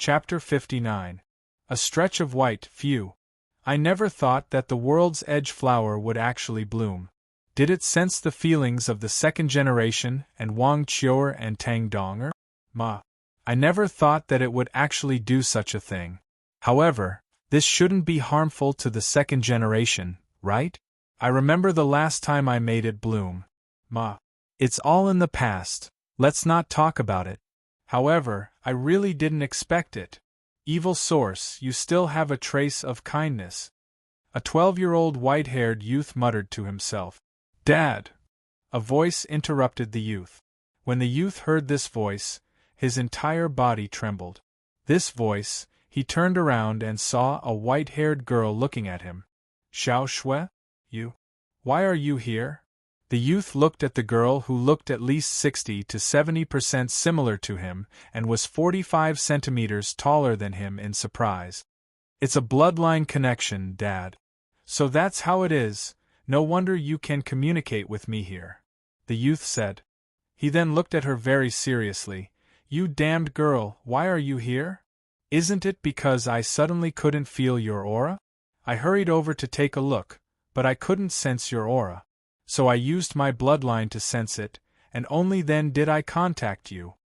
Chapter 59. A stretch of white, phew. I never thought that the world's edge flower would actually bloom. Did it sense the feelings of the second generation and Wang Qiuer and Tang Donger? Ma. I never thought that it would actually do such a thing. However, this shouldn't be harmful to the second generation, right? I remember the last time I made it bloom. Ma. It's all in the past. Let's not talk about it. However, I really didn't expect it. Evil source, you still have a trace of kindness. A 12-year-old white-haired youth muttered to himself. Dad! A voice interrupted the youth. When the youth heard this voice, his entire body trembled. This voice, he turned around and saw a white-haired girl looking at him. Xiao Shui? You? Why are you here? The youth looked at the girl who looked at least 60 to 70% similar to him and was 45 centimeters taller than him in surprise. It's a bloodline connection, Dad. So that's how it is. No wonder you can communicate with me here, the youth said. He then looked at her very seriously. You damned girl, why are you here? Isn't it because I suddenly couldn't feel your aura? I hurried over to take a look, but I couldn't sense your aura. So I used my bloodline to sense it, and only then did I contact you.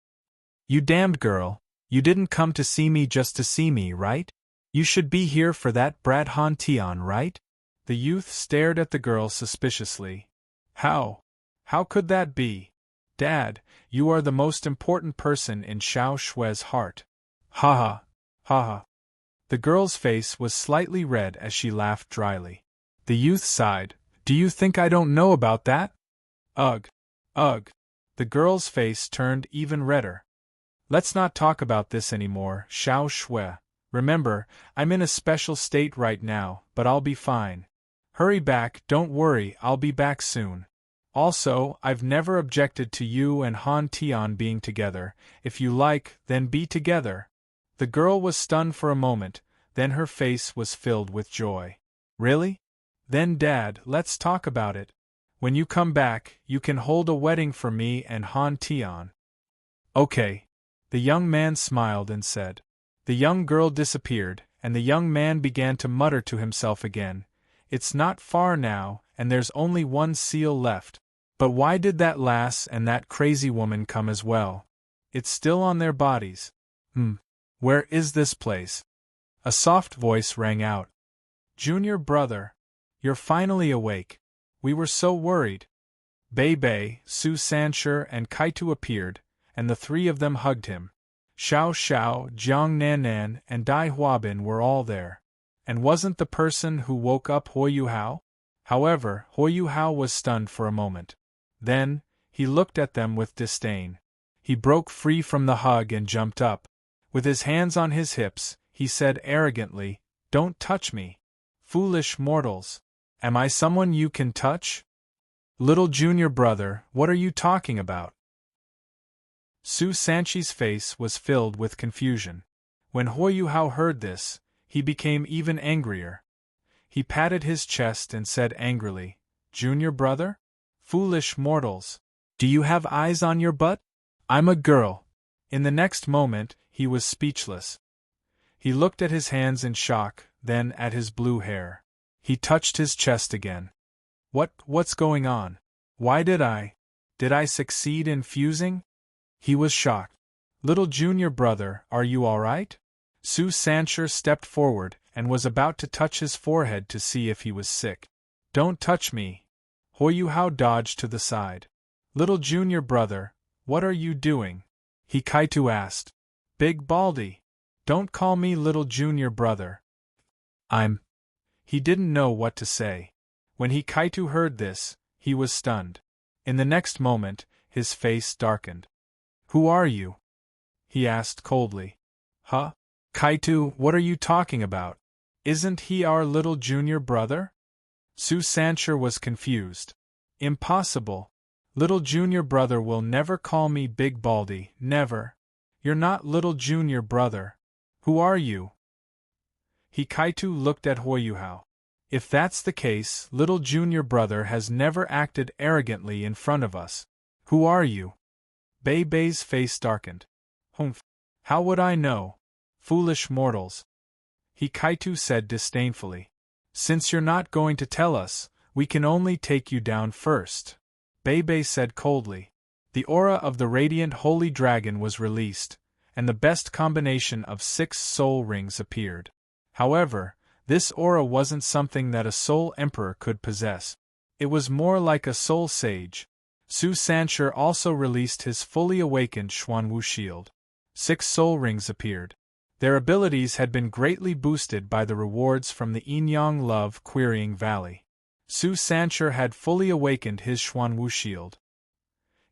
You damned girl, you didn't come to see me just to see me, right? You should be here for that brat Han Tian, right? The youth stared at the girl suspiciously. How? How could that be? Dad, you are the most important person in Xiao Shui's heart. Ha ha, ha ha. The girl's face was slightly red as she laughed dryly. The youth sighed. Do you think I don't know about that? Ugh. Ugh. The girl's face turned even redder. Let's not talk about this anymore, Xiao Shui. Remember, I'm in a special state right now, but I'll be fine. Hurry back, don't worry, I'll be back soon. Also, I've never objected to you and Han Tian being together. If you like, then be together. The girl was stunned for a moment, then her face was filled with joy. Really? Then Dad, let's talk about it. When you come back, you can hold a wedding for me and Han Tian. Okay. The young man smiled and said. The young girl disappeared, and the young man began to mutter to himself again. It's not far now, and there's only one seal left. But why did that lass and that crazy woman come as well? It's still on their bodies. Where is this place? A soft voice rang out. Junior brother. You're finally awake. We were so worried. Bei Bei, Su Sanshi, and Kaitu appeared, and the three of them hugged him. Xiao Xiao, Jiang Nannan, and Dai Huabin were all there. And wasn't the person who woke up Yuhao? However, Yuhao was stunned for a moment. Then, he looked at them with disdain. He broke free from the hug and jumped up. With his hands on his hips, he said arrogantly, Don't touch me. Foolish mortals. Am I someone you can touch? Little junior brother, what are you talking about? Su Sanshi's face was filled with confusion. When Yuhao heard this, he became even angrier. He patted his chest and said angrily, Junior brother? Foolish mortals. Do you have eyes on your butt? I'm a girl. In the next moment, he was speechless. He looked at his hands in shock, then at his blue hair. He touched his chest again. What's going on? Why did I succeed in fusing? He was shocked. Little junior brother, are you all right? Su Sanshi stepped forward and was about to touch his forehead to see if he was sick. Don't touch me. Yuhao dodged to the side. Little junior brother, what are you doing? Kaitu asked. Big Baldy. Don't call me little junior brother. He didn't know what to say. When Kaitu heard this, he was stunned. In the next moment, his face darkened. Who are you? He asked coldly. Huh? Kaitu, what are you talking about? Isn't he our little junior brother? Su Sanshi was confused. Impossible. Little junior brother will never call me Big Baldy, never. You're not little junior brother. Who are you? Kaitu looked at Yuhao. If that's the case, little junior brother has never acted arrogantly in front of us. Who are you? Bei Bei's face darkened. Humph. How would I know? Foolish mortals. Hikaitu said disdainfully. Since you're not going to tell us, we can only take you down first. Bebe said coldly. The aura of the radiant holy dragon was released, and the best combination of 6 soul rings appeared. However, this aura wasn't something that a soul emperor could possess. It was more like a soul sage. Su Sanshur also released his fully awakened Xuanwu shield. 6 soul rings appeared. Their abilities had been greatly boosted by the rewards from the Yin-Yang Love Querying Valley. Su Sanshur had fully awakened his Xuanwu shield.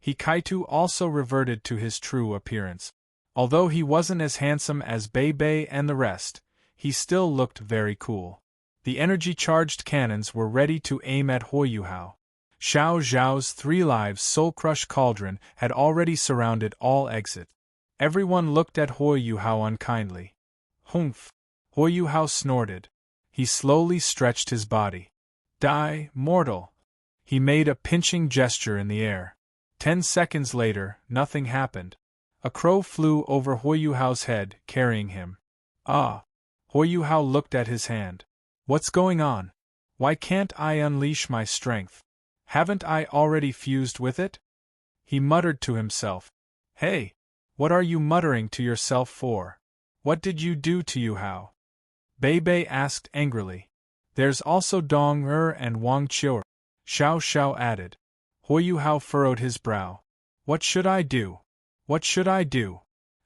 Hikaitu also reverted to his true appearance. Although he wasn't as handsome as Bebe and the rest, he still looked very cool. The energy-charged cannons were ready to aim at Yuhao. Xiao Zhao's 3 lives Soul Crush Cauldron had already surrounded all exits. Everyone looked at Yuhao unkindly. Humph! Yuhao snorted. He slowly stretched his body. Die, mortal! He made a pinching gesture in the air. 10 seconds later, nothing happened. A crow flew over Yuhao's head, carrying him. Ah! Yuhao looked at his hand. What's going on? Why can't I unleash my strength? Haven't I already fused with it? He muttered to himself. Hey! What are you muttering to yourself for? What did you do to Yuhao? Bebe asked angrily. There's also Dong and Wang Qiu. Xiao Xiao added. Yuhao furrowed his brow. What should I do? What should I do?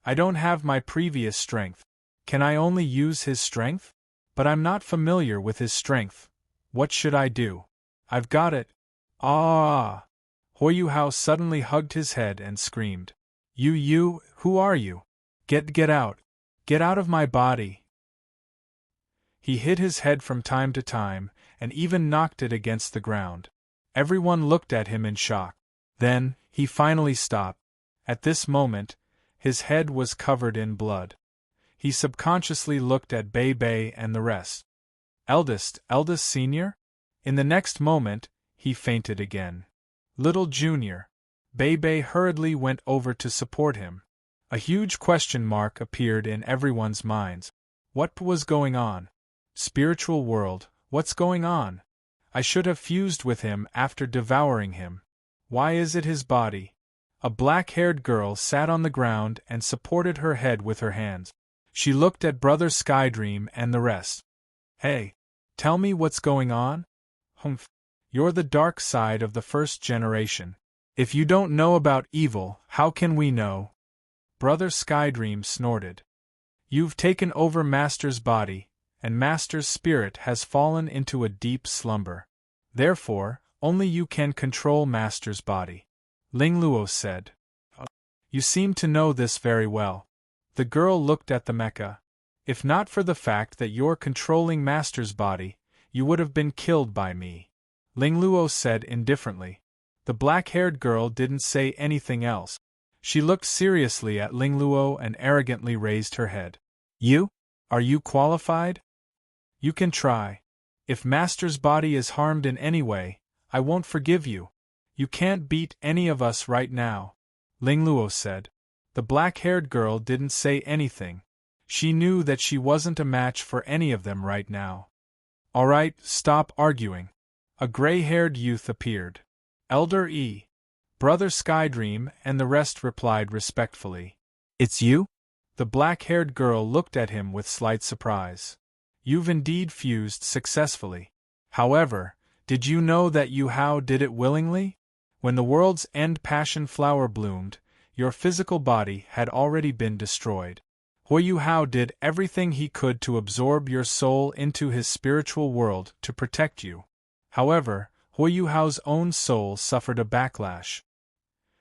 I don't have my previous strength. Can I only use his strength? But I'm not familiar with his strength. What should I do? I've got it. Ah! Yuhao suddenly hugged his head and screamed. You, who are you? Get out. Get out of my body. He hit his head from time to time, and even knocked it against the ground. Everyone looked at him in shock. Then, he finally stopped. At this moment, his head was covered in blood. He subconsciously looked at Bebe and the rest. Eldest senior? In the next moment, he fainted again. Little junior. Bebe hurriedly went over to support him. A huge question mark appeared in everyone's minds. What was going on? Spiritual world, what's going on? I should have fused with him after devouring him. Why is it his body? A black-haired girl sat on the ground and supported her head with her hands. She looked at Brother Skydream and the rest. Hey, tell me what's going on? Humph. You're the dark side of the first generation. If you don't know about evil, how can we know? Brother Skydream snorted. You've taken over Master's body, and Master's spirit has fallen into a deep slumber. Therefore, only you can control Master's body. Ling Luo said. You seem to know this very well. The girl looked at the mecha. If not for the fact that you're controlling Master's body, you would have been killed by me. Ling Luo said indifferently. The black-haired girl didn't say anything else. She looked seriously at Ling Luo and arrogantly raised her head. You? Are you qualified? You can try. If Master's body is harmed in any way, I won't forgive you. You can't beat any of us right now. Ling Luo said. The black-haired girl didn't say anything. She knew that she wasn't a match for any of them right now. All right, stop arguing. A gray-haired youth appeared. Elder E. Brother Skydream and the rest replied respectfully. It's you? The black-haired girl looked at him with slight surprise. You've indeed fused successfully. However, did you know that Yuhao did it willingly? When the world's end passion flower bloomed, your physical body had already been destroyed. Yuhao did everything he could to absorb your soul into his spiritual world to protect you. However, Yuhao's own soul suffered a backlash.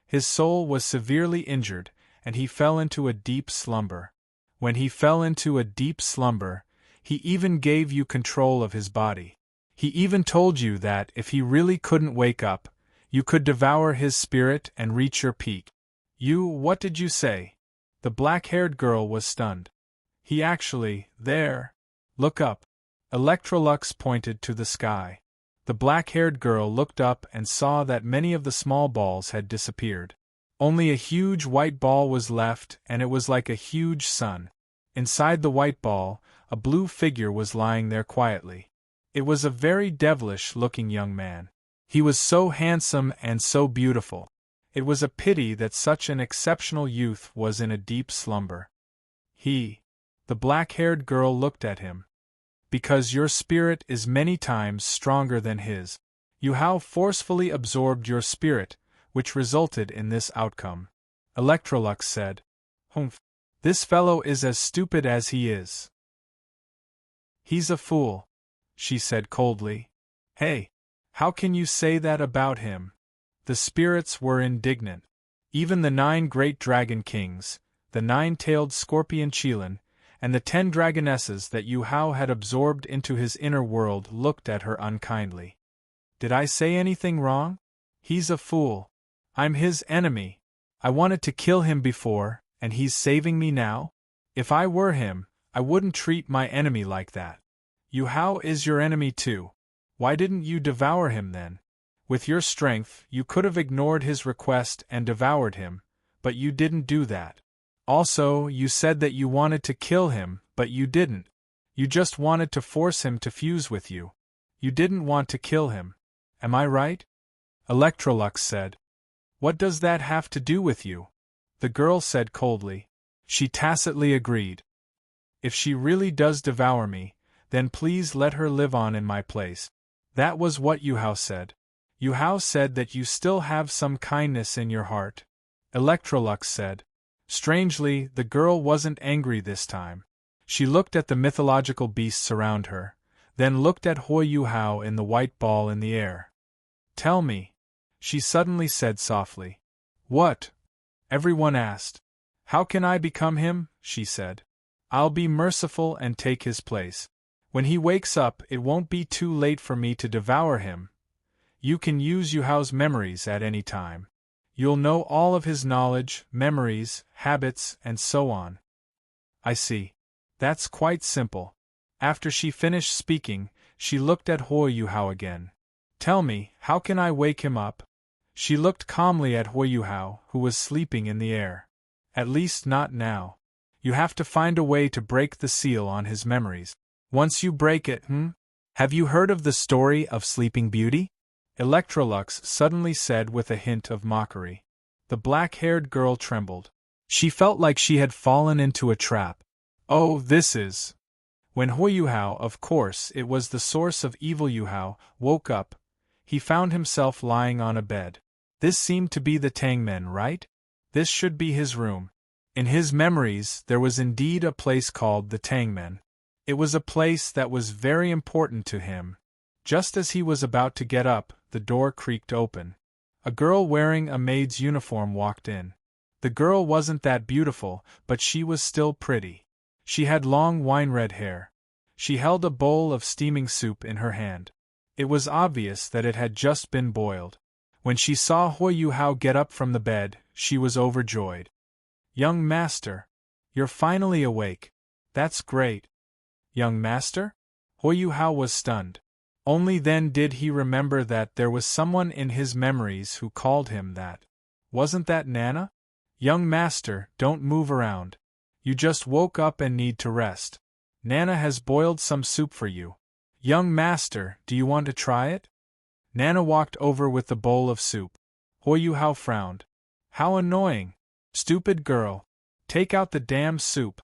His soul was severely injured, and he fell into a deep slumber. When he fell into a deep slumber, he even gave you control of his body. He even told you that if he really couldn't wake up, you could devour his spirit and reach your peak. What did you say? The black-haired girl was stunned. He actually, there. Look up. Electrolux pointed to the sky. The black-haired girl looked up and saw that many of the small balls had disappeared. Only a huge white ball was left, and it was like a huge sun. Inside the white ball, a blue figure was lying there quietly. It was a very devilish-looking young man. He was so handsome and so beautiful. It was a pity that such an exceptional youth was in a deep slumber. The black-haired girl looked at him. Because your spirit is many times stronger than his. Yuhao forcefully absorbed your spirit, which resulted in this outcome. Electrolux said. Humph. This fellow is as stupid as he is. He's a fool, she said coldly. Hey, how can you say that about him? The spirits were indignant. Even the 9 great dragon kings, the 9-tailed scorpion Qilin, and the 10 dragonesses that Yuhao had absorbed into his inner world looked at her unkindly. Did I say anything wrong? He's a fool. I'm his enemy. I wanted to kill him before, and he's saving me now? If I were him, I wouldn't treat my enemy like that. Yuhao is your enemy too. Why didn't you devour him then? With your strength, you could have ignored his request and devoured him, but you didn't do that. Also, you said that you wanted to kill him, but you didn't. You just wanted to force him to fuse with you. You didn't want to kill him. Am I right? Electrolux said. What does that have to do with you? The girl said coldly. She tacitly agreed. If she really does devour me, then please let her live on in my place. That was what Yuhao said. Yuhao said that you still have some kindness in your heart. Electrolux said. Strangely, the girl wasn't angry this time. She looked at the mythological beasts around her, then looked at Hui Yuhao in the white ball in the air. Tell me, she suddenly said softly. What? Everyone asked. How can I become him? She said. I'll be merciful and take his place. When he wakes up, it won't be too late for me to devour him. You can use Yuhao's memories at any time. You'll know all of his knowledge, memories, habits, and so on. I see. That's quite simple. After she finished speaking, she looked at Hui Yuhao again. Tell me, how can I wake him up? She looked calmly at Hui Yuhao, who was sleeping in the air. At least not now. You have to find a way to break the seal on his memories. Once you break it, Have you heard of the story of Sleeping Beauty? Electrolux suddenly said with a hint of mockery. The black-haired girl trembled. She felt like she had fallen into a trap. Oh, this is... When Hui Yuhao, of course it was the source of evil Yuhao, woke up, he found himself lying on a bed. This seemed to be the Tangmen, right? This should be his room. In his memories there was indeed a place called the Tangmen. It was a place that was very important to him. Just as he was about to get up, the door creaked open. A girl wearing a maid's uniform walked in. The girl wasn't that beautiful, but she was still pretty. She had long wine-red hair. She held a bowl of steaming soup in her hand. It was obvious that it had just been boiled. When she saw Hui Yuhao get up from the bed, she was overjoyed. Young master, you're finally awake. That's great. Young master? Hui Yuhao was stunned. Only then did he remember that there was someone in his memories who called him that. Wasn't that Nana? Young master, don't move around. You just woke up and need to rest. Nana has boiled some soup for you. Young master, do you want to try it? Nana walked over with the bowl of soup. Hui Yuhao frowned. How annoying. Stupid girl. Take out the damn soup.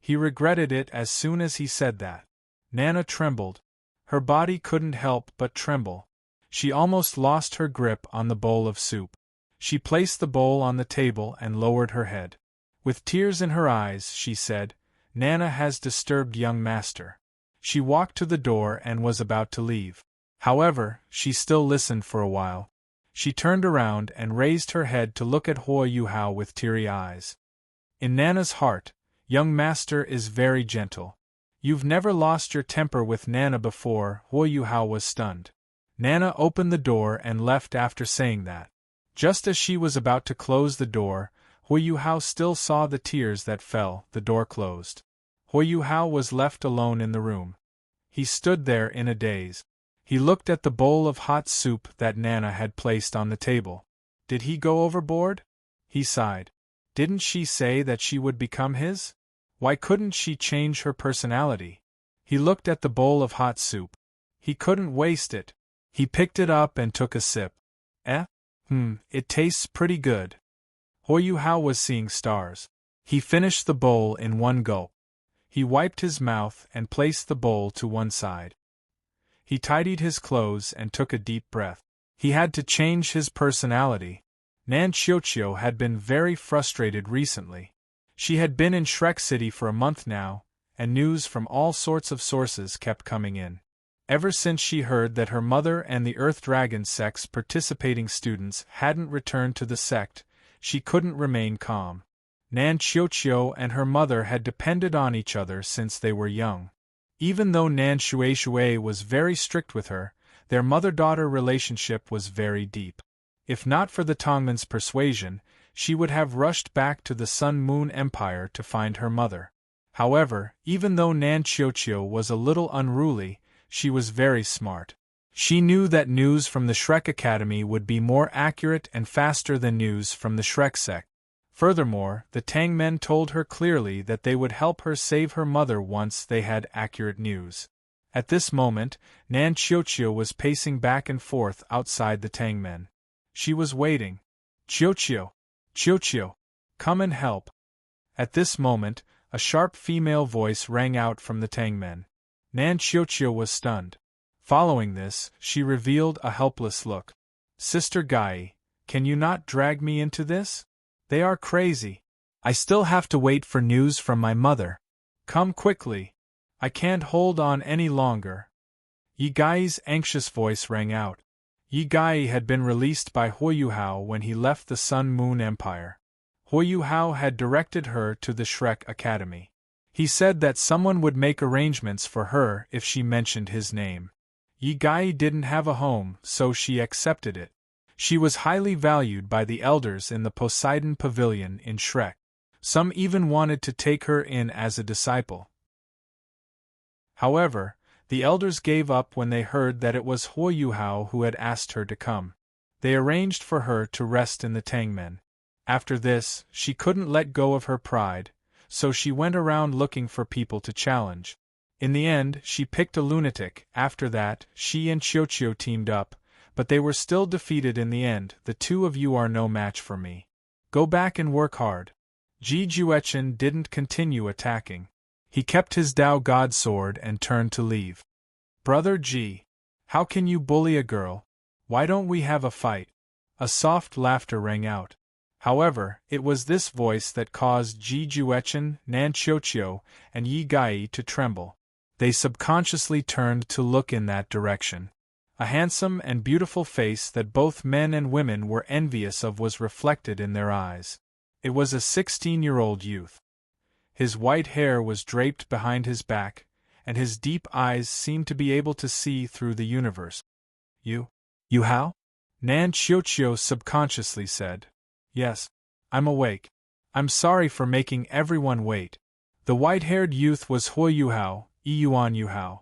He regretted it as soon as he said that. Nana trembled. Her body couldn't help but tremble. She almost lost her grip on the bowl of soup. She placed the bowl on the table and lowered her head. With tears in her eyes, she said, Nana has disturbed young master. She walked to the door and was about to leave. However, she still listened for a while. She turned around and raised her head to look at Hui Yuhao with teary eyes. In Nana's heart, young master is very gentle. You've never lost your temper with Nana before. Hui Yuhao was stunned. Nana opened the door and left after saying that. Just as she was about to close the door, Hui Yuhao still saw the tears that fell. The door closed. Hui Yuhao was left alone in the room. He stood there in a daze. He looked at the bowl of hot soup that Nana had placed on the table. Did he go overboard? He sighed. Didn't she say that she would become his? Why couldn't she change her personality? He looked at the bowl of hot soup. He couldn't waste it. He picked it up and took a sip. It tastes pretty good. Yuhao was seeing stars. He finished the bowl in one gulp. He wiped his mouth and placed the bowl to one side. He tidied his clothes and took a deep breath. He had to change his personality. Nan Xiuqiu had been very frustrated recently. She had been in Shrek City for a month now, and news from all sorts of sources kept coming in. Ever since she heard that her mother and the Earth Dragon sect's participating students hadn't returned to the sect, she couldn't remain calm. Nan Xiuqiu and her mother had depended on each other since they were young. Even though Nan Shui was very strict with her, their mother-daughter relationship was very deep. If not for the Tongman's persuasion, she would have rushed back to the Sun-Moon Empire to find her mother. However, even though Nan Xiuqiu was a little unruly, she was very smart. She knew that news from the Shrek Academy would be more accurate and faster than news from the Shrek sect. Furthermore, the Tangmen told her clearly that they would help her save her mother once they had accurate news. At this moment, Nan Xiuqiu was pacing back and forth outside the Tangmen. She was waiting. Xiuqiu, come and help. At this moment, a sharp female voice rang out from the Tangmen. Nan Xiuqiu was stunned. Following this, she revealed a helpless look. Sister Gai, can you not drag me into this? They are crazy. I still have to wait for news from my mother. Come quickly. I can't hold on any longer. Yi Gai's anxious voice rang out. Yi Gai had been released by Yuhao when he left the Sun-Moon Empire. Yuhao had directed her to the Shrek Academy. He said that someone would make arrangements for her if she mentioned his name. Yi Gai didn't have a home, so she accepted it. She was highly valued by the elders in the Poseidon Pavilion in Shrek. Some even wanted to take her in as a disciple. However, the elders gave up when they heard that it was Yuhao who had asked her to come. They arranged for her to rest in the Tangmen. After this, she couldn't let go of her pride, so she went around looking for people to challenge. In the end, she picked a lunatic. After that, she and Xiuqiu teamed up, but they were still defeated in the end. The two of you are no match for me. Go back and work hard. Ji Juechen didn't continue attacking. He kept his Dao God sword and turned to leave. Brother Ji, how can you bully a girl? Why don't we have a fight? A soft laughter rang out. However, it was this voice that caused Ji Juechen, Nan Xiuqiu, and Yi Gai to tremble. They subconsciously turned to look in that direction. A handsome and beautiful face that both men and women were envious of was reflected in their eyes. It was a 16-year-old youth. His white hair was draped behind his back, and his deep eyes seemed to be able to see through the universe. Yuhao? Nan Xiuqiu subconsciously said. Yes, I'm awake. I'm sorry for making everyone wait. The white-haired youth was Yuhao, Yuhao.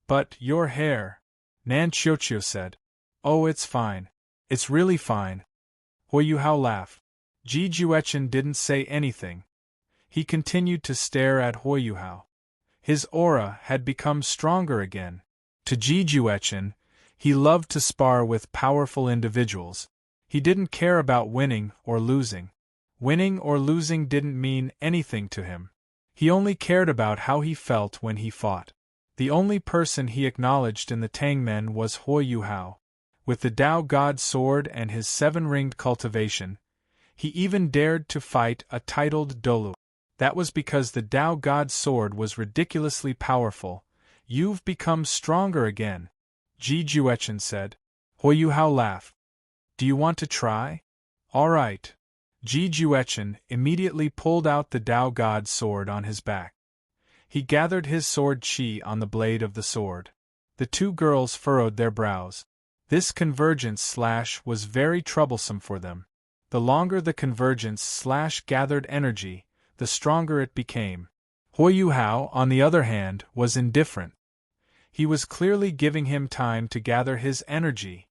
But your hair, Nan Xiuqiu said. Oh, it's fine. It's really fine. Yuhao laughed. Ji Juechen didn't say anything. He continued to stare at Yuhao. His aura had become stronger again. To Ji Juechen, he loved to spar with powerful individuals. He didn't care about winning or losing. Winning or losing didn't mean anything to him. He only cared about how he felt when he fought. The only person he acknowledged in the Tangmen was Yuhao. With the Dao God sword and his 7-ringed cultivation, he even dared to fight a titled Dolu. That was because the Dao God sword was ridiculously powerful. You've become stronger again, Ji Juechen said. Yuhao laughed. Do you want to try? All right. Ji Juechen immediately pulled out the Dao God sword on his back. He gathered his sword chi on the blade of the sword. The two girls furrowed their brows. This convergence slash was very troublesome for them. The longer the convergence slash gathered energy, the stronger it became. Yuhao, on the other hand, was indifferent. He was clearly giving him time to gather his energy.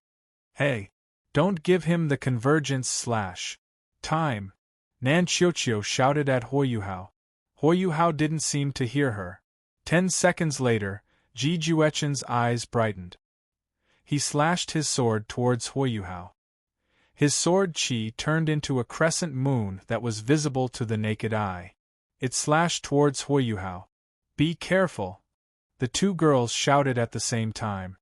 Hey! Don't give him the convergence slash time. Nan Qiuqiu shouted at Huoyuhao. Huoyuhao didn't seem to hear her. 10 seconds later, Ji Juechen's eyes brightened. He slashed his sword towards Huoyuhao. His sword qi turned into a crescent moon that was visible to the naked eye. It slashed towards Huoyuhao. Be careful! The two girls shouted at the same time.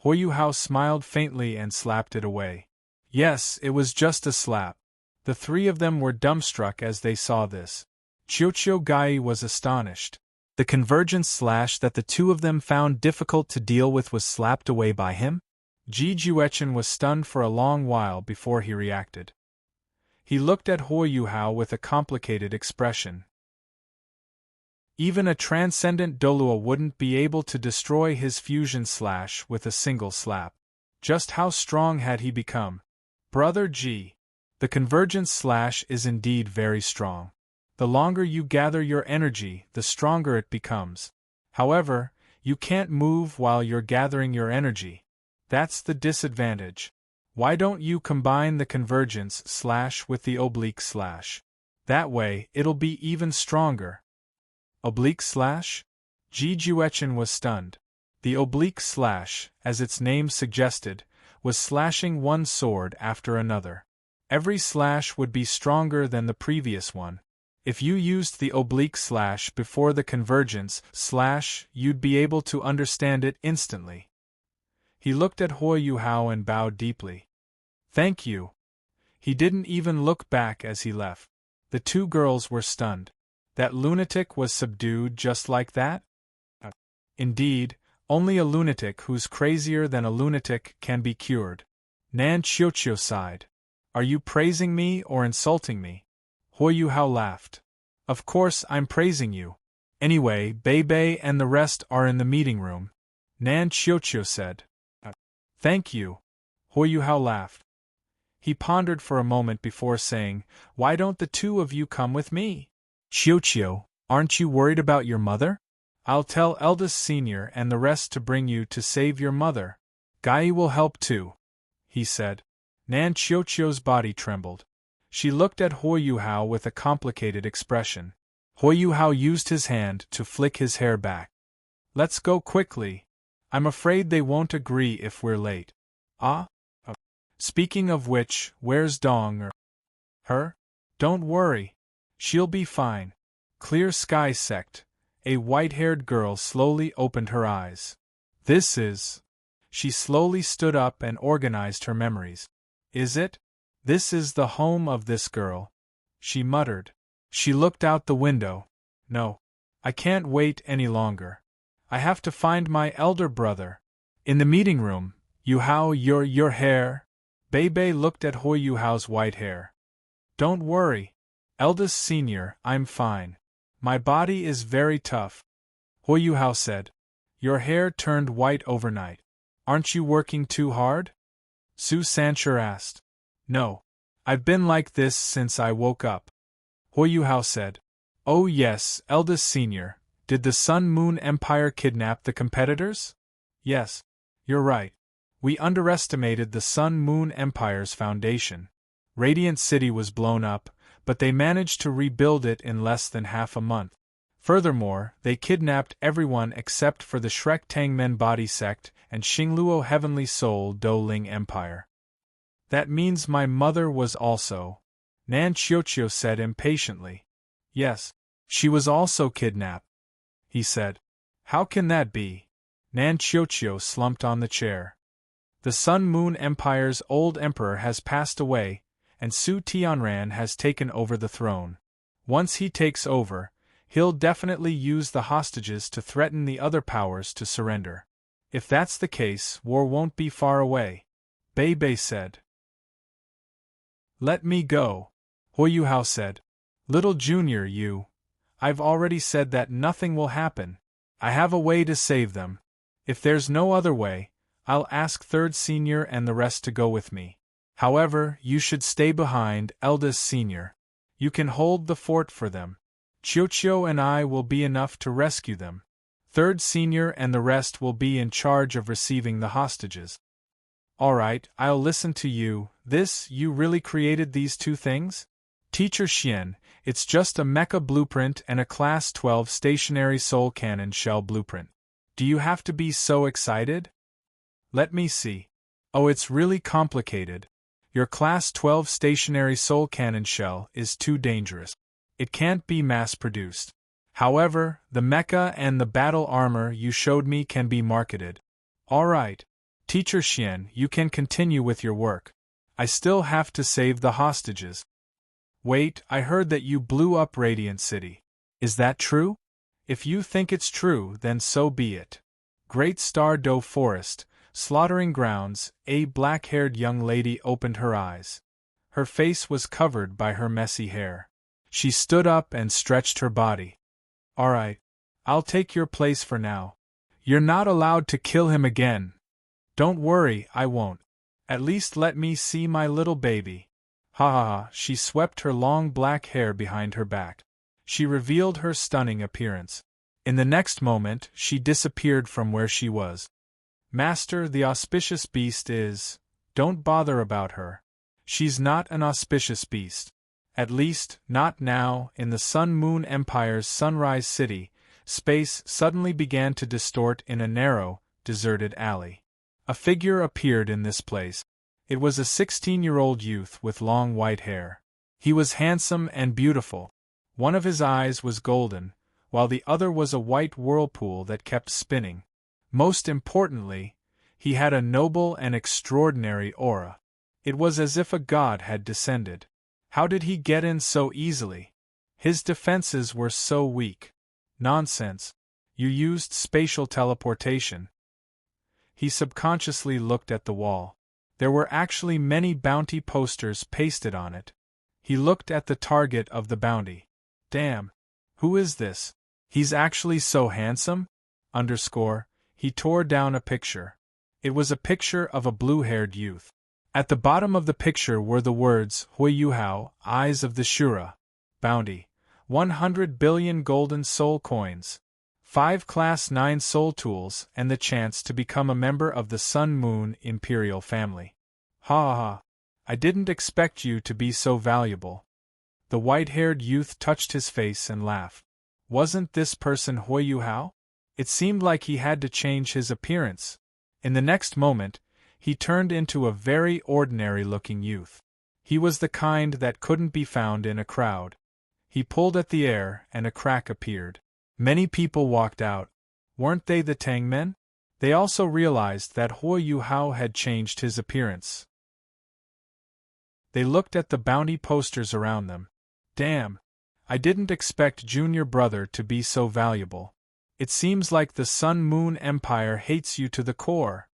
Huoyuhao smiled faintly and slapped it away. Yes, it was just a slap. The three of them were dumbstruck as they saw this. Qiuqiu Gai was astonished. The convergence slash that the two of them found difficult to deal with was slapped away by him? Ji Juechen was stunned for a long while before he reacted. He looked at Huoyuhao with a complicated expression. Even a transcendent Dolua wouldn't be able to destroy his fusion slash with a single slap. Just how strong had he become? Brother Ji. The convergence slash is indeed very strong. The longer you gather your energy, the stronger it becomes. However, you can't move while you're gathering your energy. That's the disadvantage. Why don't you combine the convergence slash with the oblique slash? That way, it'll be even stronger. Oblique slash? Ji Juechen was stunned. The oblique slash, as its name suggested, was slashing one sword after another. Every slash would be stronger than the previous one. If you used the oblique slash before the convergence slash, you'd be able to understand it instantly. He looked at Huoyuhao and bowed deeply. Thank you. He didn't even look back as he left. The two girls were stunned. That lunatic was subdued just like that? Indeed, only a lunatic who's crazier than a lunatic can be cured. Nan Qiuqiu sighed. Are you praising me or insulting me? Huoyuhao laughed. Of course I'm praising you. Anyway, Bei and the rest are in the meeting room. Nan Qiuqiu said. Thank you. Huoyuhao laughed. He pondered for a moment before saying, Why don't the two of you come with me? Qiuqiu, aren't you worried about your mother? I'll tell eldest senior and the rest to bring you to save your mother. Gai will help too, he said. Nan Qiuqiu's body trembled. She looked at Huoyuhao with a complicated expression. Huoyuhao used his hand to flick his hair back. Let's go quickly. I'm afraid they won't agree if we're late. Speaking of which, where's Dong or her? Don't worry. She'll be fine. Clear Sky Sect. A white-haired girl slowly opened her eyes. This is... She slowly stood up and organized her memories. Is it? This is the home of this girl, she muttered. She looked out the window. No. I can't wait any longer. I have to find my elder brother. In the meeting room, Yuhao, your hair? Bei looked at Huoyuhao's white hair. Don't worry. Eldest senior, I'm fine. My body is very tough. Huoyuhao said. Your hair turned white overnight. Aren't you working too hard? Su Sancher asked. No. I've been like this since I woke up. Huoyuhao said. Oh yes, eldest senior. Did the Sun-Moon Empire kidnap the competitors? Yes. You're right. We underestimated the Sun-Moon Empire's foundation. Radiant City was blown up, but they managed to rebuild it in less than half a month. Furthermore, they kidnapped everyone except for the Shrek Tangmen Body Sect and Xingluo Heavenly Soul Do Ling Empire. That means my mother was also... Nan Qiuqiu said impatiently. Yes. She was also kidnapped, he said. How can that be? Nan Qiuqiu slumped on the chair. The Sun-Moon Empire's old emperor has passed away, and Su Tianran has taken over the throne. Once he takes over, he'll definitely use the hostages to threaten the other powers to surrender. If that's the case, war won't be far away, Bei said. Let me go, Huoyuhao said. Little Junior, I've already said that nothing will happen. I have a way to save them. If there's no other way, I'll ask third senior and the rest to go with me. However, you should stay behind, eldest senior. You can hold the fort for them. Qiuqiu and I will be enough to rescue them. Third senior and the rest will be in charge of receiving the hostages. All right, I'll listen to you. You really created these two things? Teacher Xian, it's just a mecha blueprint and a Class 12 stationary soul cannon shell blueprint. Do you have to be so excited? Let me see. Oh, it's really complicated. Your Class 12 stationary soul cannon shell is too dangerous. It can't be mass-produced. However, the mecha and the battle armor you showed me can be marketed. Alright. Teacher Xian, you can continue with your work. I still have to save the hostages. Wait, I heard that you blew up Radiant City. Is that true? If you think it's true, then so be it. Great Star Doe Forest, slaughtering grounds, a black-haired young lady opened her eyes. Her face was covered by her messy hair. She stood up and stretched her body. Alright, I'll take your place for now. You're not allowed to kill him again. Don't worry, I won't. At least let me see my little baby. Ha ha ha, she swept her long black hair behind her back. She revealed her stunning appearance. In the next moment, she disappeared from where she was. Master, the auspicious beast is... Don't bother about her. She's not an auspicious beast. At least, not now. In the Sun Moon Empire's Sunrise City, space suddenly began to distort in a narrow, deserted alley. A figure appeared in this place. It was a 16-year-old youth with long white hair. He was handsome and beautiful. One of his eyes was golden, while the other was a white whirlpool that kept spinning. Most importantly, he had a noble and extraordinary aura. It was as if a god had descended. How did he get in so easily? His defenses were so weak. Nonsense. You used spatial teleportation. He subconsciously looked at the wall. There were actually many bounty posters pasted on it. He looked at the target of the bounty. Damn. Who is this? He's actually so handsome? He tore down a picture. It was a picture of a blue-haired youth. At the bottom of the picture were the words, Hui Yuhao, Eyes of the Shura. Bounty. 100 billion golden soul coins. 5 Class 9 soul tools and the chance to become a member of the Sun Moon Imperial family. Ha ha ha. I didn't expect you to be so valuable. The white-haired youth touched his face and laughed. Wasn't this person Hui Yuhao? It seemed like he had to change his appearance. In the next moment, he turned into a very ordinary-looking youth. He was the kind that couldn't be found in a crowd. He pulled at the air, and a crack appeared. Many people walked out. Weren't they the Tangmen? They also realized that Hui Yuhao had changed his appearance. They looked at the bounty posters around them. Damn! I didn't expect Junior Brother to be so valuable. It seems like the Sun Moon Empire hates you to the core.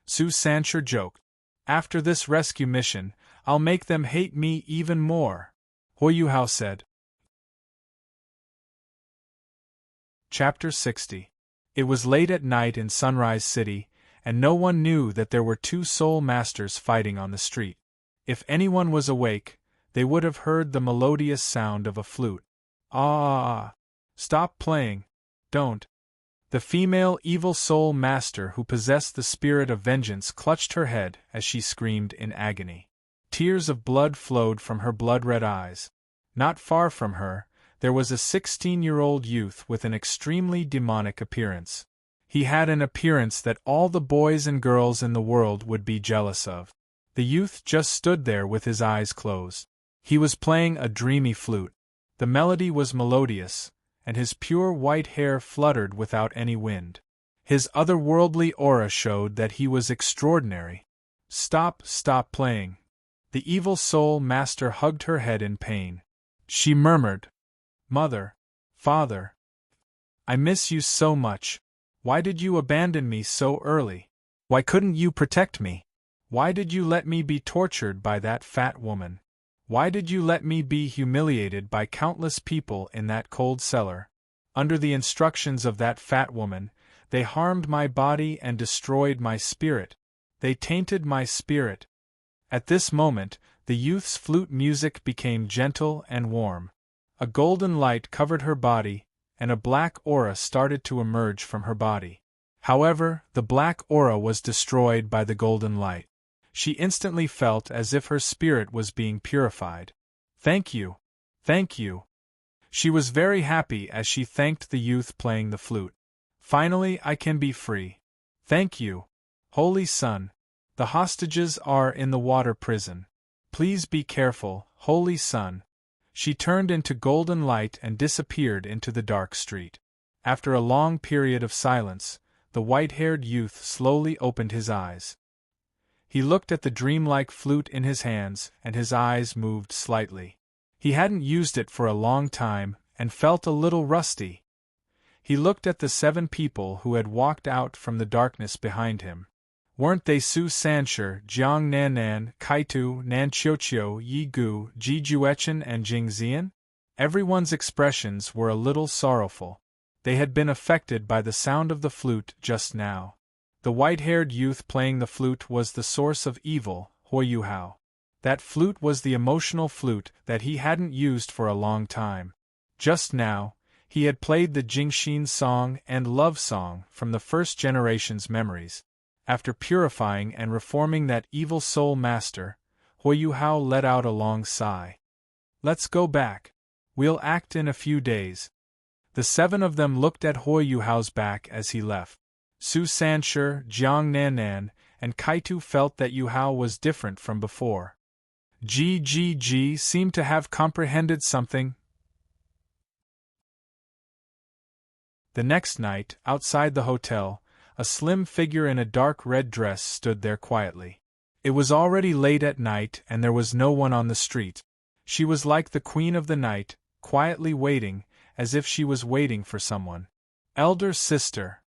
Su Sancher joked. After this rescue mission, I'll make them hate me even more. Hui Yuhao said. Chapter 60. It was late at night in Sunrise City, and no one knew that there were 2 soul masters fighting on the street. If anyone was awake, they would have heard the melodious sound of a flute. Ah! Stop playing. Don't. The female evil soul master who possessed the spirit of vengeance clutched her head as she screamed in agony. Tears of blood flowed from her blood-red eyes. Not far from her, there was a 16-year-old youth with an extremely demonic appearance. He had an appearance that all the boys and girls in the world would be jealous of. The youth just stood there with his eyes closed. He was playing a dreamy flute. The melody was melodious, and his pure white hair fluttered without any wind. His otherworldly aura showed that he was extraordinary. Stop playing. The evil soul master hugged her head in pain. She murmured, Mother, Father, I miss you so much. Why did you abandon me so early? Why couldn't you protect me? Why did you let me be tortured by that fat woman? Why did you let me be humiliated by countless people in that cold cellar? Under the instructions of that fat woman, they harmed my body and destroyed my spirit. They tainted my spirit. At this moment, the youth's flute music became gentle and warm. A golden light covered her body, and a black aura started to emerge from her body. However, the black aura was destroyed by the golden light. She instantly felt as if her spirit was being purified. Thank you. Thank you. She was very happy as she thanked the youth playing the flute. Finally, I can be free. Thank you. Holy Sun. The hostages are in the water prison. Please be careful, Holy Sun. She turned into golden light and disappeared into the dark street. After a long period of silence, the white-haired youth slowly opened his eyes. He looked at the dreamlike flute in his hands, and his eyes moved slightly. He hadn't used it for a long time, and felt a little rusty. He looked at the 7 people who had walked out from the darkness behind him. Weren't they Su Sanshur, Jiang Nannan, Kaitu, Nanchiochio, Yi Gu, Ji Juechen, and Jing Xian? Everyone's expressions were a little sorrowful. They had been affected by the sound of the flute just now. The white-haired youth playing the flute was the source of evil, Yuhao. That flute was the emotional flute that he hadn't used for a long time. Just now, he had played the Jingxin song and love song from the first generation's memories. After purifying and reforming that evil soul master, Yuhao let out a long sigh. Let's go back. We'll act in a few days. The 7 of them looked at Yuhao's back as he left. Su Sanshur, Jiang Nannan, and Kaitu felt that Yuhao was different from before. Ji seemed to have comprehended something. The next night, outside the hotel, a slim figure in a dark red dress stood there quietly. It was already late at night and there was no one on the street. She was like the queen of the night, quietly waiting, as if she was waiting for someone. Elder sister.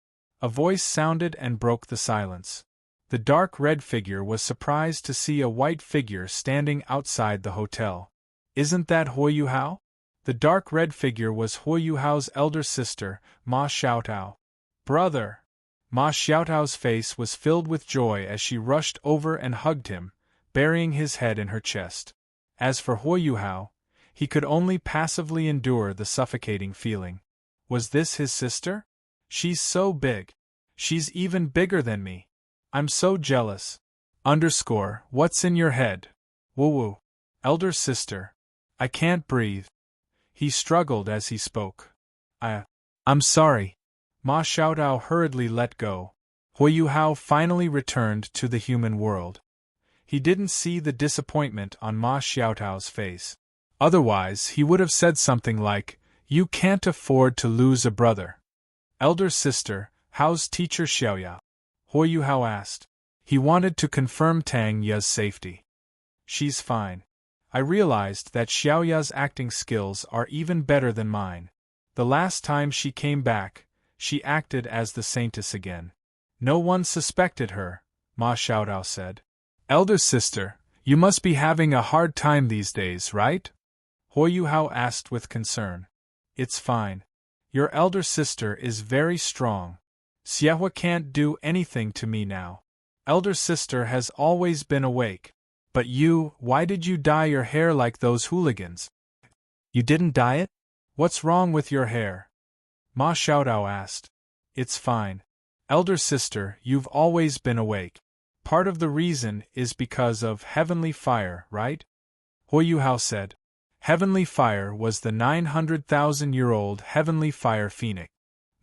A voice sounded and broke the silence. The dark red figure was surprised to see a white figure standing outside the hotel. Isn't that Yuhao? The dark red figure was Yuhao's elder sister, Ma Xiaotao. Brother! Ma Xiaotao's face was filled with joy as she rushed over and hugged him, burying his head in her chest. As for Yuhao, he could only passively endure the suffocating feeling. Was this his sister? She's so big. She's even bigger than me. I'm so jealous. What's in your head? Woo-woo. Elder sister. I can't breathe. He struggled as he spoke. I'm sorry. Ma Xiaotao hurriedly let go. Yuhao finally returned to the human world. He didn't see the disappointment on Ma Xiaotao's face. Otherwise, he would have said something like, "You can't afford to lose a brother." Elder sister, how's teacher Xiaoya? Yuhao asked. He wanted to confirm Tang Ya's safety. She's fine. I realized that Xiaoya's acting skills are even better than mine. The last time she came back, she acted as the saintess again. No one suspected her, Ma Xiaotao said. Elder sister, you must be having a hard time these days, right? Yuhao asked with concern. It's fine. Your elder sister is very strong. Xiehua can't do anything to me now. Elder sister has always been awake. But you, why did you dye your hair like those hooligans? You didn't dye it? What's wrong with your hair? Ma Xiaotao asked. It's fine. Elder sister, you've always been awake. Part of the reason is because of heavenly fire, right? Yuhao said. Heavenly fire was the 900,000-year-old heavenly fire phoenix.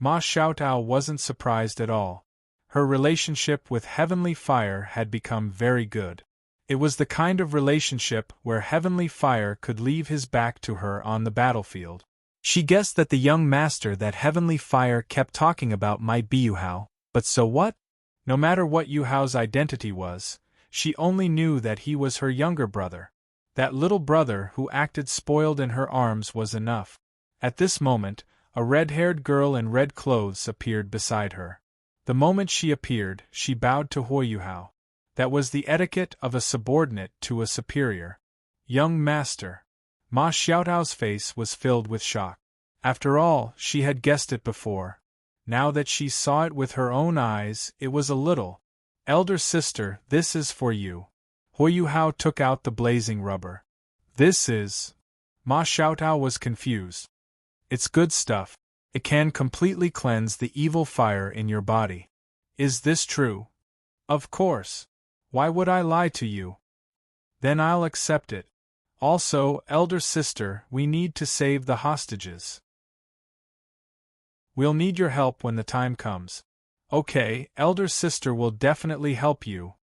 Ma Xiaotao wasn't surprised at all. Her relationship with heavenly fire had become very good. It was the kind of relationship where heavenly fire could leave his back to her on the battlefield. She guessed that the young master that heavenly fire kept talking about might be Yuhao, but so what? No matter what Yuhao's identity was, she only knew that he was her younger brother. That little brother who acted spoiled in her arms was enough. At this moment, a red-haired girl in red clothes appeared beside her. The moment she appeared, she bowed to Yuhao. That was the etiquette of a subordinate to a superior. Young master. Ma Xiaotao's face was filled with shock. After all, she had guessed it before. Now that she saw it with her own eyes, it was a little. Elder sister, this is for you. Yuhao took out the blazing rubber. This is... Ma Xiaotao was confused. It's good stuff. It can completely cleanse the evil fire in your body. Is this true? Of course. Why would I lie to you? Then I'll accept it. Also, elder sister, we need to save the hostages. We'll need your help when the time comes. Okay, elder sister will definitely help you.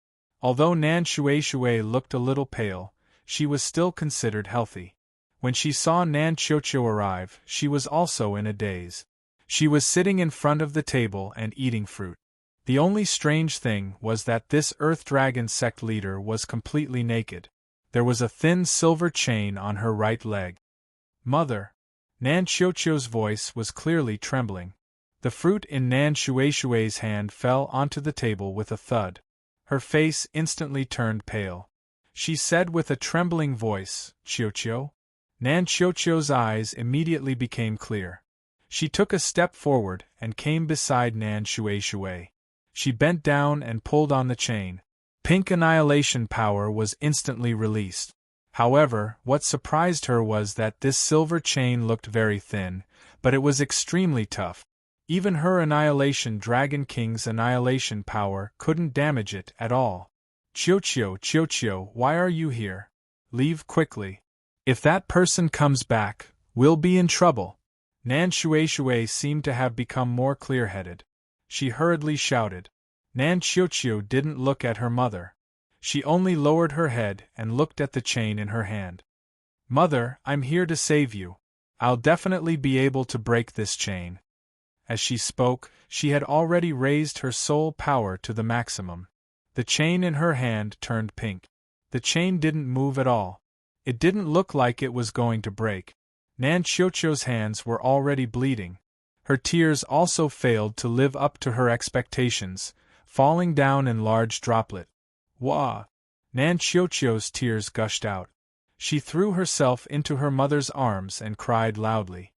Although Nan Shui looked a little pale, she was still considered healthy. When she saw Nan Qiuqiu arrive, she was also in a daze. She was sitting in front of the table and eating fruit. The only strange thing was that this Earth Dragon sect leader was completely naked. There was a thin silver chain on her right leg. Mother! Nan Qiuqiu's voice was clearly trembling. The fruit in Nan Shui's hand fell onto the table with a thud. Her face instantly turned pale. She said with a trembling voice, "Qiuqiu?" Nan Qiuqiu's eyes immediately became clear. She took a step forward and came beside Nan Shui. She bent down and pulled on the chain. Pink annihilation power was instantly released. However, what surprised her was that this silver chain looked very thin, but it was extremely tough. Even her Annihilation Dragon King's annihilation power couldn't damage it at all. Qiuqiu, why are you here? Leave quickly. If that person comes back, we'll be in trouble. Nan Shui seemed to have become more clear-headed. She hurriedly shouted. Nan Qiuqiu didn't look at her mother. She only lowered her head and looked at the chain in her hand. Mother, I'm here to save you. I'll definitely be able to break this chain. As she spoke, she had already raised her soul power to the maximum. The chain in her hand turned pink. The chain didn't move at all. It didn't look like it was going to break. Nan Qiuqiu's hands were already bleeding. Her tears also failed to live up to her expectations, falling down in large droplets. Wah! Nan Qiuqiu's tears gushed out. She threw herself into her mother's arms and cried loudly.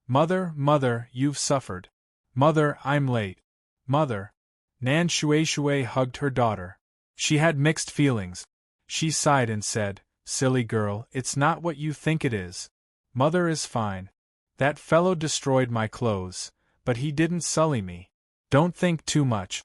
Mother, mother, you've suffered. Mother, I'm late. Mother. Nan Shui hugged her daughter. She had mixed feelings. She sighed and said, Silly girl, it's not what you think it is. Mother is fine. That fellow destroyed my clothes, but he didn't sully me. Don't think too much.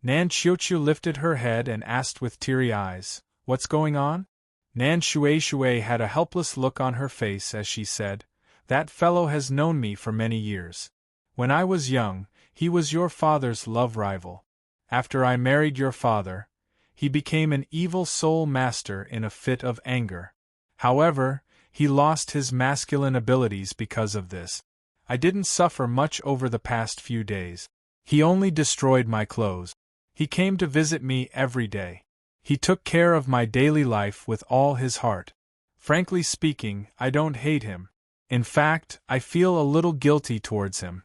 Nan Qiuqiu lifted her head and asked with teary eyes, What's going on? Nan Shui had a helpless look on her face as she said, That fellow has known me for many years. When I was young, he was your father's love rival. After I married your father, he became an evil soul master in a fit of anger. However, he lost his masculine abilities because of this. I didn't suffer much over the past few days. He only destroyed my clothes. He came to visit me every day. He took care of my daily life with all his heart. Frankly speaking, I don't hate him. In fact, I feel a little guilty towards him.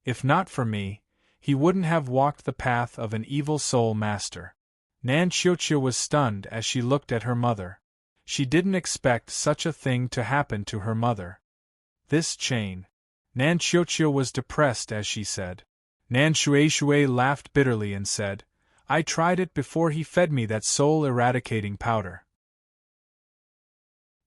If not for me, he wouldn't have walked the path of an evil soul master. Nan Qiuqiu was stunned as she looked at her mother. She didn't expect such a thing to happen to her mother. This chain. Nan Qiuqiu was depressed as she said. Nan Shui laughed bitterly and said, I tried it before he fed me that soul-eradicating powder.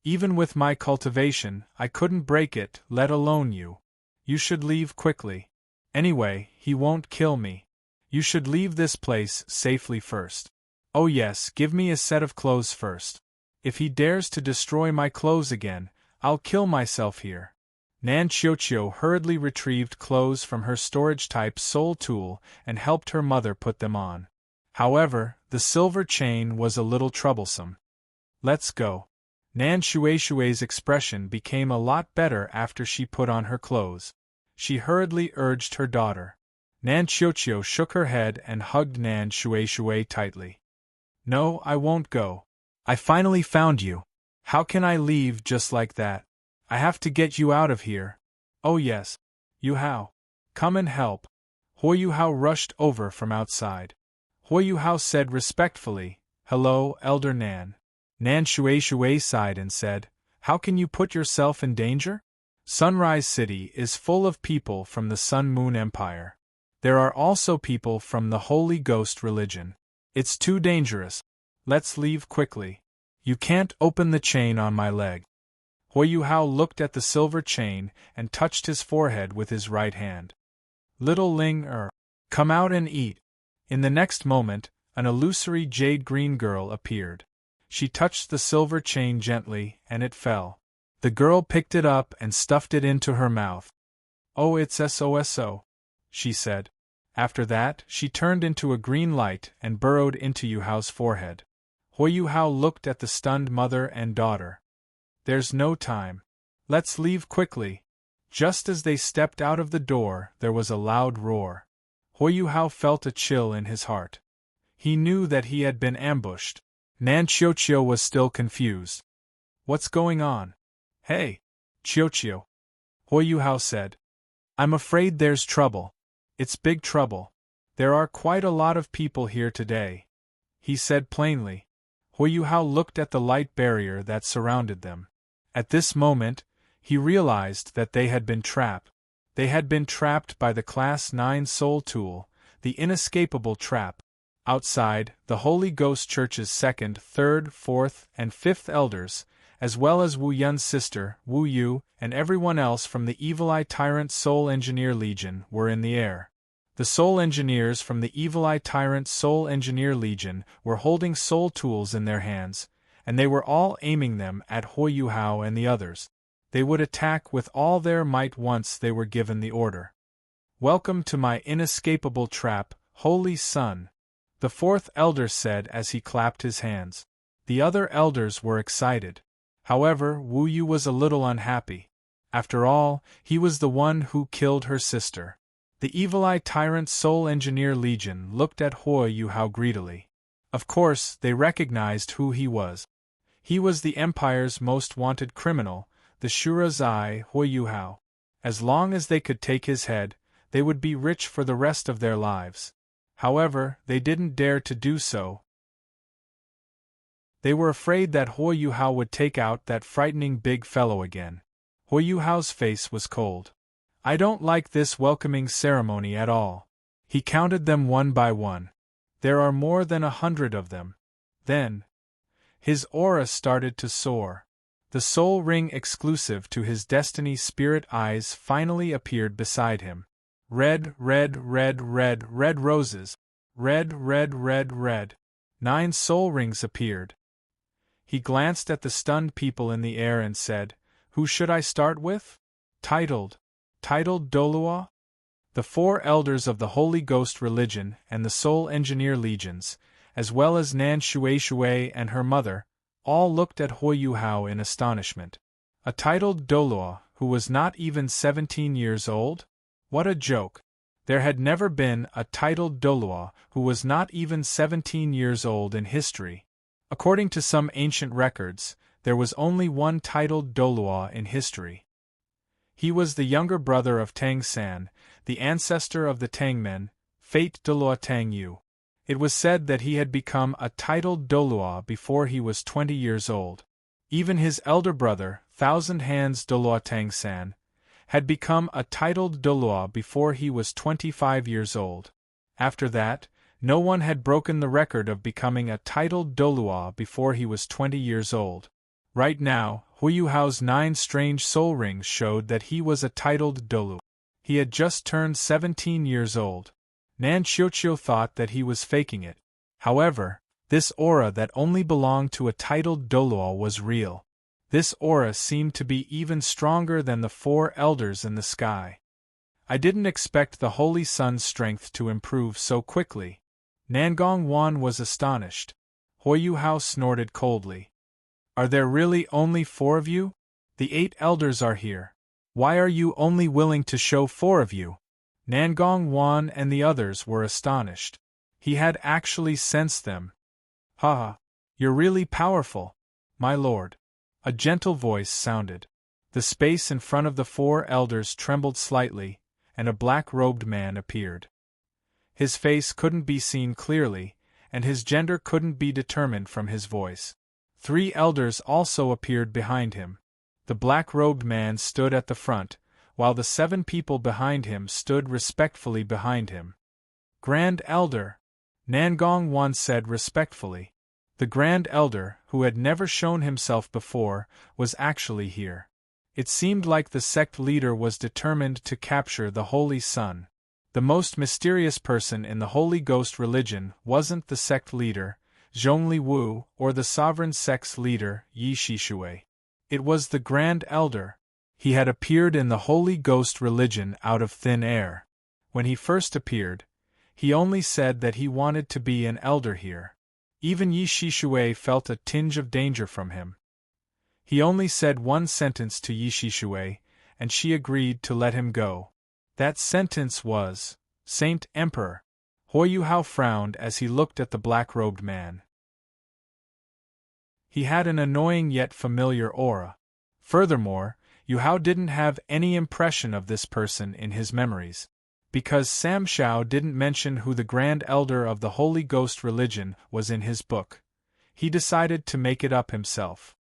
Even with my cultivation, I couldn't break it, let alone you. You should leave quickly. Anyway, he won't kill me. You should leave this place safely first. Oh yes, give me a set of clothes first. If he dares to destroy my clothes again, I'll kill myself here. Nan Qiuqiu hurriedly retrieved clothes from her storage-type soul tool and helped her mother put them on. However, the silver chain was a little troublesome. Let's go. Nan Shui's expression became a lot better after she put on her clothes. She hurriedly urged her daughter. Nan Qiuqiu shook her head and hugged Nan Shui tightly. No, I won't go. I finally found you. How can I leave just like that? I have to get you out of here. Oh yes. Yuhao. Come and help. Yuhao rushed over from outside. Yuhao said respectfully, Hello, Elder Nan. Nan Shui sighed and said, How can you put yourself in danger? Sunrise City is full of people from the Sun Moon Empire. There are also people from the Holy Ghost religion. It's too dangerous. Let's leave quickly. You can't open the chain on my leg. Yuhao looked at the silver chain and touched his forehead with his right hand. Little Ling come out and eat. In the next moment, an illusory jade-green girl appeared. She touched the silver chain gently, and it fell. The girl picked it up and stuffed it into her mouth. "Oh, it's so," she said. After that, she turned into a green light and burrowed into Yuhao's forehead. Yuhao looked at the stunned mother and daughter. "There's no time. Let's leave quickly." Just as they stepped out of the door, there was a loud roar. Yuhao felt a chill in his heart. He knew that he had been ambushed. Nan Qiuqiu was still confused. "What's going on?" "Hey, Qiuqiu," Yuhao said. "I'm afraid there's trouble. It's big trouble. There are quite a lot of people here today," he said plainly. Yuhao looked at the light barrier that surrounded them. At this moment, he realized that they had been trapped. They had been trapped by the Class 9 Soul Tool, the inescapable trap. Outside, the Holy Ghost Church's 2nd, 3rd, 4th, and 5th elders, as well as Wu Yun's sister, Wu Yu, and everyone else from the Evil Eye Tyrant Soul Engineer Legion, were in the air. The Soul Engineers from the Evil Eye Tyrant Soul Engineer Legion were holding soul tools in their hands, and they were all aiming them at Yuhao and the others. They would attack with all their might once they were given the order. "Welcome to my inescapable trap, Holy Son," the 4th elder said as he clapped his hands. The other elders were excited. However, Wu Yu was a little unhappy. After all, he was the one who killed her sister. The Evil Eye Tyrant Soul Engineer Legion looked at Yuhao greedily. Of course, they recognized who he was. He was the Empire's most wanted criminal, the Shurazai Yuhao. As long as they could take his head, they would be rich for the rest of their lives. However, they didn't dare to do so. They were afraid that Yuhao would take out that frightening big fellow again. Yuhao's face was cold. "I don't like this welcoming ceremony at all." He counted them one by one. There are more than 100 of them. Then, his aura started to soar. The soul ring exclusive to his destiny spirit eyes finally appeared beside him. Red, red, red, red, red roses. Red, red, red, red. 9 soul rings appeared. He glanced at the stunned people in the air and said, "Who should I start with?" Titled Dolua? The 4 elders of the Holy Ghost religion and the Soul Engineer legions, as well as Nan Shui and her mother, all looked at Yuhao in astonishment. A titled Dolua, who was not even 17 years old? What a joke! There had never been a titled Dolua who was not even 17 years old in history. According to some ancient records, there was only one titled Dolua in history. He was the younger brother of Tang San, the ancestor of the Tangmen, Fate Dolua Tang Yu. It was said that he had become a titled Dolua before he was 20 years old. Even his elder brother, Thousand Hands Dolua Tang San, had become a titled Dolua before he was 25 years old. After that, no one had broken the record of becoming a titled Dolua before he was 20 years old. Right now, Yuhao's 9 strange soul rings showed that he was a titled Dolu. He had just turned 17 years old. Nan Qiuqiu thought that he was faking it. However, this aura that only belonged to a titled Dolua was real. This aura seemed to be even stronger than the 4 elders in the sky. "I didn't expect the Holy Sun's strength to improve so quickly." Nangong Wan was astonished. Yuhao snorted coldly. "Are there really only 4 of you? The 8 elders are here. Why are you only willing to show 4 of you?" Nangong Wan and the others were astonished. He had actually sensed them. "Ha! You're really powerful, my lord." A gentle voice sounded. The space in front of the 4 elders trembled slightly, and a black-robed man appeared. His face couldn't be seen clearly, and his gender couldn't be determined from his voice. 3 elders also appeared behind him. The black-robed man stood at the front, while the 7 people behind him stood respectfully behind him. "Grand Elder," Nangong Wan said respectfully. The Grand Elder, who had never shown himself before, was actually here. It seemed like the sect leader was determined to capture the Holy Sun. The most mysterious person in the Holy Ghost religion wasn't the sect leader, Zhongli Wu, or the sovereign sect's leader, Yi Shishui. It was the Grand Elder. He had appeared in the Holy Ghost religion out of thin air. When he first appeared, he only said that he wanted to be an elder here. Even Yi Shishui felt a tinge of danger from him. He only said one sentence to Yi Shishui, and she agreed to let him go. That sentence was, "Saint Emperor." Yuhao frowned as he looked at the black-robed man. He had an annoying yet familiar aura. Furthermore, Yuhao didn't have any impression of this person in his memories. Because Sam Shao didn't mention who the Grand Elder of the Holy Ghost religion was in his book, he decided to make it up himself.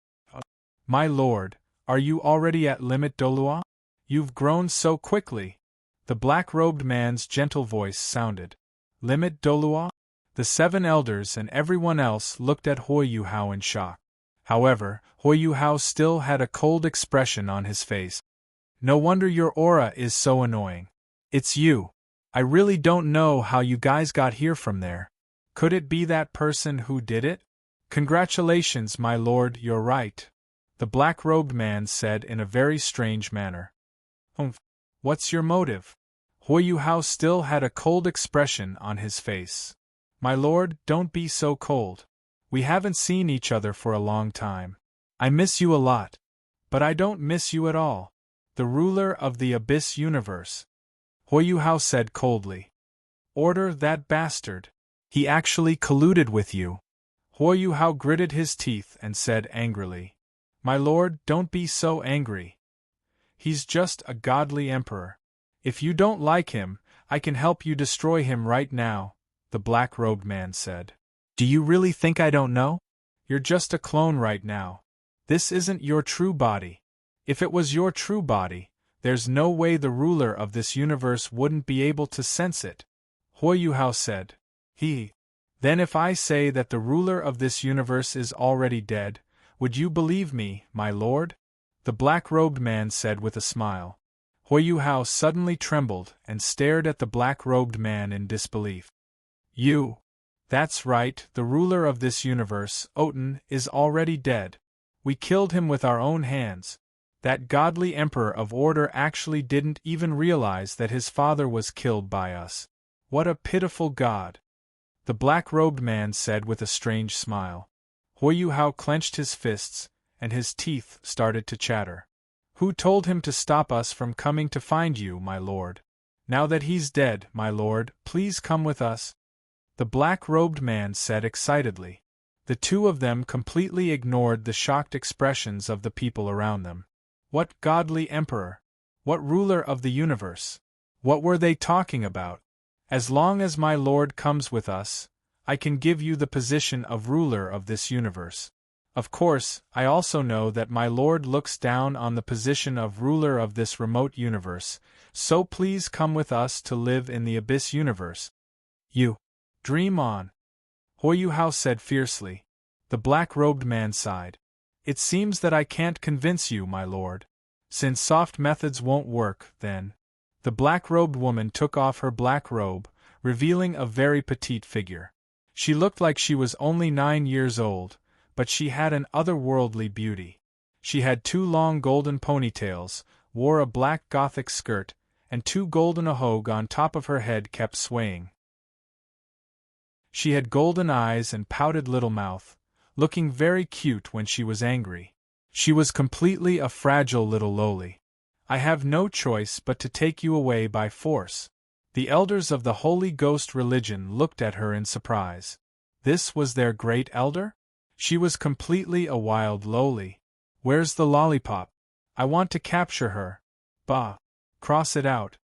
"My lord, are you already at Limit Dolua? You've grown so quickly." The black-robed man's gentle voice sounded. Limit Dolua? The 7 elders and everyone else looked at Yuhao in shock. However, Yuhao still had a cold expression on his face. "No wonder your aura is so annoying. It's you. I really don't know how you guys got here from there. Could it be that person who did it?" "Congratulations, my lord, you're right," the black-robed man said in a very strange manner. What's your motive?" Yuhao still had a cold expression on his face. "My lord, don't be so cold. We haven't seen each other for a long time. I miss you a lot. But I don't miss you at all. The ruler of the Abyss Universe," Yuhao said coldly. "Order that bastard. He actually colluded with you." Yuhao gritted his teeth and said angrily. "My lord, don't be so angry. He's just a godly emperor. If you don't like him, I can help you destroy him right now," the black-robed man said. "Do you really think I don't know? You're just a clone right now. This isn't your true body. If it was your true body, there's no way the ruler of this universe wouldn't be able to sense it," Yuhao said. Then if I say that the ruler of this universe is already dead, would you believe me, my lord?" the black-robed man said with a smile. Yuhao suddenly trembled and stared at the black-robed man in disbelief. "You? That's right, the ruler of this universe, Oten, is already dead. We killed him with our own hands. That godly emperor of order actually didn't even realize that his father was killed by us. What a pitiful god," the black-robed man said with a strange smile. Yuhao clenched his fists, and his teeth started to chatter. "Who told him to stop us from coming to find you, my lord? Now that he's dead, my lord, please come with us," the black-robed man said excitedly. The two of them completely ignored the shocked expressions of the people around them. What godly emperor? What ruler of the universe? What were they talking about? "As long as my lord comes with us, I can give you the position of ruler of this universe. Of course, I also know that my lord looks down on the position of ruler of this remote universe, so please come with us to live in the Abyss Universe." "You dream on," Yuhao said fiercely. The black-robed man sighed. "It seems that I can't convince you, my lord. Since soft methods won't work, then." The black-robed woman took off her black robe, revealing a very petite figure. She looked like she was only 9 years old, but she had an otherworldly beauty. She had 2 long golden ponytails, wore a black gothic skirt, and 2 golden ahog on top of her head kept swaying. She had golden eyes and pouted little mouth, looking very cute when she was angry. She was completely a fragile little loli. "I have no choice but to take you away by force." The elders of the Holy Ghost religion looked at her in surprise. This was their great elder? She was completely a wild loli. "Where's the lollipop? I want to capture her." "Bah! Cross it out."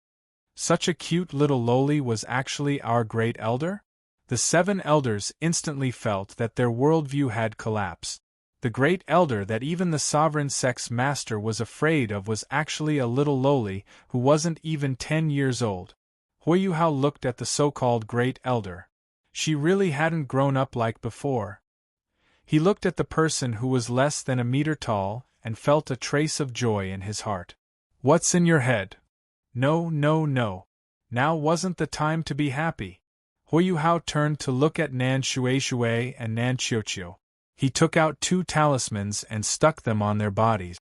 Such a cute little loli was actually our great elder? The 7 elders instantly felt that their worldview had collapsed. The great elder that even the sovereign sect's master was afraid of was actually a little loli who wasn't even 10 years old. Yuhao looked at the so-called great elder. She really hadn't grown up like before. He looked at the person who was less than a meter tall and felt a trace of joy in his heart. "What's in your head?" No. Now wasn't the time to be happy. Yuhao turned to look at Nan Shui and Nan Qiuqiu. He took out 2 talismans and stuck them on their bodies.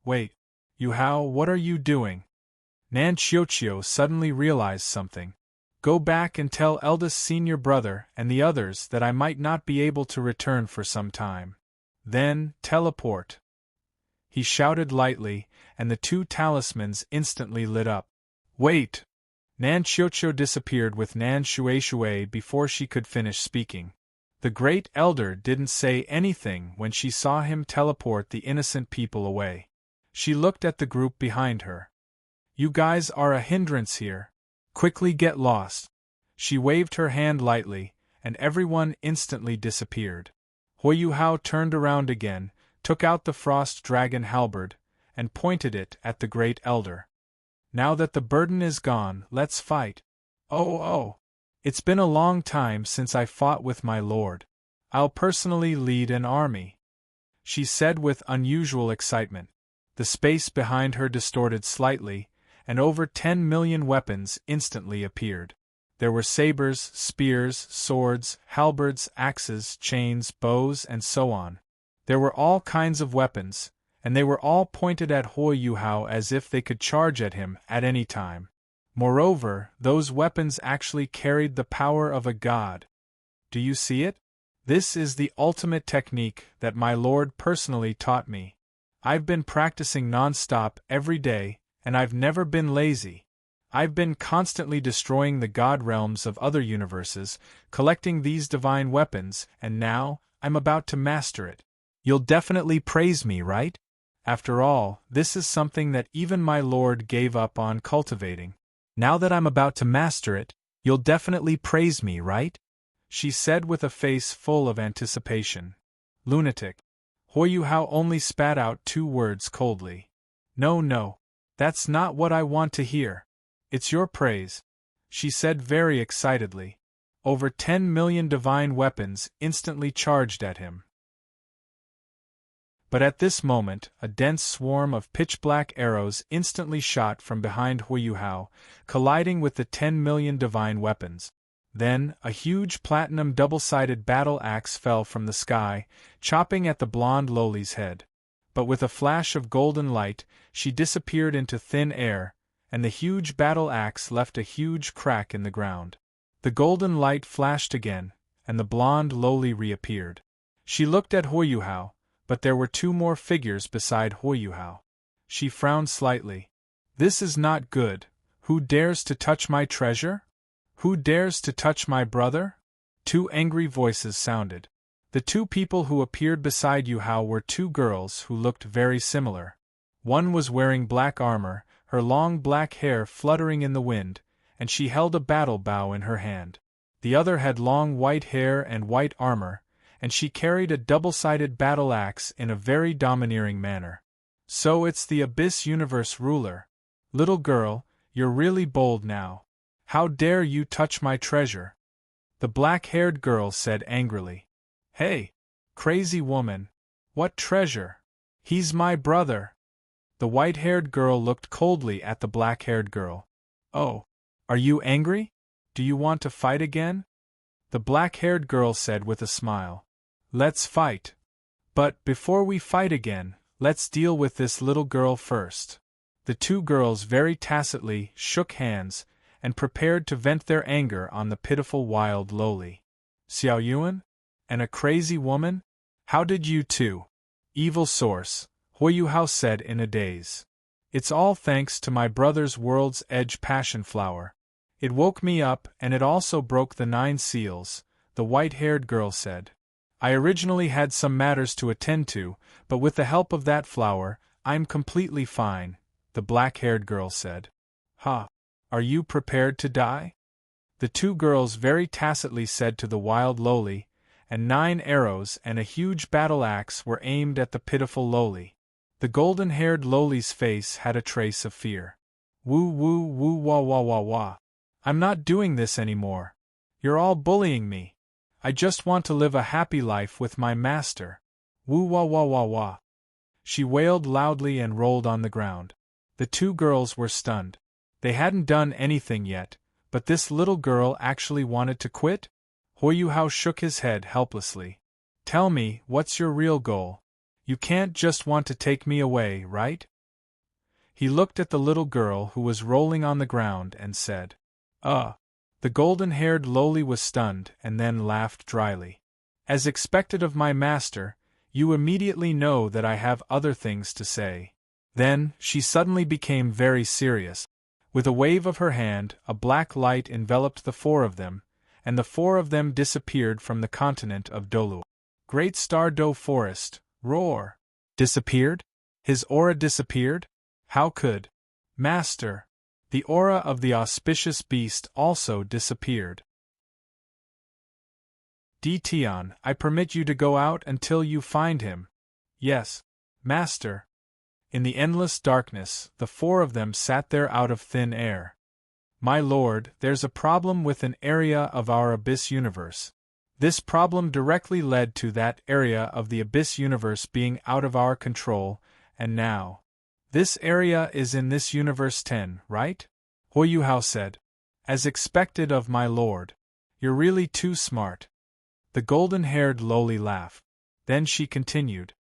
Wait, Yuhao, what are you doing? Nan Qiuqiu suddenly realized something. Go back and tell eldest senior brother and the others that I might not be able to return for some time. Then, teleport. He shouted lightly, and the 2 talismans instantly lit up. Wait! Nan Qiuqiu disappeared with Nan Shui before she could finish speaking. The great elder didn't say anything when she saw him teleport the innocent people away. She looked at the group behind her. You guys are a hindrance here. Quickly get lost. She waved her hand lightly, and everyone instantly disappeared. Yuhao turned around again, took out the frost dragon halberd, and pointed it at the great elder. Now that the burden is gone, let's fight. Oh! It's been a long time since I fought with my lord. I'll personally lead an army, she said with unusual excitement. The space behind her distorted slightly, and over 10 million weapons instantly appeared. There were sabers, spears, swords, halberds, axes, chains, bows, and so on. There were all kinds of weapons, and they were all pointed at Yuhao as if they could charge at him at any time. Moreover, those weapons actually carried the power of a god. Do you see it? This is the ultimate technique that my lord personally taught me. I've been practicing non-stop every day, and I've never been lazy. I've been constantly destroying the god realms of other universes, collecting these divine weapons, and now, I'm about to master it. You'll definitely praise me, right? After all, this is something that even my lord gave up on cultivating. Now that I'm about to master it, you'll definitely praise me, right? She said with a face full of anticipation. Lunatic. Yuhao only spat out 2 words coldly. No, that's not what I want to hear. It's your praise, she said very excitedly. Over 10 million divine weapons instantly charged at him. But at this moment, a dense swarm of pitch-black arrows instantly shot from behind Yuhao, colliding with the 10 million divine weapons. Then, a huge platinum double-sided battle axe fell from the sky, chopping at the blonde Loli's head. But with a flash of golden light, she disappeared into thin air, and the huge battle axe left a huge crack in the ground. The golden light flashed again, and the blonde Loli reappeared. She looked at Yuhao, but there were 2 more figures beside Yuhao. She frowned slightly. This is not good. Who dares to touch my treasure? Who dares to touch my brother? 2 angry voices sounded. The 2 people who appeared beside Yuhao were 2 girls who looked very similar. One was wearing black armor, her long black hair fluttering in the wind, and she held a battle bow in her hand. The other had long white hair and white armor, and she carried a double-sided battle axe in a very domineering manner. So it's the Abyss Universe ruler. Little girl, you're really bold now. How dare you touch my treasure? The black-haired girl said angrily. Hey, crazy woman. What treasure? He's my brother. The white-haired girl looked coldly at the black-haired girl. Oh, are you angry? Do you want to fight again? The black-haired girl said with a smile. Let's fight. But before we fight again, let's deal with this little girl first. The 2 girls very tacitly shook hands, and prepared to vent their anger on the pitiful wild Loli. Xiao Yuan? And a crazy woman? How did you 2? Evil source, Yuhao said in a daze. It's all thanks to my brother's world's edge passion flower. It woke me up and it also broke the 9 seals, the white-haired girl said. I originally had some matters to attend to, but with the help of that flower, I'm completely fine, the black-haired girl said. Ha! Are you prepared to die? The 2 girls very tacitly said to the wild Loli, and 9 arrows and a huge battle axe were aimed at the pitiful Loli. The golden-haired Loli's face had a trace of fear. Woo woo woo wah wah wah wah. I'm not doing this anymore. You're all bullying me. I just want to live a happy life with my master. Woo wah wah wah wah. She wailed loudly and rolled on the ground. The 2 girls were stunned. They hadn't done anything yet, But this little girl actually wanted to quit? Yuhao shook his head helplessly. Tell me, what's your real goal? You can't just want to take me away, right? He looked at the little girl who was rolling on the ground and said, The golden-haired lowly was stunned and then laughed dryly. As expected of my master, you immediately know that I have other things to say. Then, she suddenly became very serious. With a wave of her hand, a black light enveloped the four of them, and the four of them disappeared from the continent of Dolu. Great Star Do Forest, roar! Disappeared? His aura disappeared? How could? Master! The aura of the auspicious beast also disappeared. Tion, I permit you to go out until you find him. Yes, Master. In the endless darkness, the four of them sat there out of thin air. My lord, there's a problem with an area of our Abyss universe. This problem directly led to that area of the Abyss universe being out of our control, and now. This area is in this universe 10, right? Yuhao said. As expected of my lord. You're really too smart. The golden-haired lowly laughed. Then she continued.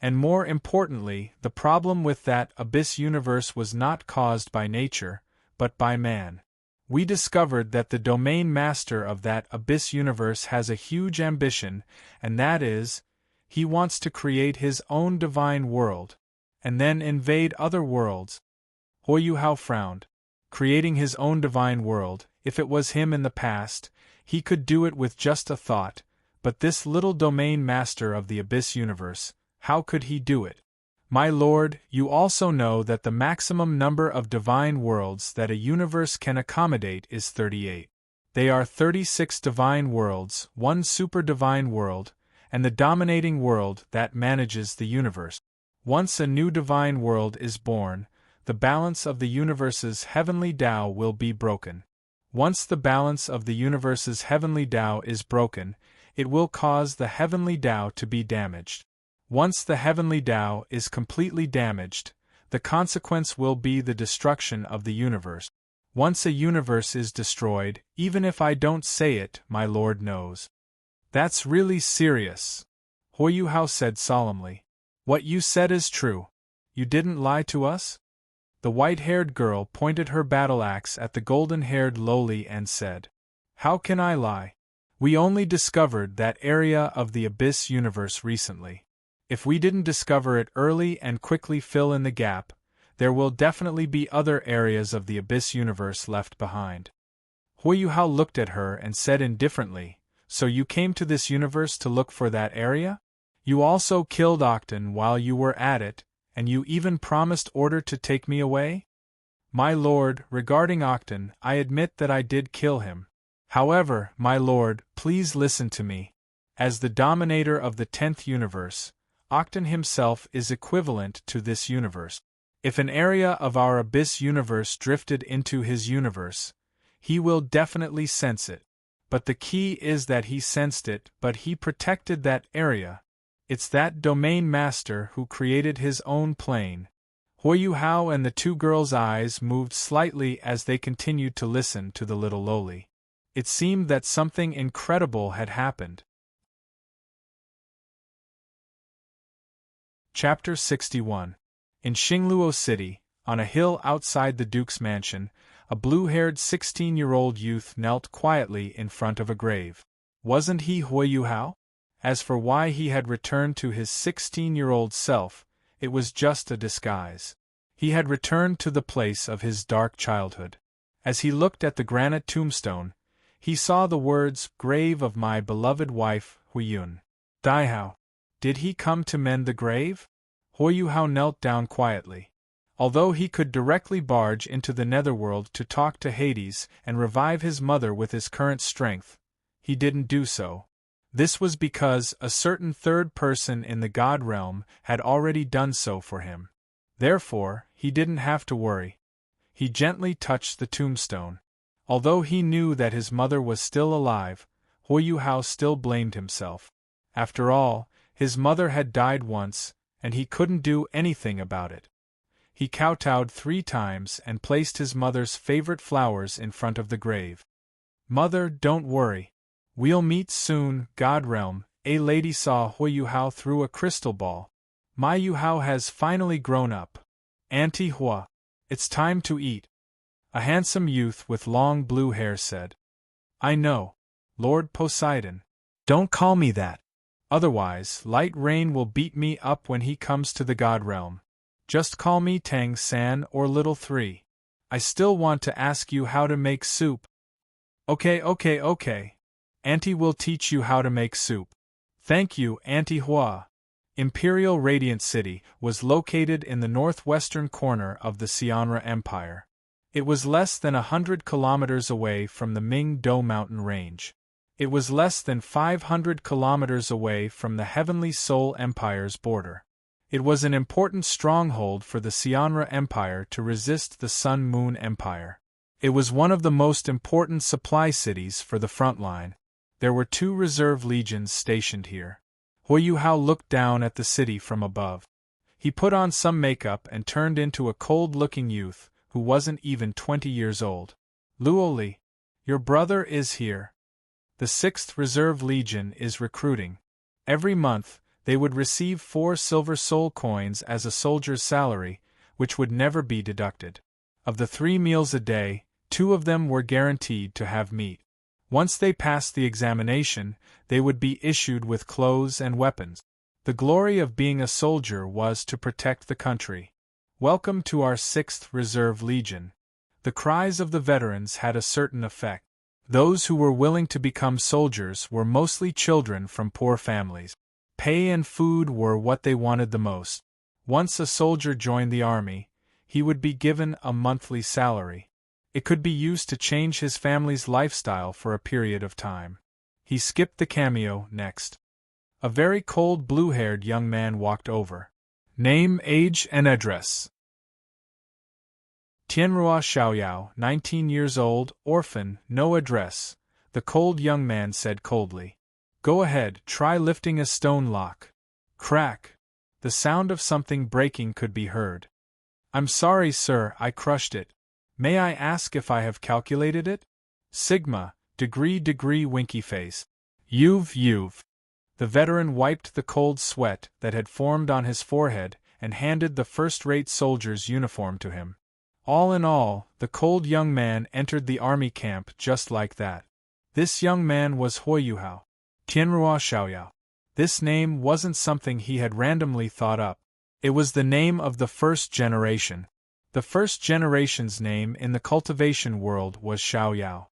And more importantly, the problem with that Abyss universe was not caused by nature, but by man. We discovered that the domain master of that Abyss universe has a huge ambition, and that is, he wants to create his own divine world, and then invade other worlds. Yuhao frowned. Creating his own divine world, if it was him in the past, he could do it with just a thought, but this little domain master of the Abyss universe, how could he do it? My lord, you also know that the maximum number of divine worlds that a universe can accommodate is 38. They are 36 divine worlds, one super-divine world, and the dominating world that manages the universe. Once a new divine world is born, the balance of the universe's heavenly Tao will be broken. Once the balance of the universe's heavenly Tao is broken, it will cause the heavenly Tao to be damaged. Once the heavenly Tao is completely damaged, the consequence will be the destruction of the universe. Once a universe is destroyed, even if I don't say it, my lord knows. That's really serious, Yuhao said solemnly. What you said is true. You didn't lie to us? The white-haired girl pointed her battle axe at the golden-haired lowly and said, How can I lie? We only discovered that area of the Abyss universe recently. If we didn't discover it early and quickly fill in the gap, there will definitely be other areas of the Abyss universe left behind. Yuhao looked at her and said indifferently, So you came to this universe to look for that area? You also killed Octon while you were at it, and you even promised order to take me away? My lord, regarding Octon, I admit that I did kill him. However, my lord, please listen to me. As the dominator of the 10th universe, Octon himself is equivalent to this universe. If an area of our Abyss universe drifted into his universe, he will definitely sense it. But the key is that he sensed it, but he protected that area. It's that domain master who created his own plane. Yuhao and the two girls' eyes moved slightly as they continued to listen to the little lowly. It seemed that something incredible had happened. Chapter 61. In Xingluo City, on a hill outside the Duke's mansion, a blue-haired 16-year-old youth knelt quietly in front of a grave. Wasn't he Yuhao? As for why he had returned to his 16-year-old self, it was just a disguise. He had returned to the place of his dark childhood. As he looked at the granite tombstone, he saw the words, Grave of my beloved wife, Huiyun. Daihao. Did he come to mend the grave? Yuhao knelt down quietly. Although he could directly barge into the netherworld to talk to Hades and revive his mother with his current strength, he didn't do so. This was because a certain third person in the God realm had already done so for him. Therefore, he didn't have to worry. He gently touched the tombstone. Although he knew that his mother was still alive, Yuhao still blamed himself. After all, his mother had died once, and he couldn't do anything about it. He kowtowed 3 times and placed his mother's favorite flowers in front of the grave. "Mother, don't worry. We'll meet soon, God realm." A lady saw Yuhao through a crystal ball. "My Yuhao has finally grown up. Auntie Hua, it's time to eat." A handsome youth with long blue hair said. "I know, Lord Poseidon. Don't call me that. Otherwise, light rain will beat me up when he comes to the God realm. Just call me Tang-san or Little 3. I still want to ask you how to make soup." Okay. Auntie will teach you how to make soup. Thank you, Auntie Hua." Imperial Radiant City was located in the northwestern corner of the Xianra Empire. It was less than 100 kilometers away from the Ming-Do mountain range. It was less than 500 kilometers away from the Heavenly Soul Empire's border. It was an important stronghold for the Xianra Empire to resist the Sun-Moon Empire. It was one of the most important supply cities for the front line. There were 2 reserve legions stationed here. Yuhao looked down at the city from above. He put on some makeup and turned into a cold-looking youth who wasn't even 20 years old. "Luoli, your brother is here. The 6th Reserve Legion is recruiting. Every month, they would receive 4 silver soul coins as a soldier's salary, which would never be deducted. Of the 3 meals a day, 2 of them were guaranteed to have meat. Once they passed the examination, they would be issued with clothes and weapons. The glory of being a soldier was to protect the country. Welcome to our 6th Reserve Legion." The cries of the veterans had a certain effect. Those who were willing to become soldiers were mostly children from poor families. Pay and food were what they wanted the most. Once a soldier joined the army, he would be given a monthly salary. It could be used to change his family's lifestyle for a period of time. He skipped the cameo next. A very cold blue-haired young man walked over. "Name, age, and address." "Tianrua Xiaoyao, 19 years old, orphan, no address," the cold young man said coldly. "Go ahead, try lifting a stone lock." Crack! The sound of something breaking could be heard. "I'm sorry, sir, I crushed it. May I ask if I have calculated it?" Sigma, degree winky face. You've. The veteran wiped the cold sweat that had formed on his forehead and handed the first-rate soldier's uniform to him. All in all, the cold young man entered the army camp just like that. This young man was Yuhao. Tianrua Xiaoyao. This name wasn't something he had randomly thought up. It was the name of the first generation. The first generation's name in the cultivation world was Xiaoyao.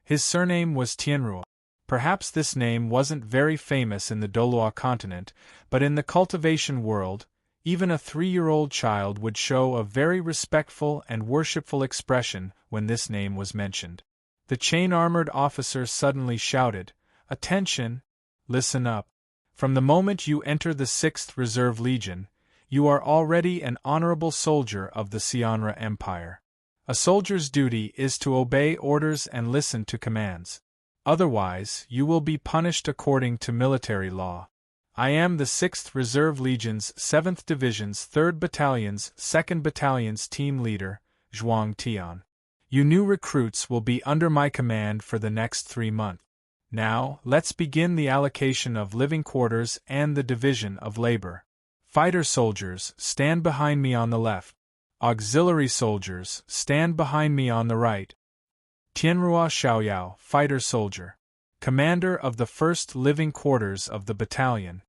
His surname was Tianrua. Perhaps this name wasn't very famous in the Dolua continent, but in the cultivation world, even a 3-year-old child would show a very respectful and worshipful expression when this name was mentioned. The chain-armored officer suddenly shouted, "Attention! Listen up. From the moment you enter the 6th Reserve Legion, you are already an honorable soldier of the Xianra Empire. A soldier's duty is to obey orders and listen to commands. Otherwise, you will be punished according to military law. I am the 6th Reserve Legion's 7th Division's 3rd Battalion's 2nd Battalion's team leader, Zhuang Tian. You new recruits will be under my command for the next 3 months. Now, let's begin the allocation of living quarters and the division of labor. Fighter soldiers, stand behind me on the left. Auxiliary soldiers, stand behind me on the right." Tianrua Xiaoyao, fighter soldier. Commander of the first living quarters of the battalion.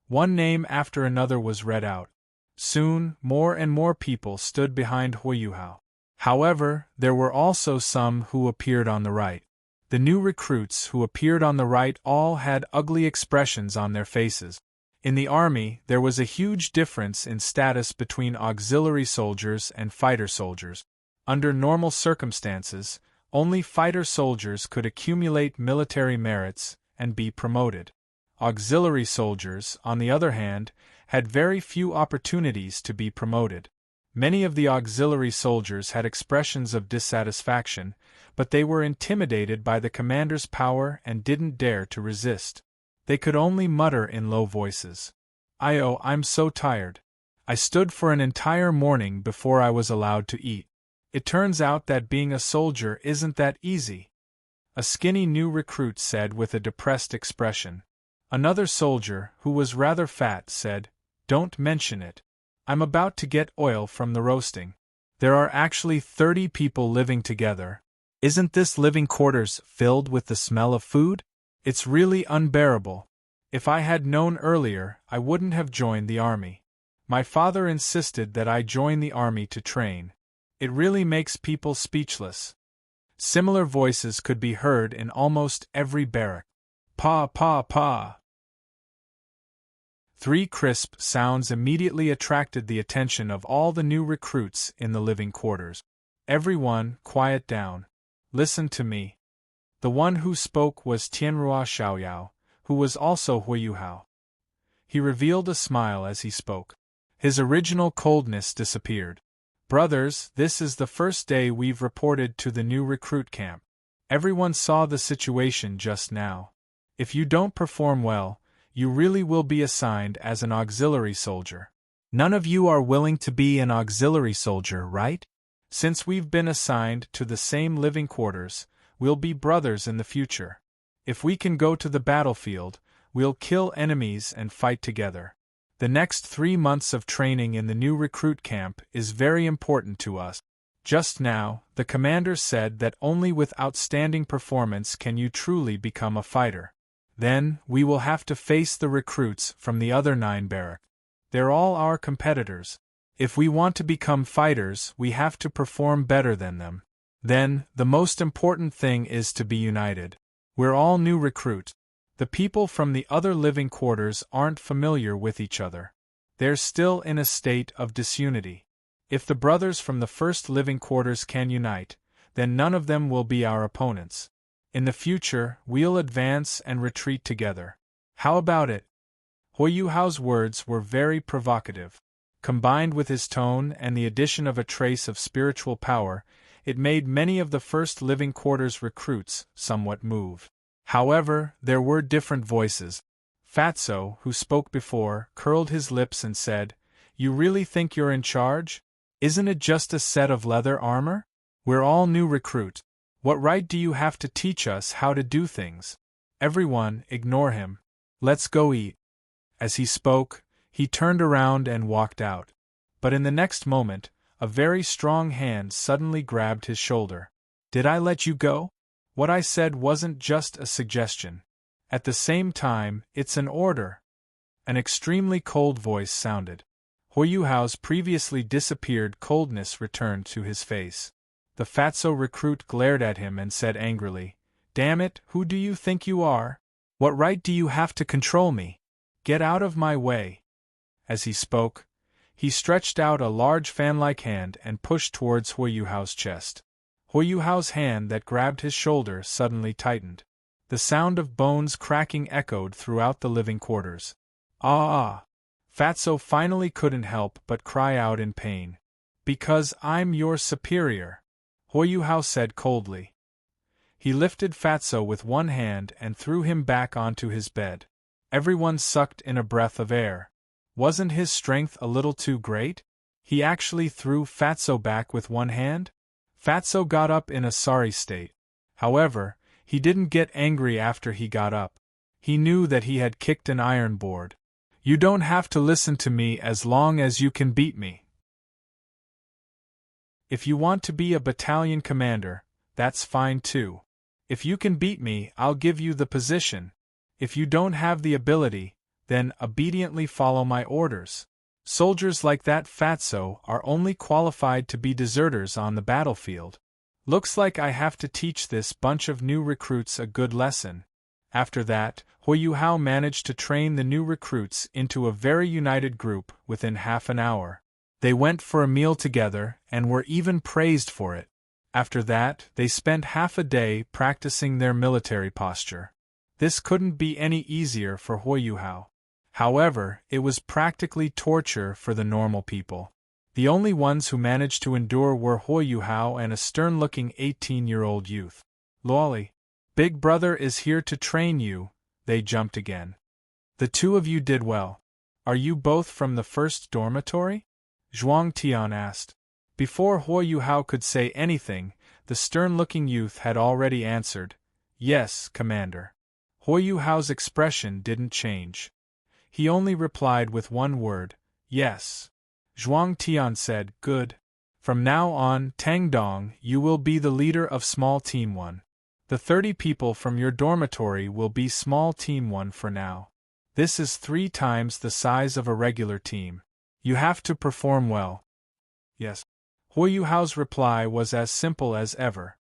One name after another was read out. Soon, more and more people stood behind Yuhao. However, there were also some who appeared on the right. The new recruits who appeared on the right all had ugly expressions on their faces. In the army, there was a huge difference in status between auxiliary soldiers and fighter soldiers. Under normal circumstances, only fighter soldiers could accumulate military merits and be promoted. Auxiliary soldiers, on the other hand, had very few opportunities to be promoted. Many of the auxiliary soldiers had expressions of dissatisfaction, but they were intimidated by the commander's power and didn't dare to resist. They could only mutter in low voices. "I'm so tired. I stood for an entire morning before I was allowed to eat. It turns out that being a soldier isn't that easy, a skinny new recruit said with a depressed expression. Another soldier, who was rather fat, said, "Don't mention it. I'm about to get oil from the roasting. There are actually 30 people living together. Isn't this living quarters filled with the smell of food? It's really unbearable. If I had known earlier, I wouldn't have joined the army. My father insisted that I join the army to train. It really makes people speechless." Similar voices could be heard in almost every barrack. Pa pa pa. 3 crisp sounds immediately attracted the attention of all the new recruits in the living quarters. "Everyone, quiet down. Listen to me." The one who spoke was Tianrua Xiaoyao, who was also Yuhao. He revealed a smile as he spoke. His original coldness disappeared. "Brothers, this is the first day we've reported to the new recruit camp. Everyone saw the situation just now. If you don't perform well, you really will be assigned as an auxiliary soldier. None of you are willing to be an auxiliary soldier, right? Since we've been assigned to the same living quarters, we'll be brothers in the future. If we can go to the battlefield, we'll kill enemies and fight together. The next 3 months of training in the new recruit camp is very important to us. Just now, the commander said that only with outstanding performance can you truly become a fighter. Then, we will have to face the recruits from the other 9 barracks. They're all our competitors. If we want to become fighters, we have to perform better than them. Then, the most important thing is to be united. We're all new recruits. The people from the other living quarters aren't familiar with each other. They're still in a state of disunity. If the brothers from the first living quarters can unite, then none of them will be our opponents. In the future, we'll advance and retreat together. How about it?" Yuhao's words were very provocative. Combined with his tone and the addition of a trace of spiritual power, it made many of the first living quarters recruits somewhat moved. However, there were different voices. Fatso, who spoke before, curled his lips and said, "You really think you're in charge? Isn't it just a set of leather armor? We're all new recruits. What right do you have to teach us how to do things? Everyone, ignore him. Let's go eat." As he spoke, he turned around and walked out. But in the next moment, a very strong hand suddenly grabbed his shoulder. "Did I let you go? What I said wasn't just a suggestion. At the same time, it's an order." An extremely cold voice sounded. Yuhao's previously disappeared coldness returned to his face. The Fatso recruit glared at him and said angrily, "Damn it, who do you think you are? What right do you have to control me? Get out of my way." As he spoke, he stretched out a large fan-like hand and pushed towards Yuhao's chest. Yuhao's hand that grabbed his shoulder suddenly tightened. The sound of bones cracking echoed throughout the living quarters. "Ah!" Fatso finally couldn't help but cry out in pain. "Because I'm your superior," Yuhao said coldly. He lifted Fatso with one hand and threw him back onto his bed. Everyone sucked in a breath of air. Wasn't his strength a little too great? He actually threw Fatso back with one hand? Fatso got up in a sorry state. However, he didn't get angry after he got up. He knew that he had kicked an iron board. "You don't have to listen to me as long as you can beat me. If you want to be a battalion commander, that's fine too. If you can beat me, I'll give you the position. If you don't have the ability, then obediently follow my orders. Soldiers like that Fatso are only qualified to be deserters on the battlefield. Looks like I have to teach this bunch of new recruits a good lesson." After that, Yuhao managed to train the new recruits into a very united group within half an hour. They went for a meal together and were even praised for it. After that, they spent half a day practicing their military posture. This couldn't be any easier for Yuhao. However, it was practically torture for the normal people. The only ones who managed to endure were Yuhao and a stern-looking 18-year-old youth. "Lolly, Big Brother is here to train you," they jumped again. "The two of you did well. Are you both from the first dormitory? Zhuang Tian asked. Before Yuhao could say anything, the stern-looking youth had already answered, "Yes, Commander." Yuhao's expression didn't change. He only replied with one word, "Yes." Zhuang Tian said, "Good. From now on, Tang Dong, you will be the leader of Small Team 1. The 30 people from your dormitory will be Small Team 1 for now. This is 3 times the size of a regular team. You have to perform well." "Yes." Yuhao's reply was as simple as ever.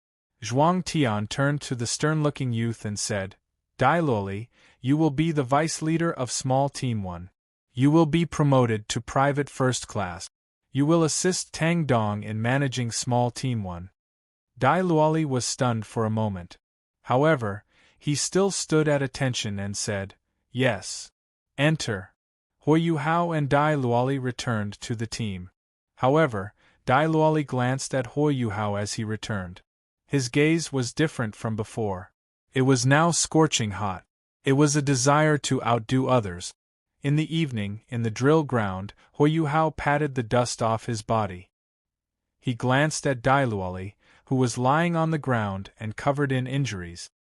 Zhuang Tian turned to the stern-looking youth and said, "Dai Luoli, you will be the vice-leader of Small Team 1. You will be promoted to Private First Class. You will assist Tang Dong in managing Small Team 1. Dai Luoli was stunned for a moment. However, he still stood at attention and said, "Yes." "Enter." Yuhao and Dai Luoli returned to the team. However, Dai Luoli glanced at Yuhao as he returned. His gaze was different from before. It was now scorching hot. It was a desire to outdo others. In the evening, in the drill ground, Yuhao patted the dust off his body. He glanced at Dai Luoli, who was lying on the ground and covered in injuries.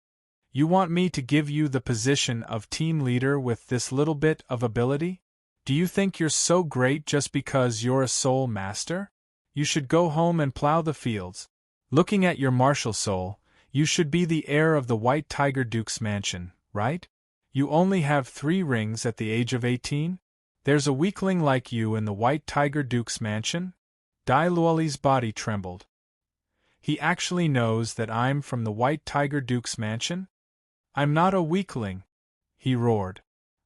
"You want me to give you the position of team leader with this little bit of ability? Do you think you're so great just because you're a soul master? You should go home and plow the fields. Looking at your martial soul, you should be the heir of the White Tiger Duke's mansion, right? You only have 3 rings at the age of 18? There's a weakling like you in the White Tiger Duke's mansion?" Dai Luoli's body trembled. "He actually knows that I'm from the White Tiger Duke's mansion? I'm not a weakling," he roared.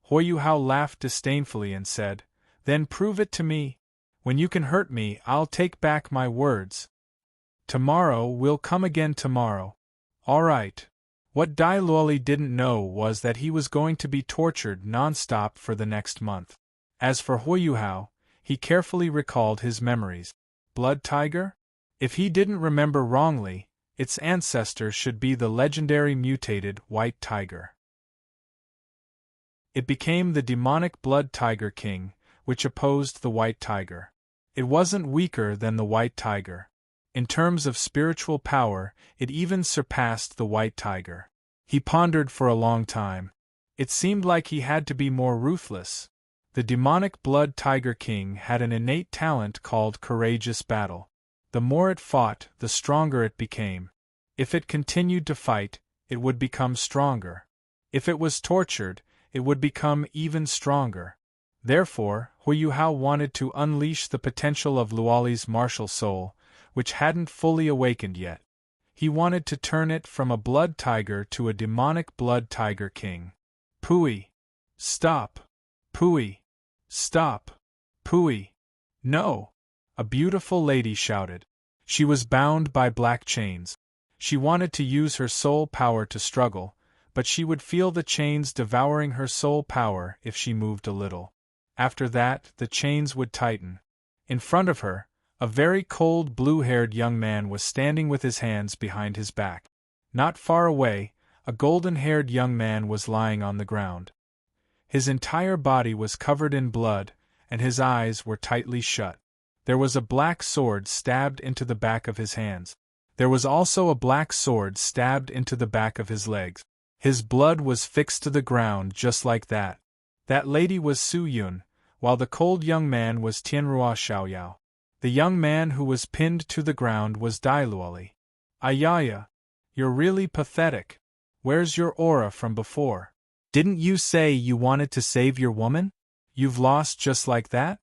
Yuhao laughed disdainfully and said, "Then prove it to me. When you can hurt me, I'll take back my words. Tomorrow we'll come again tomorrow. All right." What Dai Luoli didn't know was that he was going to be tortured non-stop for the next month. As for Yuhao, he carefully recalled his memories. Blood tiger? If he didn't remember wrongly, its ancestor should be the legendary mutated white tiger. It became the demonic blood tiger king, which opposed the white tiger. It wasn't weaker than the white tiger. In terms of spiritual power, it even surpassed the white tiger. He pondered for a long time. It seemed like he had to be more ruthless. The demonic blood tiger king had an innate talent called courageous battle. The more it fought, the stronger it became. If it continued to fight, it would become stronger. If it was tortured, it would become even stronger. Therefore, Yuhao wanted to unleash the potential of Luoli's martial soul, which hadn't fully awakened yet. He wanted to turn it from a blood tiger to a demonic blood tiger king. "Pui! Stop! Pui! Stop! Pui! No!" a beautiful lady shouted. She was bound by black chains. She wanted to use her soul power to struggle, but she would feel the chains devouring her soul power if she moved a little. After that, the chains would tighten. In front of her, a very cold blue-haired young man was standing with his hands behind his back. Not far away, a golden-haired young man was lying on the ground. His entire body was covered in blood, and his eyes were tightly shut. There was a black sword stabbed into the back of his hands. There was also a black sword stabbed into the back of his legs. His blood was fixed to the ground just like that. That lady was Su Yun, while the cold young man was Tianrua Xiaoyao. The young man who was pinned to the ground was Dai Luoli. "Ayaya! You're really pathetic. Where's your aura from before? Didn't you say you wanted to save your woman? You've lost just like that?"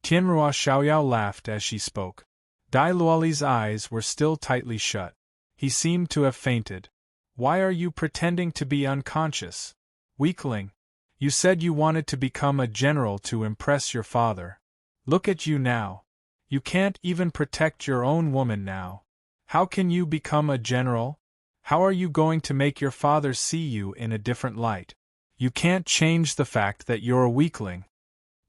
Tianrua Xiaoyao laughed as she spoke. Dai Luoli's eyes were still tightly shut. He seemed to have fainted. "Why are you pretending to be unconscious? Weakling! You said you wanted to become a general to impress your father. Look at you now. You can't even protect your own woman now. How can you become a general? How are you going to make your father see you in a different light? You can't change the fact that you're a weakling."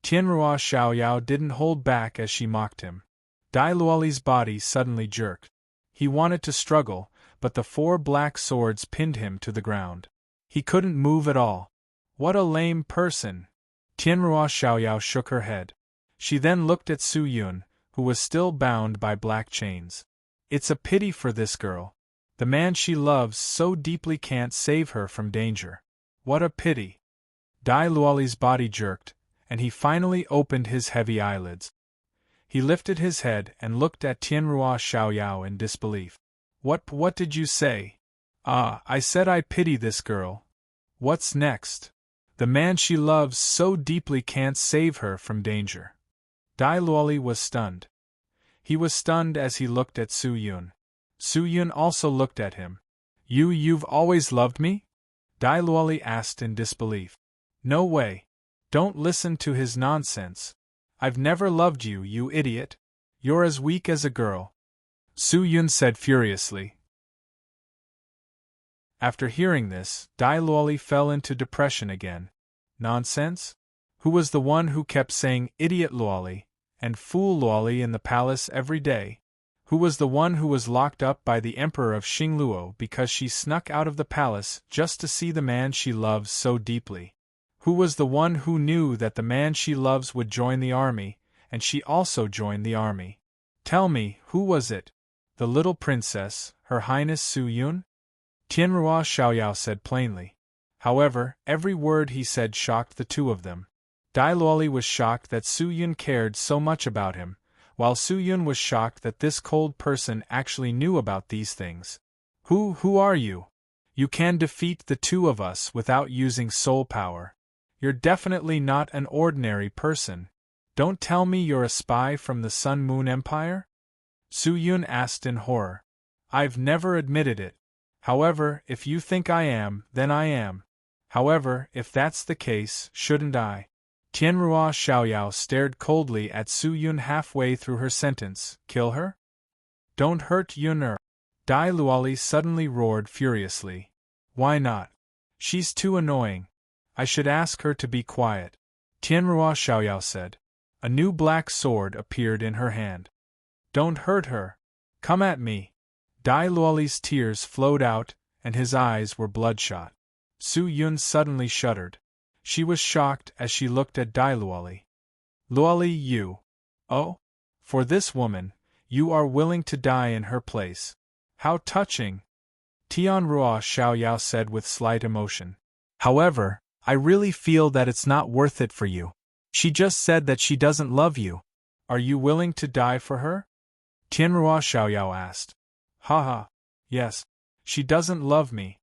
Tianrua Xiaoyao didn't hold back as she mocked him. Dai Luoli's body suddenly jerked. He wanted to struggle, but the 4 black swords pinned him to the ground. He couldn't move at all. "What a lame person! Tianhua Xiaoyao shook her head. She then looked at Su Yun, who was still bound by black chains. It's a pity for this girl. The man she loves so deeply can't save her from danger. What a pity. Dai Luoli's body jerked, and he finally opened his heavy eyelids. He lifted his head and looked at Tianhua Xiaoyao in disbelief. What did you say? Ah, I said I pity this girl. What's next? The man she loves so deeply can't save her from danger. Dai Luoli was stunned. He was stunned as he looked at Su Yun. Su Yun also looked at him. You've always loved me? Dai Luoli asked in disbelief. No way. Don't listen to his nonsense. I've never loved you, you idiot. You're as weak as a girl. Su Yun said furiously. After hearing this, Dai Luoli fell into depression again. Nonsense? Who was the one who kept saying idiot Luoli and fool Luoli in the palace every day? Who was the one who was locked up by the emperor of Xingluo because she snuck out of the palace just to see the man she loves so deeply? Who was the one who knew that the man she loves would join the army, and she also joined the army? Tell me, who was it? The little princess, Her Highness Su Yun? Tianhua Xiaoyao said plainly. However, every word he said shocked the two of them. Dai Luoli was shocked that Su Yun cared so much about him, while Su Yun was shocked that this cold person actually knew about these things. Who are you? You can defeat the two of us without using soul power. You're definitely not an ordinary person. Don't tell me you're a spy from the Sun Moon Empire? Su Yun asked in horror. I've never admitted it. However, if you think I am, then I am. However, if that's the case, shouldn't I? Tianhua Xiaoyao stared coldly at Su Yun halfway through her sentence. Kill her? Don't hurt Yun. Dai Luoli suddenly roared furiously. Why not? She's too annoying. I should ask her to be quiet. Tianhua Xiaoyao said. A new black sword appeared in her hand. Don't hurt her. Come at me. Dai Luoli's tears flowed out, and his eyes were bloodshot. Su Yun suddenly shuddered. She was shocked as she looked at Dai Luoli. Luoli, you. Oh? For this woman, you are willing to die in her place. How touching! Tianhua Xiaoyao said with slight emotion. However, I really feel that it's not worth it for you. She just said that she doesn't love you. Are you willing to die for her? Tianhua Xiaoyao asked. Haha. Yes. She doesn't love me.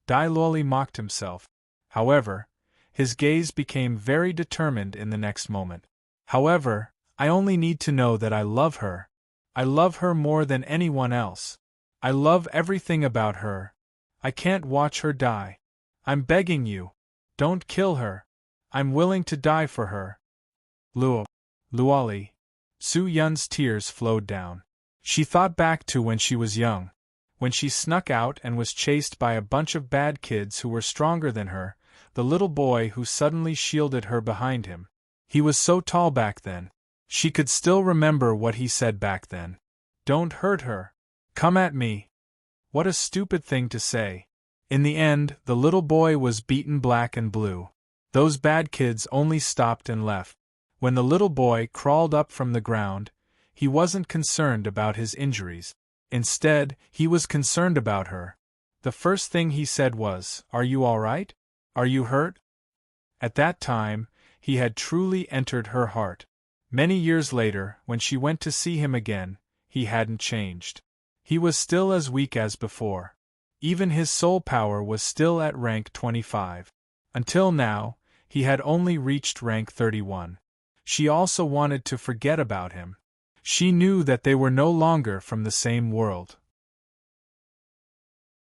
Dai Luoli mocked himself. However, his gaze became very determined in the next moment. However, I only need to know that I love her. I love her more than anyone else. I love everything about her. I can't watch her die. I'm begging you. Don't kill her. I'm willing to die for her. Luoli. Su Yun's tears flowed down. She thought back to when she was young, when she snuck out and was chased by a bunch of bad kids who were stronger than her, the little boy who suddenly shielded her behind him. He was so tall back then. She could still remember what he said back then. Don't hurt her. Come at me. What a stupid thing to say. In the end, the little boy was beaten black and blue. Those bad kids only stopped and left. When the little boy crawled up from the ground, he wasn't concerned about his injuries. Instead, he was concerned about her. The first thing he said was, "Are you all right? Are you hurt?" At that time, he had truly entered her heart. Many years later, when she went to see him again, he hadn't changed. He was still as weak as before. Even his soul power was still at rank 25. Until now, he had only reached rank 31. She also wanted to forget about him. She knew that they were no longer from the same world.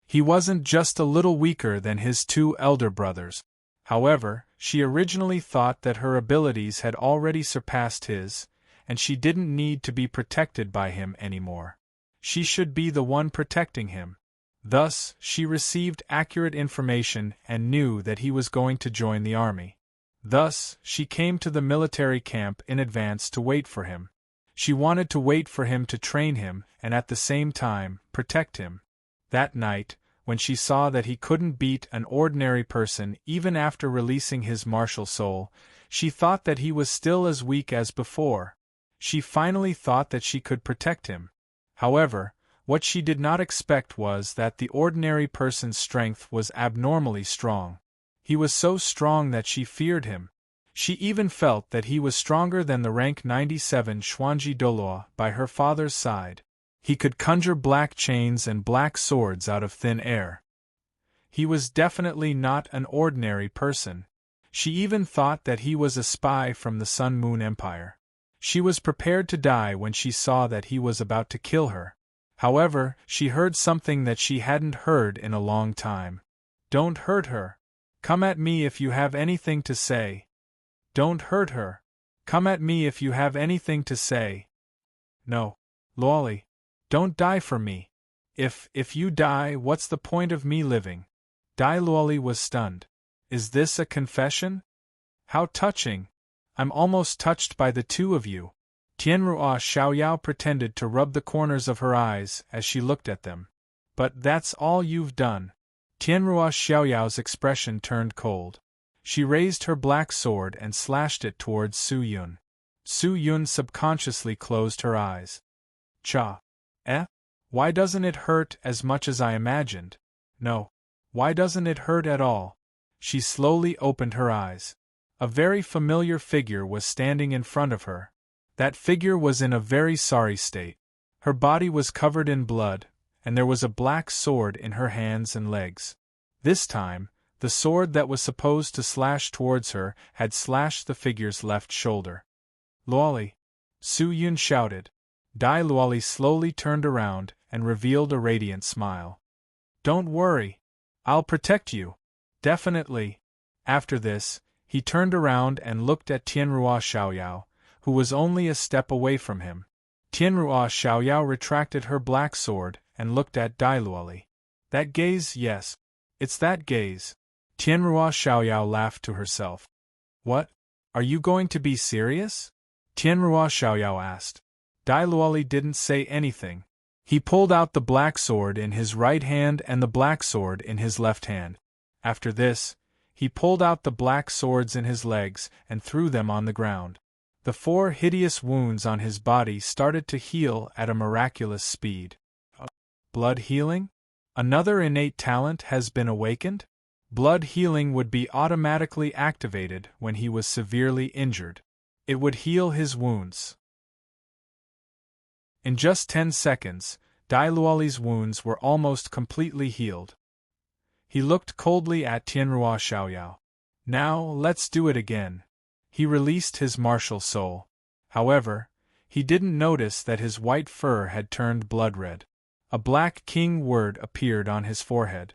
He wasn't just a little weaker than his two elder brothers. However, she originally thought that her abilities had already surpassed his, and she didn't need to be protected by him anymore. She should be the one protecting him. Thus, she received accurate information and knew that he was going to join the army. Thus, she came to the military camp in advance to wait for him. She wanted to wait for him to train him and at the same time, protect him. That night, when she saw that he couldn't beat an ordinary person even after releasing his martial soul, she thought that he was still as weak as before. She finally thought that she could protect him. However, what she did not expect was that the ordinary person's strength was abnormally strong. He was so strong that she feared him. She even felt that he was stronger than the rank 97 Xuanji Doluo by her father's side. He could conjure black chains and black swords out of thin air. He was definitely not an ordinary person. She even thought that he was a spy from the Sun Moon Empire. She was prepared to die when she saw that he was about to kill her. However, she heard something that she hadn't heard in a long time. Don't hurt her. Come at me if you have anything to say. Don't hurt her. Come at me if you have anything to say. No, Luoli. Don't die for me. If you die, what's the point of me living? Dai Luoli was stunned. Is this a confession? How touching. I'm almost touched by the two of you. Tianruo Xiaoyao pretended to rub the corners of her eyes as she looked at them. But that's all you've done. Tianruo Xiaoyao's expression turned cold. She raised her black sword and slashed it towards Su Yun. Su Yun subconsciously closed her eyes. Cha. Why doesn't it hurt as much as I imagined? No. Why doesn't it hurt at all? She slowly opened her eyes. A very familiar figure was standing in front of her. That figure was in a very sorry state. Her body was covered in blood, and there was a black sword in her hands and legs. This time, the sword that was supposed to slash towards her had slashed the figure's left shoulder. Luoli! Su Yun shouted. Dai Luoli slowly turned around and revealed a radiant smile. Don't worry. I'll protect you. Definitely. After this, he turned around and looked at Tianruo Xiaoyao, who was only a step away from him. Tianruo Xiaoyao retracted her black sword and looked at Dai Luoli. That gaze, yes. It's that gaze. Tianruo Xiaoyao laughed to herself. What? Are you going to be serious? Tianruo Xiaoyao asked. Dai Luoli didn't say anything. He pulled out the black sword in his right hand and the black sword in his left hand. After this, he pulled out the black swords in his legs and threw them on the ground. The 4 hideous wounds on his body started to heal at a miraculous speed. Blood healing? Another innate talent has been awakened? Blood healing would be automatically activated when he was severely injured. It would heal his wounds. In just 10 seconds, Dai Luoli's wounds were almost completely healed. He looked coldly at Tianruo Xiaoyao. Now, let's do it again. He released his martial soul. However, he didn't notice that his white fur had turned blood-red. A black king word appeared on his forehead.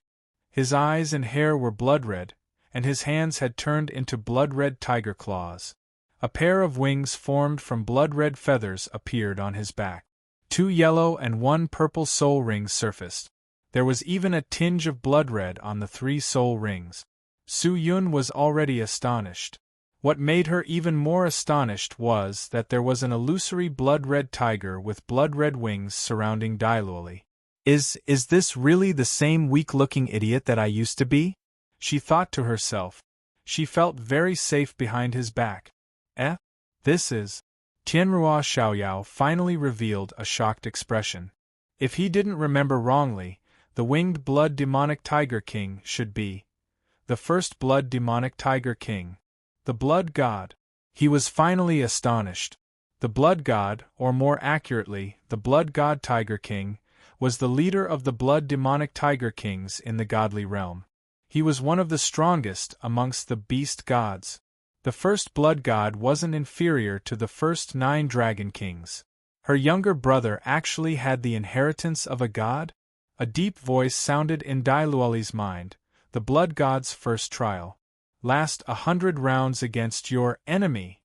His eyes and hair were blood-red, and his hands had turned into blood-red tiger claws. A pair of wings formed from blood-red feathers appeared on his back. 2 yellow and 1 purple soul rings surfaced. There was even a tinge of blood-red on the 3 soul rings. Su Yun was already astonished. What made her even more astonished was that there was an illusory blood-red tiger with blood-red wings surrounding Dai Luoli. Is this really the same weak-looking idiot that I used to be? She thought to herself. She felt very safe behind his back. This is... Tianruo Xiaoyao finally revealed a shocked expression. If he didn't remember wrongly, the winged blood demonic tiger king should be the first blood demonic tiger king. The blood god. He was finally astonished. The blood god, or more accurately, the blood god tiger king, was the leader of the blood demonic tiger kings in the godly realm. He was one of the strongest amongst the beast gods. The first blood god wasn't inferior to the first 9 dragon kings. Her younger brother actually had the inheritance of a god? A deep voice sounded in Dai Luoli's mind. The blood god's first trial. Last 100 rounds against your enemy.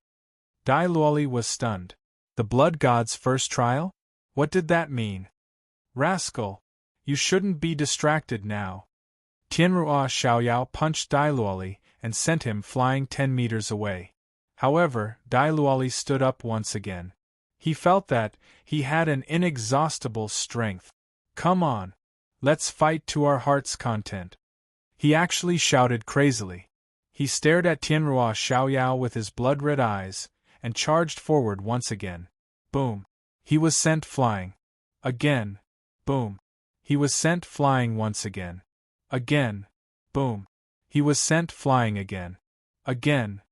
Dai Luoli was stunned. The blood god's first trial? What did that mean? Rascal! You shouldn't be distracted now. Tianruo Xiaoyao punched Dai Luoli and sent him flying 10 meters away. However, Dai Luoli stood up once again. He felt that he had an inexhaustible strength. Come on. Let's fight to our heart's content. He actually shouted crazily. He stared at Tianhua Xiaoyao with his blood-red eyes, and charged forward once again. Boom. He was sent flying. Again. Boom. He was sent flying once again. Again. Boom. He was sent flying again. Again.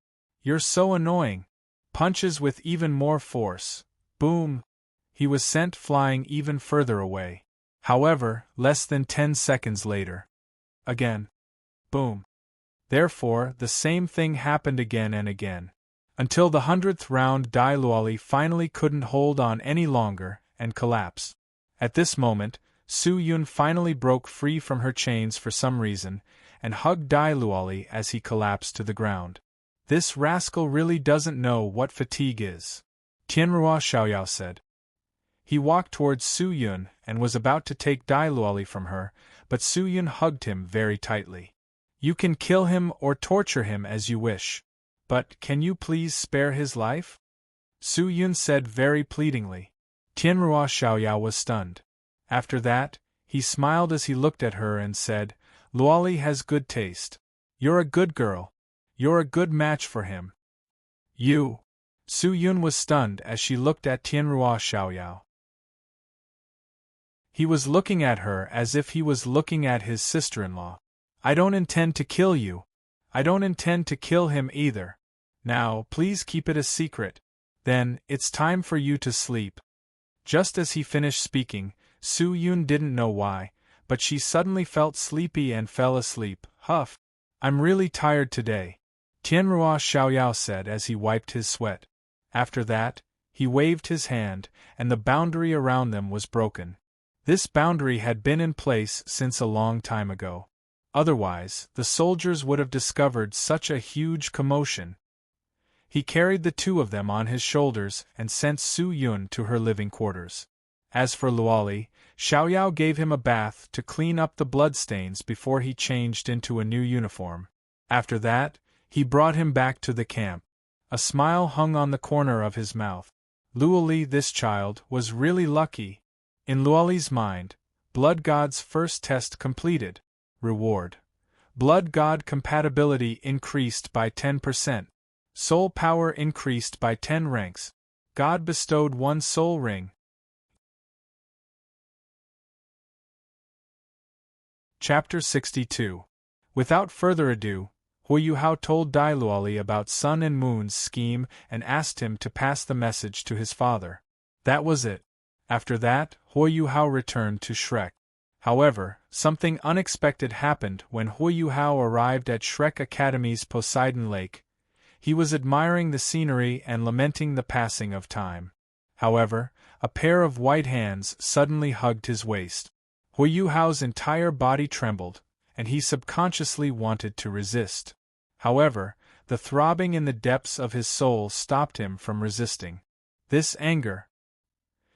You're so annoying. Punches with even more force. Boom. He was sent flying even further away. However, less than 10 seconds later. Again. Boom. Therefore, the same thing happened again and again. Until the 100th round, Dai Luoli finally couldn't hold on any longer, and collapsed. At this moment, Su Yun finally broke free from her chains for some reason, and hugged Dai Luoli as he collapsed to the ground. This rascal really doesn't know what fatigue is, Tianhua Xiaoyao said. He walked towards Su Yun and was about to take Dai Luoli from her, but Su Yun hugged him very tightly. You can kill him or torture him as you wish. But can you please spare his life? Su Yun said very pleadingly. Tianhua Xiaoyao was stunned. After that, he smiled as he looked at her and said, Luoli has good taste. You're a good girl. You're a good match for him. You. Su Yun was stunned as she looked at Tianhua Xiaoyao. He was looking at her as if he was looking at his sister-in-law. I don't intend to kill you. I don't intend to kill him either. Now, please keep it a secret. Then, it's time for you to sleep. Just as he finished speaking, Su Yun didn't know why, but she suddenly felt sleepy and fell asleep. Huff. I'm really tired today, Tianhua Xiaoyao said as he wiped his sweat. After that, he waved his hand, and the boundary around them was broken. This boundary had been in place since a long time ago. Otherwise, the soldiers would have discovered such a huge commotion. He carried the two of them on his shoulders and sent Su Yun to her living quarters. As for Luoli, Xiaoyao gave him a bath to clean up the bloodstains before he changed into a new uniform. After that, he brought him back to the camp. A smile hung on the corner of his mouth. Luoli, this child, was really lucky. In Luoli's mind, Blood God's first test completed. Reward. Blood God compatibility increased by 10%. Soul power increased by 10 ranks. God bestowed 1 soul ring. Chapter 62. Without further ado, Yuhao told Dai Luoli about Sun and Moon's scheme and asked him to pass the message to his father. That was it. After that, Yuhao returned to Shrek. However, something unexpected happened when Yuhao arrived at Shrek Academy's Poseidon Lake. He was admiring the scenery and lamenting the passing of time. However, a pair of white hands suddenly hugged his waist. Yuhao's entire body trembled, and he subconsciously wanted to resist. However, the throbbing in the depths of his soul stopped him from resisting. This anger.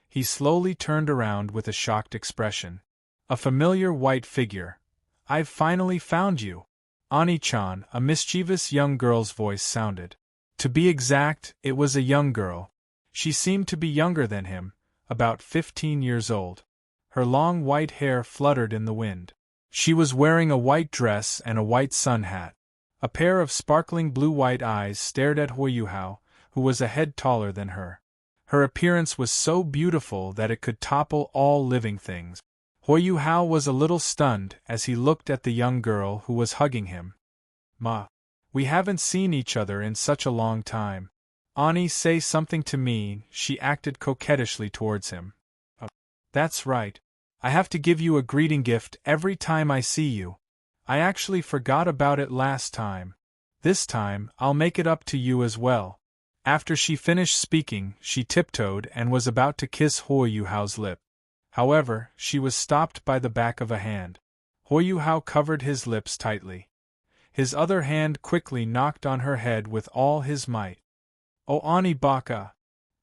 He slowly turned around with a shocked expression. A familiar white figure. I've finally found you. Ani-chan, a mischievous young girl's voice sounded. To be exact, it was a young girl. She seemed to be younger than him, about 15 years old. Her long white hair fluttered in the wind. She was wearing a white dress and a white sun hat. A pair of sparkling blue-white eyes stared at Yuhao, who was a head taller than her. Her appearance was so beautiful that it could topple all living things. Yuhao was a little stunned as he looked at the young girl who was hugging him. Ma, we haven't seen each other in such a long time. Ani, say something to me. She acted coquettishly towards him. That's right. I have to give you a greeting gift every time I see you. I actually forgot about it last time. This time, I'll make it up to you as well. After she finished speaking, she tiptoed and was about to kiss Yuhao's lip. However, she was stopped by the back of a hand. Yuhao covered his lips tightly. His other hand quickly knocked on her head with all his might. Oh, Ani Baka!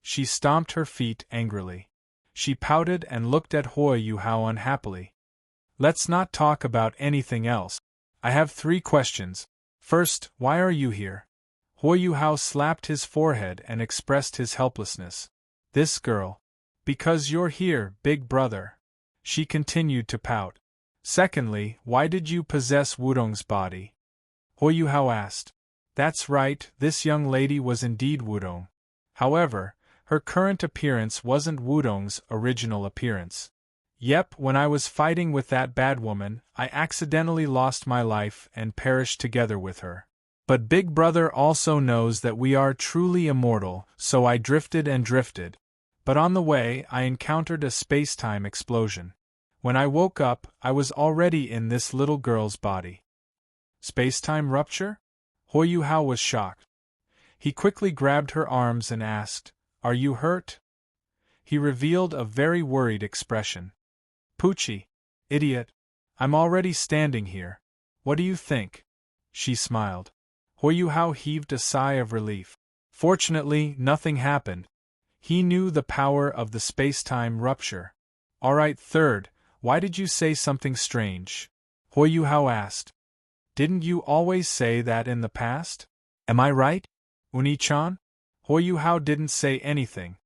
She stomped her feet angrily. She pouted and looked at Yuhao unhappily. Let's not talk about anything else. I have 3 questions. First, why are you here? Yuhao slapped his forehead and expressed his helplessness. This girl. Because you're here, big brother. She continued to pout. Secondly, why did you possess Wudong's body? Yuhao asked. That's right, this young lady was indeed Wudong. However, her current appearance wasn't Wudong's original appearance. Yep, when I was fighting with that bad woman, I accidentally lost my life and perished together with her. But Big Brother also knows that we are truly immortal, so I drifted and drifted. But on the way, I encountered a space-time explosion. When I woke up, I was already in this little girl's body. Space-time rupture? Yuhao was shocked. He quickly grabbed her arms and asked, "Are you hurt?" He revealed a very worried expression. "Poochie, idiot. I'm already standing here. What do you think?" She smiled. Yuhao heaved a sigh of relief. Fortunately, nothing happened. He knew the power of the space-time rupture. "Alright, third, why did you say something strange?" Yuhao asked. "Didn't you always say that in the past? Am I right, Uni-chan?" Yuhao didn't say anything.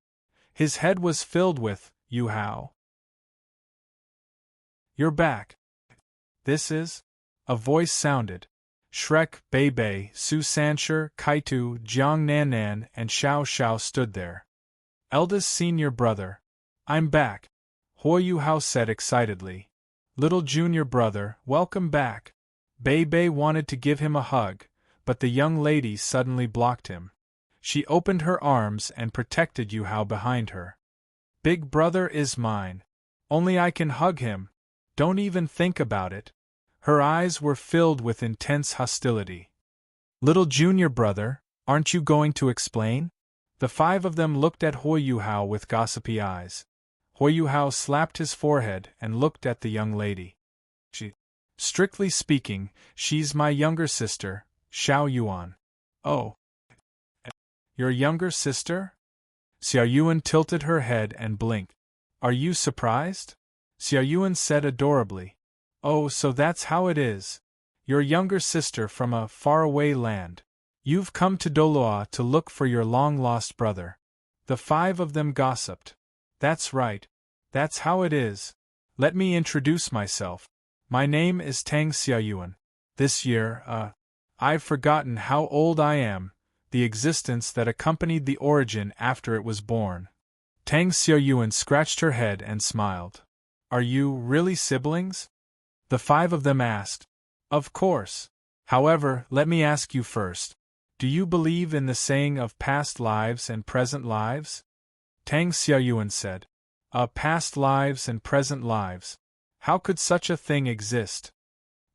His head was filled with, "Yuhao. You're back. This is?" A voice sounded. Shrek, Bei, Su Sancher, Kaitu, Jiang Nan, and Xiao Xiao stood there. "Eldest senior brother. I'm back," Yuhao said excitedly. "Little junior brother, welcome back." Bei wanted to give him a hug, but the young lady suddenly blocked him. She opened her arms and protected Yuhao behind her. "Big brother is mine. Only I can hug him. Don't even think about it." Her eyes were filled with intense hostility. "Little junior brother, aren't you going to explain?" The five of them looked at Yuhao with gossipy eyes. Yuhao slapped his forehead and looked at the young lady. Strictly speaking, she's my younger sister, Xiao Yuan." "Oh. Your younger sister?" Xiao Yuan tilted her head and blinked. "Are you surprised?" Xiao Yuan said adorably. "Oh, so that's how it is. Your younger sister from a faraway land. You've come to Doloa to look for your long-lost brother." The five of them gossiped. "That's right. That's how it is. Let me introduce myself. My name is Tang Xiaoyuan. This year, I've forgotten how old I am, the existence that accompanied the origin after it was born." Tang Xiaoyuan scratched her head and smiled. "Are you really siblings?" The five of them asked. "Of course. However, let me ask you first. Do you believe in the saying of past lives and present lives?" Tang Xiaoyuan said. Past lives and present lives. How could such a thing exist?"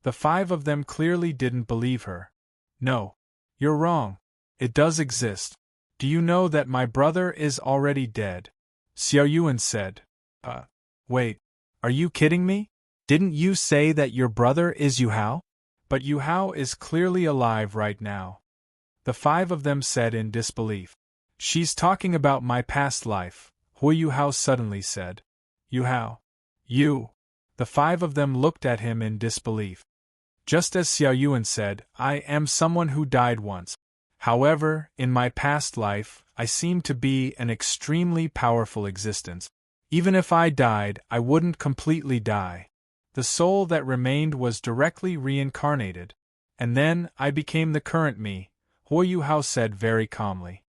The five of them clearly didn't believe her. "No. You're wrong. It does exist. Do you know that my brother is already dead?" Xiaoyuan said. Wait. Are you kidding me? Didn't you say that your brother is Yuhao? But Yuhao is clearly alive right now." The five of them said in disbelief. "She's talking about my past life," Yuhao suddenly said. "Yuhao. You." The five of them looked at him in disbelief. Just as Xiaoyuan said, "I am someone who died once. However, in my past life, I seemed to be an extremely powerful existence. Even if I died, I wouldn't completely die. The soul that remained was directly reincarnated. And then, I became the current me," Yuhao said very calmly.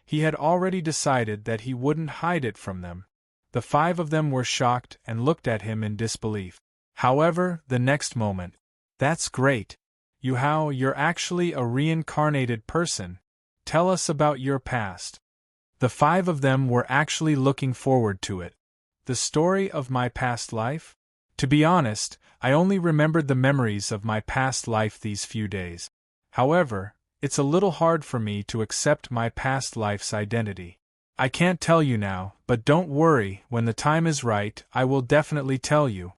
He had already decided that he wouldn't hide it from them. The five of them were shocked and looked at him in disbelief. However, the next moment, "That's great. Yuhao, you're actually a reincarnated person. Tell us about your past." The five of them were actually looking forward to it. The story of my past life? To be honest, I only remembered the memories of my past life these few days. However, it's a little hard for me to accept my past life's identity. I can't tell you now, but don't worry, when the time is right, I will definitely tell you.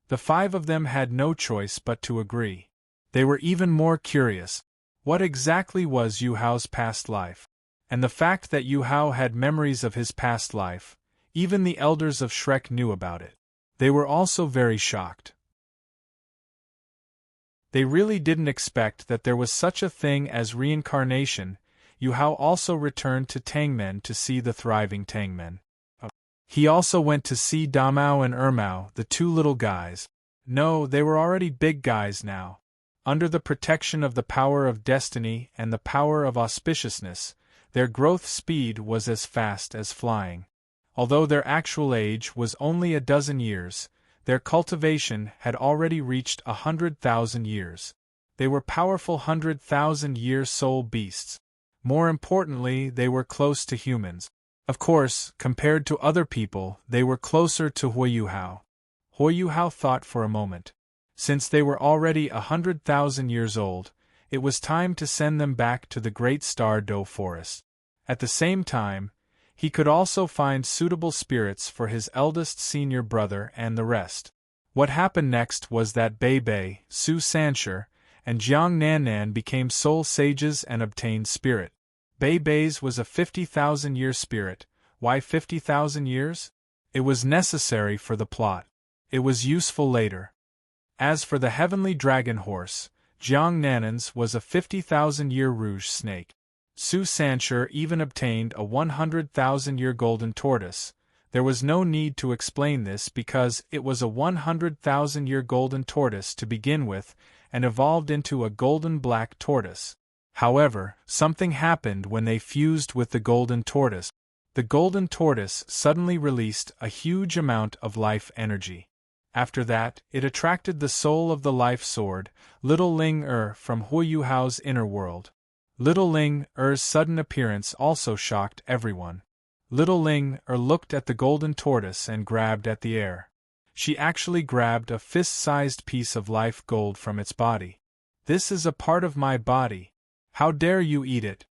The five of them had no choice but to agree. They were even more curious. What exactly was Yuhao's past life? And the fact that Yuhao had memories of his past life, even the elders of Shrek knew about it. They were also very shocked. They really didn't expect that there was such a thing as reincarnation. Yuhao also returned to Tangmen to see the thriving Tangmen. He also went to see Damao and Ermao, the two little guys. No, they were already big guys now. Under the protection of the power of destiny and the power of auspiciousness, their growth speed was as fast as flying. Although their actual age was only a dozen years, their cultivation had already reached 100,000 years. They were powerful 100,000-year soul beasts. More importantly, they were close to humans. Of course, compared to other people, they were closer to Yuhao. Yuhao thought for a moment. Since they were already 100,000 years old, it was time to send them back to the great Star Do forest. At the same time, he could also find suitable spirits for his eldest senior brother and the rest. What happened next was that Bei Bei, Su Sanshur, and Jiang Nannan became soul sages and obtained spirit. Bei Bei's was a 50,000-year spirit. Why 50,000 years? It was necessary for the plot. It was useful later. As for the heavenly dragon horse, Jiang Nannan's was a 50,000-year rouge snake. Su Sanshur even obtained a 100,000-year golden tortoise. There was no need to explain this because it was a 100,000-year golden tortoise to begin with and evolved into a golden black tortoise. However, something happened when they fused with the golden tortoise. The golden tortoise suddenly released a huge amount of life energy. After that, it attracted the soul of the life sword, Little Ling from Yuhao's inner world. Little Ling sudden appearance also shocked everyone. Little Ling looked at the golden tortoise and grabbed at the air. She actually grabbed a fist-sized piece of life gold from its body. "This is a part of my body. How dare you eat it?"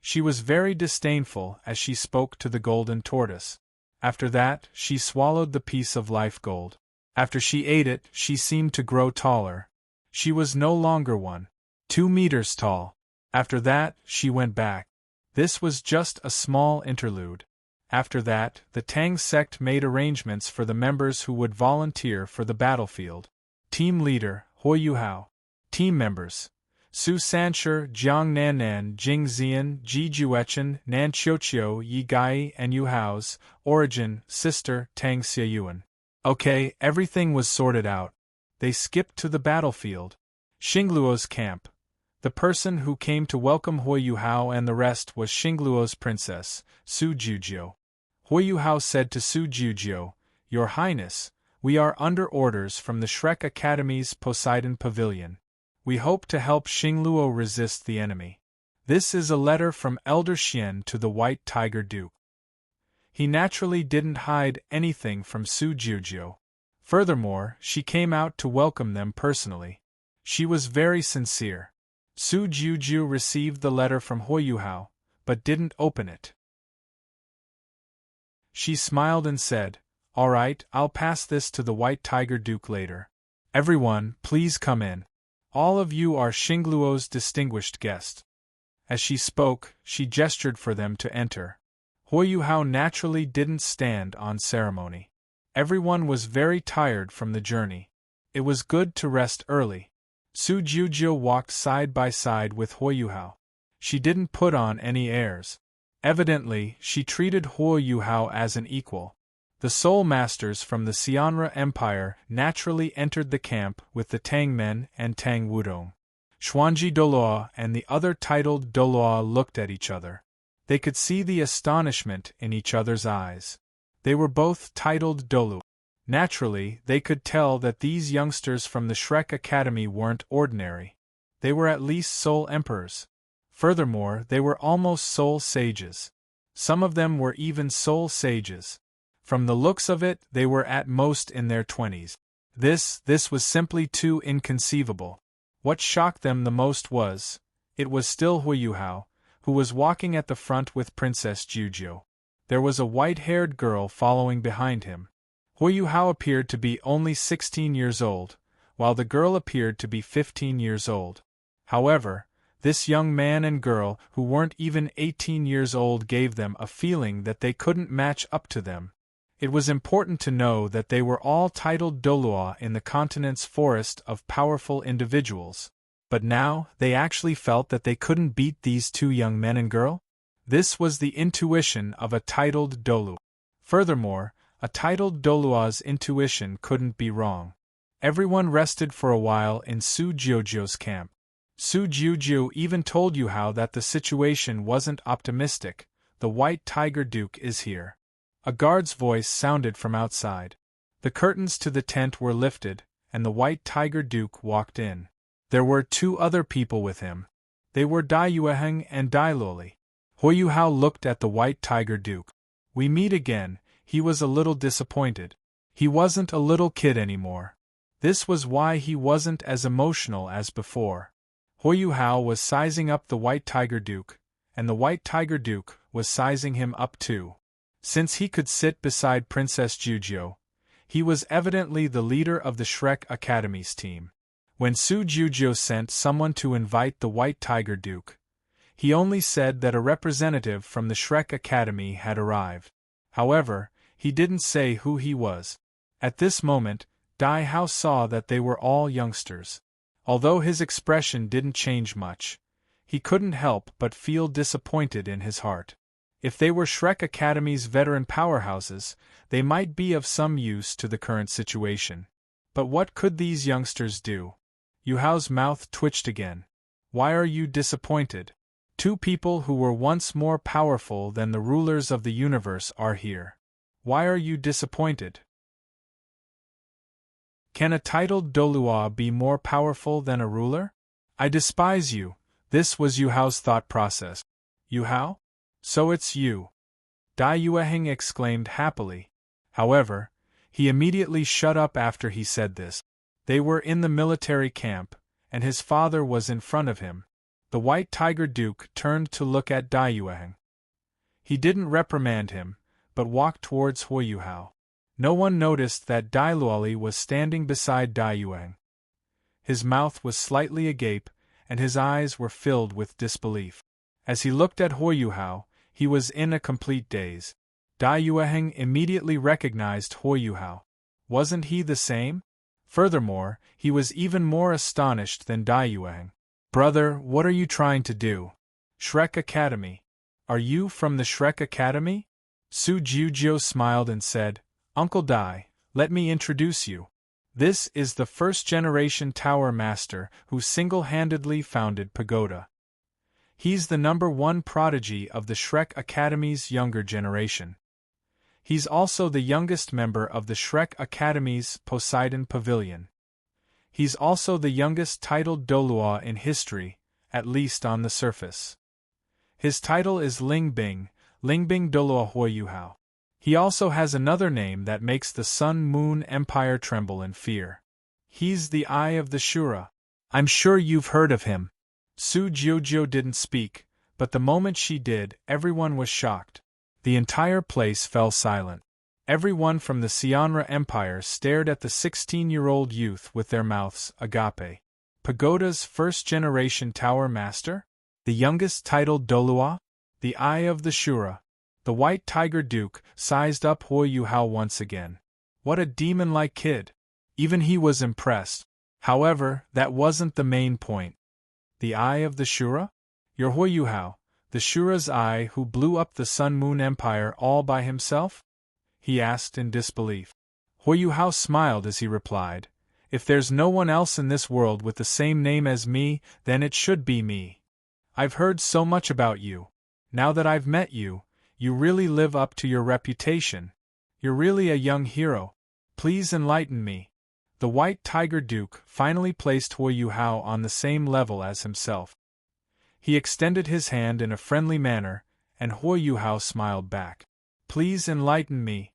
She was very disdainful as she spoke to the golden tortoise. After that, she swallowed the piece of life gold. After she ate it, she seemed to grow taller. She was no longer 1.2 meters tall. After that, she went back. This was just a small interlude. After that, the Tang sect made arrangements for the members who would volunteer for the battlefield. Team leader, Yuhao. Team members: Su Sanshur, Jiang Nannan, Jing Xian, Ji Juechen, Nan Qiuqiu, Yi Gai, and Yuhao's origin sister, Tang Xiayuan. Okay, everything was sorted out. They skipped to the battlefield. Xingluo's camp. The person who came to welcome Yuhao and the rest was Xingluo's princess, Su Jujiu. Yuhao said to Su Jujiu, "Your Highness, we are under orders from the Shrek Academy's Poseidon Pavilion. We hope to help Xingluo resist the enemy. This is a letter from Elder Xian to the White Tiger Duke." He naturally didn't hide anything from Su Jujiu. Furthermore, she came out to welcome them personally. She was very sincere. Su Jujiu received the letter from Yuhao, but didn't open it. She smiled and said, "All right, I'll pass this to the White Tiger Duke later. Everyone, please come in. All of you are Xingluo's distinguished guests." As she spoke, she gestured for them to enter. Yuhao naturally didn't stand on ceremony. Everyone was very tired from the journey. It was good to rest early. Su Jujiu walked side by side with Yuhao. She didn't put on any airs. Evidently, she treated Yuhao as an equal. The soul masters from the Xianra Empire naturally entered the camp with the Tang men and Tang Wudong. Xuanji Doluo and the other titled Doluo looked at each other. They could see the astonishment in each other's eyes. They were both titled Dolu. Naturally, they could tell that these youngsters from the Shrek Academy weren't ordinary. They were at least soul emperors. Furthermore, they were almost soul sages. Some of them were even soul sages. From the looks of it, they were at most in their 20s. This was simply too inconceivable. What shocked them the most was, it was still Yuhao, who was walking at the front with Princess Jujiu. There was a white-haired girl following behind him. Yuhao appeared to be only 16 years old, while the girl appeared to be 15 years old. However, this young man and girl who weren't even 18 years old gave them a feeling that they couldn't match up to them. It was important to know that they were all titled Doluo in the continent's forest of powerful individuals. But now, they actually felt that they couldn't beat these two young men and girl? This was the intuition of a titled Dolu. Furthermore, a titled Dolua's intuition couldn't be wrong. Everyone rested for a while in Su Jiujiu's camp. Su Jiujiu even told Yuhao that the situation wasn't optimistic. The White Tiger Duke is here. A guard's voice sounded from outside. The curtains to the tent were lifted, and the White Tiger Duke walked in. There were 2 other people with him. They were Dai Yueheng and Dai Luoli. Huo looked at the White Tiger Duke. "We meet again." He was a little disappointed. He wasn't a little kid anymore. This was why he wasn't as emotional as before. Huo was sizing up the White Tiger Duke, and the White Tiger Duke was sizing him up too. Since he could sit beside Princess Jiujiu, he was evidently the leader of the Shrek Academy's team. When Su Jiujiu sent someone to invite the White Tiger Duke, he only said that a representative from the Shrek Academy had arrived. However, he didn't say who he was. At this moment, Dai Hao saw that they were all youngsters. Although his expression didn't change much, he couldn't help but feel disappointed in his heart. If they were Shrek Academy's veteran powerhouses, they might be of some use to the current situation. But what could these youngsters do? Yuhao's mouth twitched again. "Why are you disappointed? 2 people who were once more powerful than the rulers of the universe are here. Why are you disappointed? Can a titled Dolua be more powerful than a ruler? I despise you." This was Yuhao's thought process. "Yuhao? So it's you!" Dai Yueheng exclaimed happily. However, he immediately shut up after he said this. They were in the military camp, and his father was in front of him. The White Tiger Duke turned to look at Dai Yueheng. He didn't reprimand him, but walked towards Huo. No one noticed that Dai Luoli was standing beside Dai Yueheng. His mouth was slightly agape, and his eyes were filled with disbelief. As he looked at Huo, he was in a complete daze. Dai Yueheng immediately recognized Huo. Wasn't he the same? Furthermore, he was even more astonished than Dai Yueheng. "Brother, what are you trying to do?" "Shrek Academy. Are you from the Shrek Academy?" Su Jiujiu smiled and said, "Uncle Dai, let me introduce you. This is the first-generation Tower Master who single-handedly founded Pagoda. He's the #1 prodigy of the Shrek Academy's younger generation. He's also the youngest member of the Shrek Academy's Poseidon Pavilion. He's also the youngest titled Dolua in history, at least on the surface. His title is Lingbing Dolua Huo. He also has another name that makes the Sun-Moon Empire tremble in fear. He's the Eye of the Shura. I'm sure you've heard of him." Su Jiujiu didn't speak, but the moment she did, everyone was shocked. The entire place fell silent. Everyone from the Xianra Empire stared at the 16-year-old youth with their mouths agape. Pagoda's first-generation Tower Master? The youngest titled Dolua? The Eye of the Shura? The White Tiger Duke sized up Huo once again. What a demon-like kid! Even he was impressed. However, that wasn't the main point. The Eye of the Shura? You're Huo, the Shura's eye who blew up the Sun-Moon Empire all by himself? He asked in disbelief. Huo smiled as he replied, "If there's no one else in this world with the same name as me, then it should be me. I've heard so much about you. Now that I've met you, you really live up to your reputation. You're really a young hero. Please enlighten me." The White Tiger Duke finally placed Huo on the same level as himself. He extended his hand in a friendly manner, and Huo smiled back. "Please enlighten me."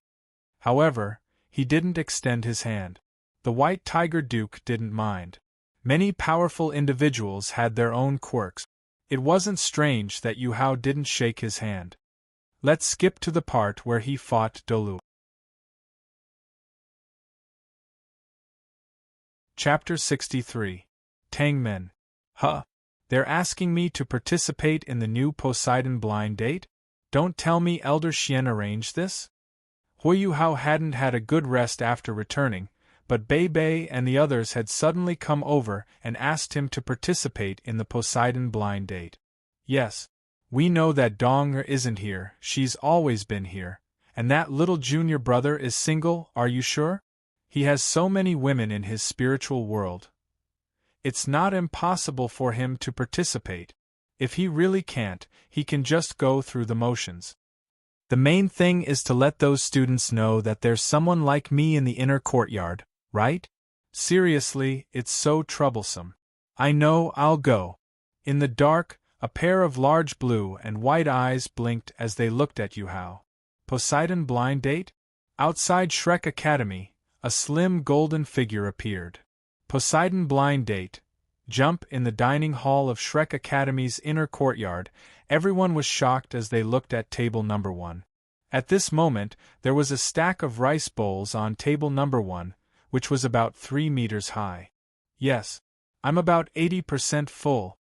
However, he didn't extend his hand. The White Tiger Duke didn't mind. Many powerful individuals had their own quirks. It wasn't strange that Yuhao didn't shake his hand. Let's skip to the part where he fought Dolu. Chapter 63. Tangmen. Huh. They're asking me to participate in the new Poseidon blind date? Don't tell me Elder Xian arranged this? Huo hadn't had a good rest after returning, but Bei Bei and the others had suddenly come over and asked him to participate in the Poseidon blind date. Yes. We know that Dong isn't here, she's always been here, And that little junior brother is single, are you sure? He has so many women in his spiritual world. It's not impossible for him to participate. If he really can't, he can just go through the motions. The main thing is to let those students know that there's someone like me in the inner courtyard, right? Seriously, it's so troublesome. I know, I'll go. In the dark, a pair of large blue and white eyes blinked as they looked at Yuhao. Poseidon blind date? Outside Shrek Academy, a slim golden figure appeared. Poseidon blind date. Jump in the dining hall of Shrek Academy's inner courtyard. Everyone was shocked as they looked at table number 1. At this moment, there was a stack of rice bowls on table number 1, which was about 3 meters high. Yes, I'm about 80% full,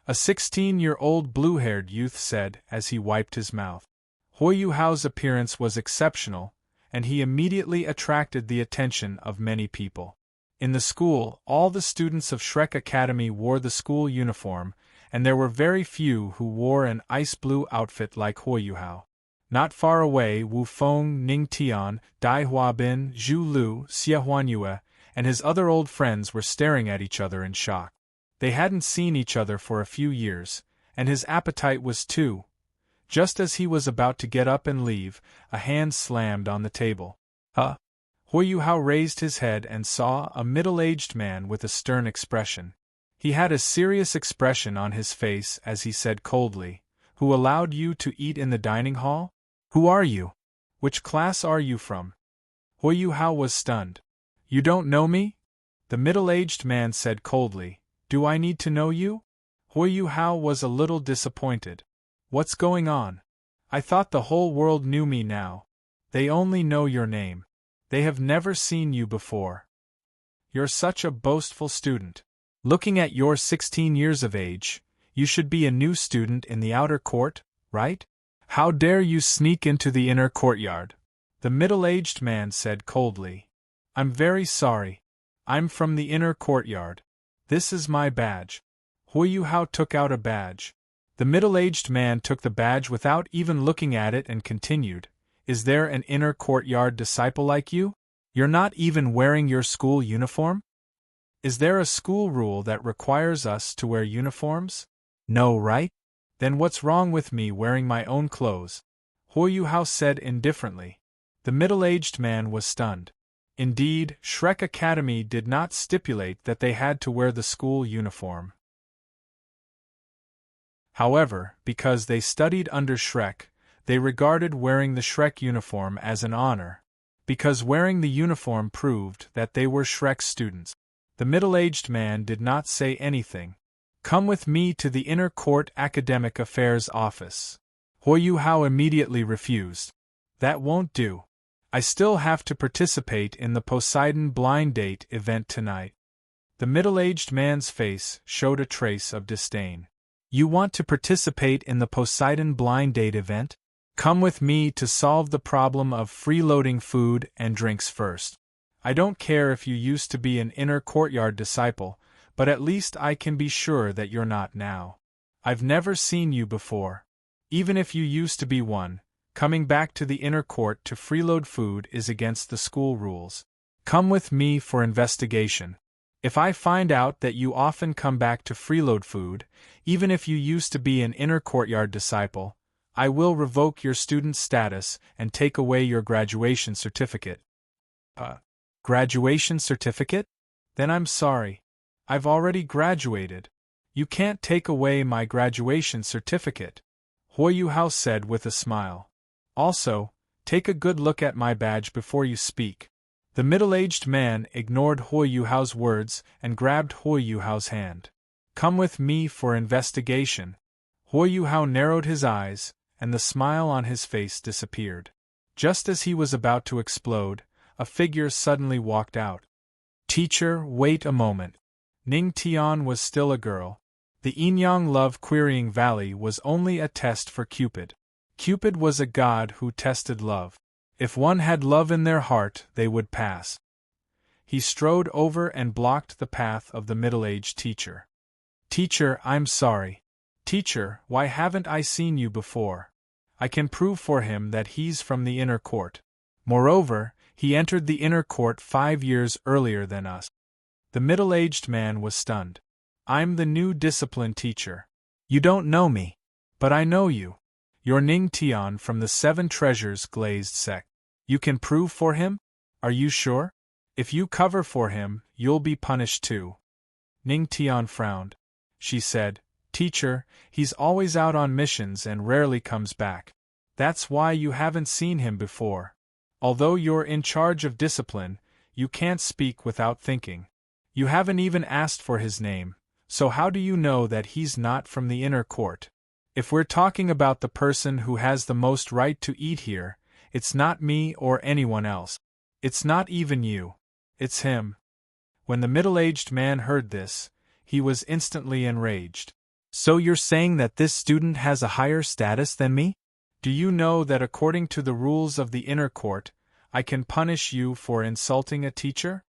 a 16-year-old blue-haired youth said as he wiped his mouth. Yuhao's appearance was exceptional, and he immediately attracted the attention of many people. In the school, all the students of Shrek Academy wore the school uniform, and there were very few who wore an ice blue outfit like Yuhao. Not far away, Wu Feng, Ning Tian, Dai Huabin, Zhu Lu, Xie Huanyue, and his other old friends were staring at each other in shock. They hadn't seen each other for a few years, and his appetite was too. Just as he was about to get up and leave, a hand slammed on the table. Yuhao raised his head and saw a middle-aged man with a stern expression. He had a serious expression on his face as he said coldly, "Who allowed you to eat in the dining hall? Who are you? Which class are you from?" Yuhao was stunned. "You don't know me?" The middle-aged man said coldly. "Do I need to know you?" Yuhao was a little disappointed. "What's going on? I thought the whole world knew me now. They only know your name. They have never seen you before. You're such a boastful student. Looking at your 16 years of age, you should be a new student in the outer court, right? How dare you sneak into the inner courtyard?" The middle-aged man said coldly. "I'm very sorry. I'm from the inner courtyard. This is my badge." Yuhao took out a badge. The middle-aged man took the badge without even looking at it and continued, "Is there an inner courtyard disciple like you? You're not even wearing your school uniform? Is there a school rule that requires us to wear uniforms? No, right? Then what's wrong with me wearing my own clothes?" Yuhao said indifferently. The middle-aged man was stunned. Indeed, Shrek Academy did not stipulate that they had to wear the school uniform. However, because they studied under Shrek, they regarded wearing the Shrek uniform as an honor. Because wearing the uniform proved that they were Shrek's students. The middle-aged man did not say anything. "Come with me to the inner court academic affairs office." Yuhao immediately refused. "That won't do. I still have to participate in the Poseidon blind date event tonight." The middle-aged man's face showed a trace of disdain. "You want to participate in the Poseidon blind date event? Come with me to solve the problem of freeloading food and drinks first. I don't care if you used to be an inner courtyard disciple, but at least I can be sure that you're not now. I've never seen you before. Even if you used to be one, coming back to the inner court to freeload food is against the school rules. Come with me for investigation. If I find out that you often come back to freeload food, even if you used to be an inner courtyard disciple, I will revoke your student status and take away your graduation certificate." Graduation certificate? Then I'm sorry. I've already graduated. You can't take away my graduation certificate, Yuhao said with a smile. "Also, take a good look at my badge before you speak." The middle-aged man ignored Yuhao's words and grabbed Yuhao's hand. "Come with me for investigation." Yuhao narrowed his eyes, and the smile on his face disappeared. Just as he was about to explode, a figure suddenly walked out. "Teacher, wait a moment." Ning Tian was still a girl. The Yin-Yang Love Querying Valley was only a test for Cupid. Cupid was a god who tested love. If one had love in their heart, they would pass. He strode over and blocked the path of the middle-aged teacher. "Teacher, I'm sorry." "Teacher, why haven't I seen you before? I can prove for him that he's from the inner court. Moreover, he entered the inner court 5 years earlier than us. The middle-aged man was stunned. I'm the new discipline teacher. You don't know me. But I know you. You're Ning Tian from the 7 Treasures Glazed sect. You can prove for him? Are you sure? If you cover for him, you'll be punished too. Ning Tian frowned. She said, Teacher, he's always out on missions and rarely comes back. That's why you haven't seen him before. Although you're in charge of discipline, you can't speak without thinking. You haven't even asked for his name, so how do you know that he's not from the inner court? If we're talking about the person who has the most right to eat here, it's not me or anyone else. It's not even you. It's him. When the middle-aged man heard this, he was instantly enraged. So you're saying that this student has a higher status than me? Do you know that according to the rules of the inner court, I can punish you for insulting a teacher?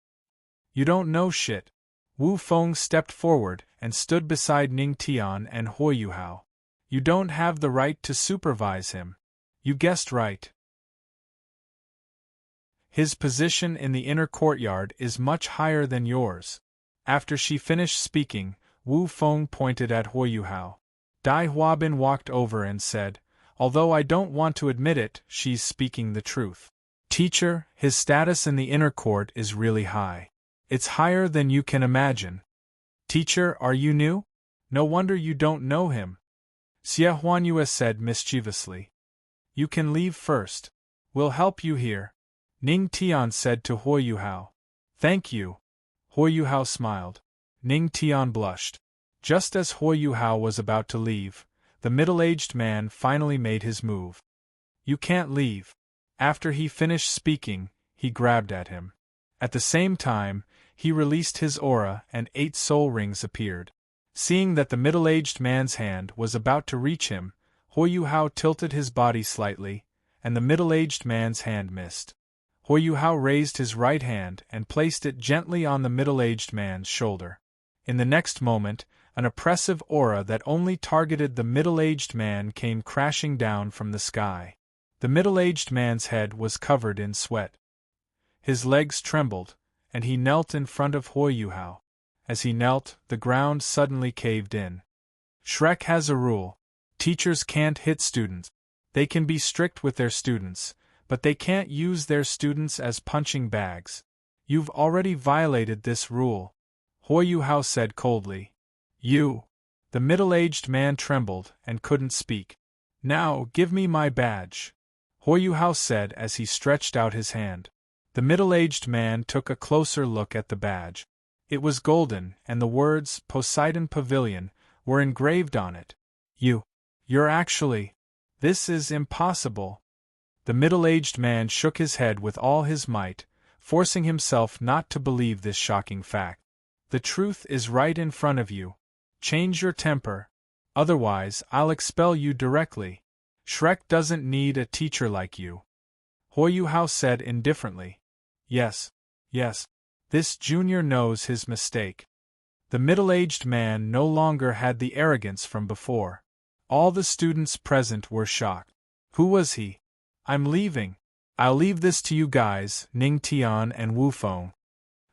You don't know shit. Wu Feng stepped forward and stood beside Ning Tian and Yuhao. You don't have the right to supervise him. You guessed right. His position in the inner courtyard is much higher than yours. After she finished speaking, Wu Feng pointed at Yuhao. Dai Huabin walked over and said, Although I don't want to admit it, she's speaking the truth. Teacher, his status in the inner court is really high. It's higher than you can imagine. Teacher, are you new? No wonder you don't know him. Xie Huanyue said mischievously. You can leave first. We'll help you here. Ning Tian said to Yuhao. Thank you. Yuhao smiled. Ning Tian blushed. Just as Yuhao was about to leave, the middle-aged man finally made his move. You can't leave. After he finished speaking, he grabbed at him. At the same time, he released his aura and 8 soul rings appeared. Seeing that the middle-aged man's hand was about to reach him, Yuhao tilted his body slightly, and the middle-aged man's hand missed. Yuhao raised his right hand and placed it gently on the middle-aged man's shoulder. In the next moment, an oppressive aura that only targeted the middle-aged man came crashing down from the sky. The middle-aged man's head was covered in sweat. His legs trembled, and he knelt in front of Yuhao. As he knelt, the ground suddenly caved in. Shrek has a rule. Teachers can't hit students. They can be strict with their students, but they can't use their students as punching bags. You've already violated this rule, Yuhao said coldly. You. The middle-aged man trembled and couldn't speak. Now, give me my badge, Yuhao said as he stretched out his hand. The middle-aged man took a closer look at the badge. It was golden, and the words, Poseidon Pavilion, were engraved on it. You're actually… This is impossible. The middle-aged man shook his head with all his might, forcing himself not to believe this shocking fact. The truth is right in front of you. Change your temper. Otherwise, I'll expel you directly. Shrek doesn't need a teacher like you. Yuhao said indifferently. Yes. This junior knows his mistake. The middle-aged man no longer had the arrogance from before. All the students present were shocked. Who was he? I'm leaving. I'll leave this to you guys, Ning Tian and Wu Feng.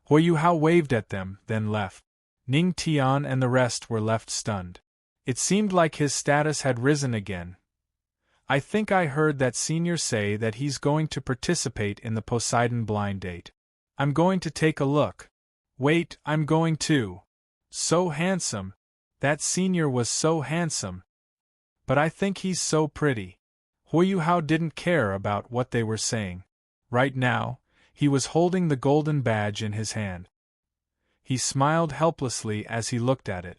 Yuhao waved at them, then left. Ning Tian and the rest were left stunned. It seemed like his status had risen again. I think I heard that senior say that he's going to participate in the Poseidon blind date. I'm going to take a look. Wait, I'm going too. So handsome. That senior was so handsome. But I think he's so pretty. Yuhao didn't care about what they were saying. Right now, he was holding the golden badge in his hand. He smiled helplessly as he looked at it.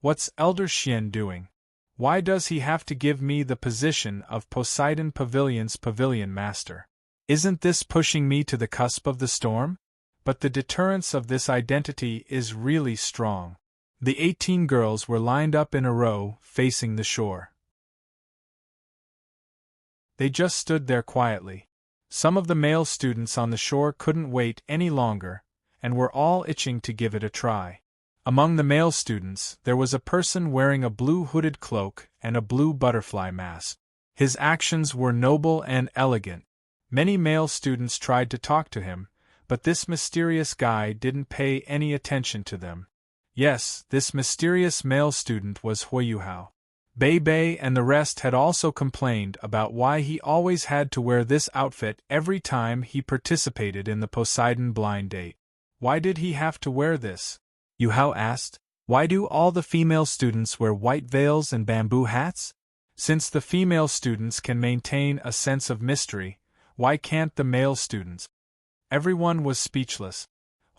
What's Elder Xian doing? Why does he have to give me the position of Poseidon Pavilion's pavilion master? Isn't this pushing me to the cusp of the storm? But the deterrence of this identity is really strong. The 18 girls were lined up in a row, facing the shore. They just stood there quietly. Some of the male students on the shore couldn't wait any longer, and were all itching to give it a try. Among the male students, there was a person wearing a blue hooded cloak and a blue butterfly mask. His actions were noble and elegant. Many male students tried to talk to him, but this mysterious guy didn't pay any attention to them. Yes, this mysterious male student was Yuhao. Bei and the rest had also complained about why he always had to wear this outfit every time he participated in the Poseidon blind date. Why did he have to wear this? Yuhao asked. Why do all the female students wear white veils and bamboo hats? Since the female students can maintain a sense of mystery, why can't the male students? Everyone was speechless.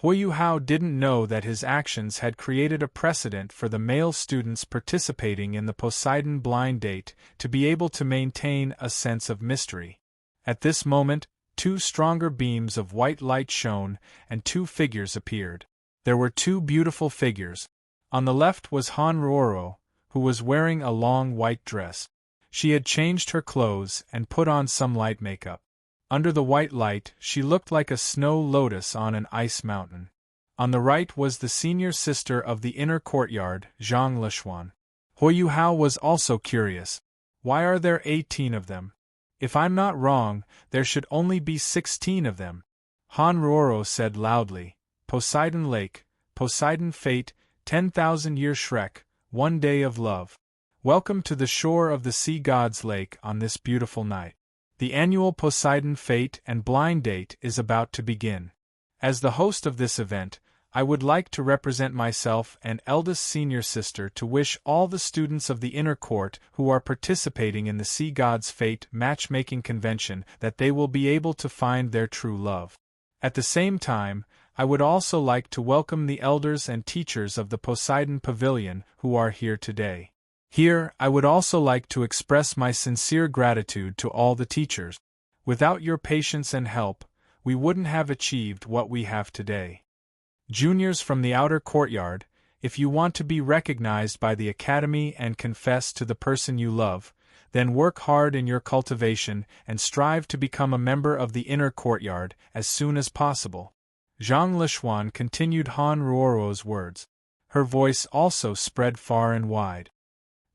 Yuhao didn't know that his actions had created a precedent for the male students participating in the Poseidon blind date to be able to maintain a sense of mystery. At this moment, two stronger beams of white light shone, and two figures appeared. There were two beautiful figures. On the left was Hanruoro, who was wearing a long white dress. She had changed her clothes and put on some light makeup. Under the white light, she looked like a snow lotus on an ice mountain. On the right was the senior sister of the inner courtyard, Zhang Lishuan. Yuhao was also curious. Why are there 18 of them? If I'm not wrong, there should only be 16 of them. Hanruoro said loudly, Poseidon Lake, Poseidon Fate, 10,000-year Shrek, one day of love. Welcome to the shore of the sea god's lake on this beautiful night. The annual Poseidon Fate and Blind Date is about to begin. As the host of this event, I would like to represent myself and eldest senior sister to wish all the students of the inner court who are participating in the Sea God's Fate matchmaking convention that they will be able to find their true love. At the same time, I would also like to welcome the elders and teachers of the Poseidon Pavilion who are here today. Here, I would also like to express my sincere gratitude to all the teachers. Without your patience and help, we wouldn't have achieved what we have today. Juniors from the outer courtyard, if you want to be recognized by the academy and confess to the person you love, then work hard in your cultivation and strive to become a member of the inner courtyard as soon as possible. Zhang Lishuan continued Han Ruoro's words. Her voice also spread far and wide.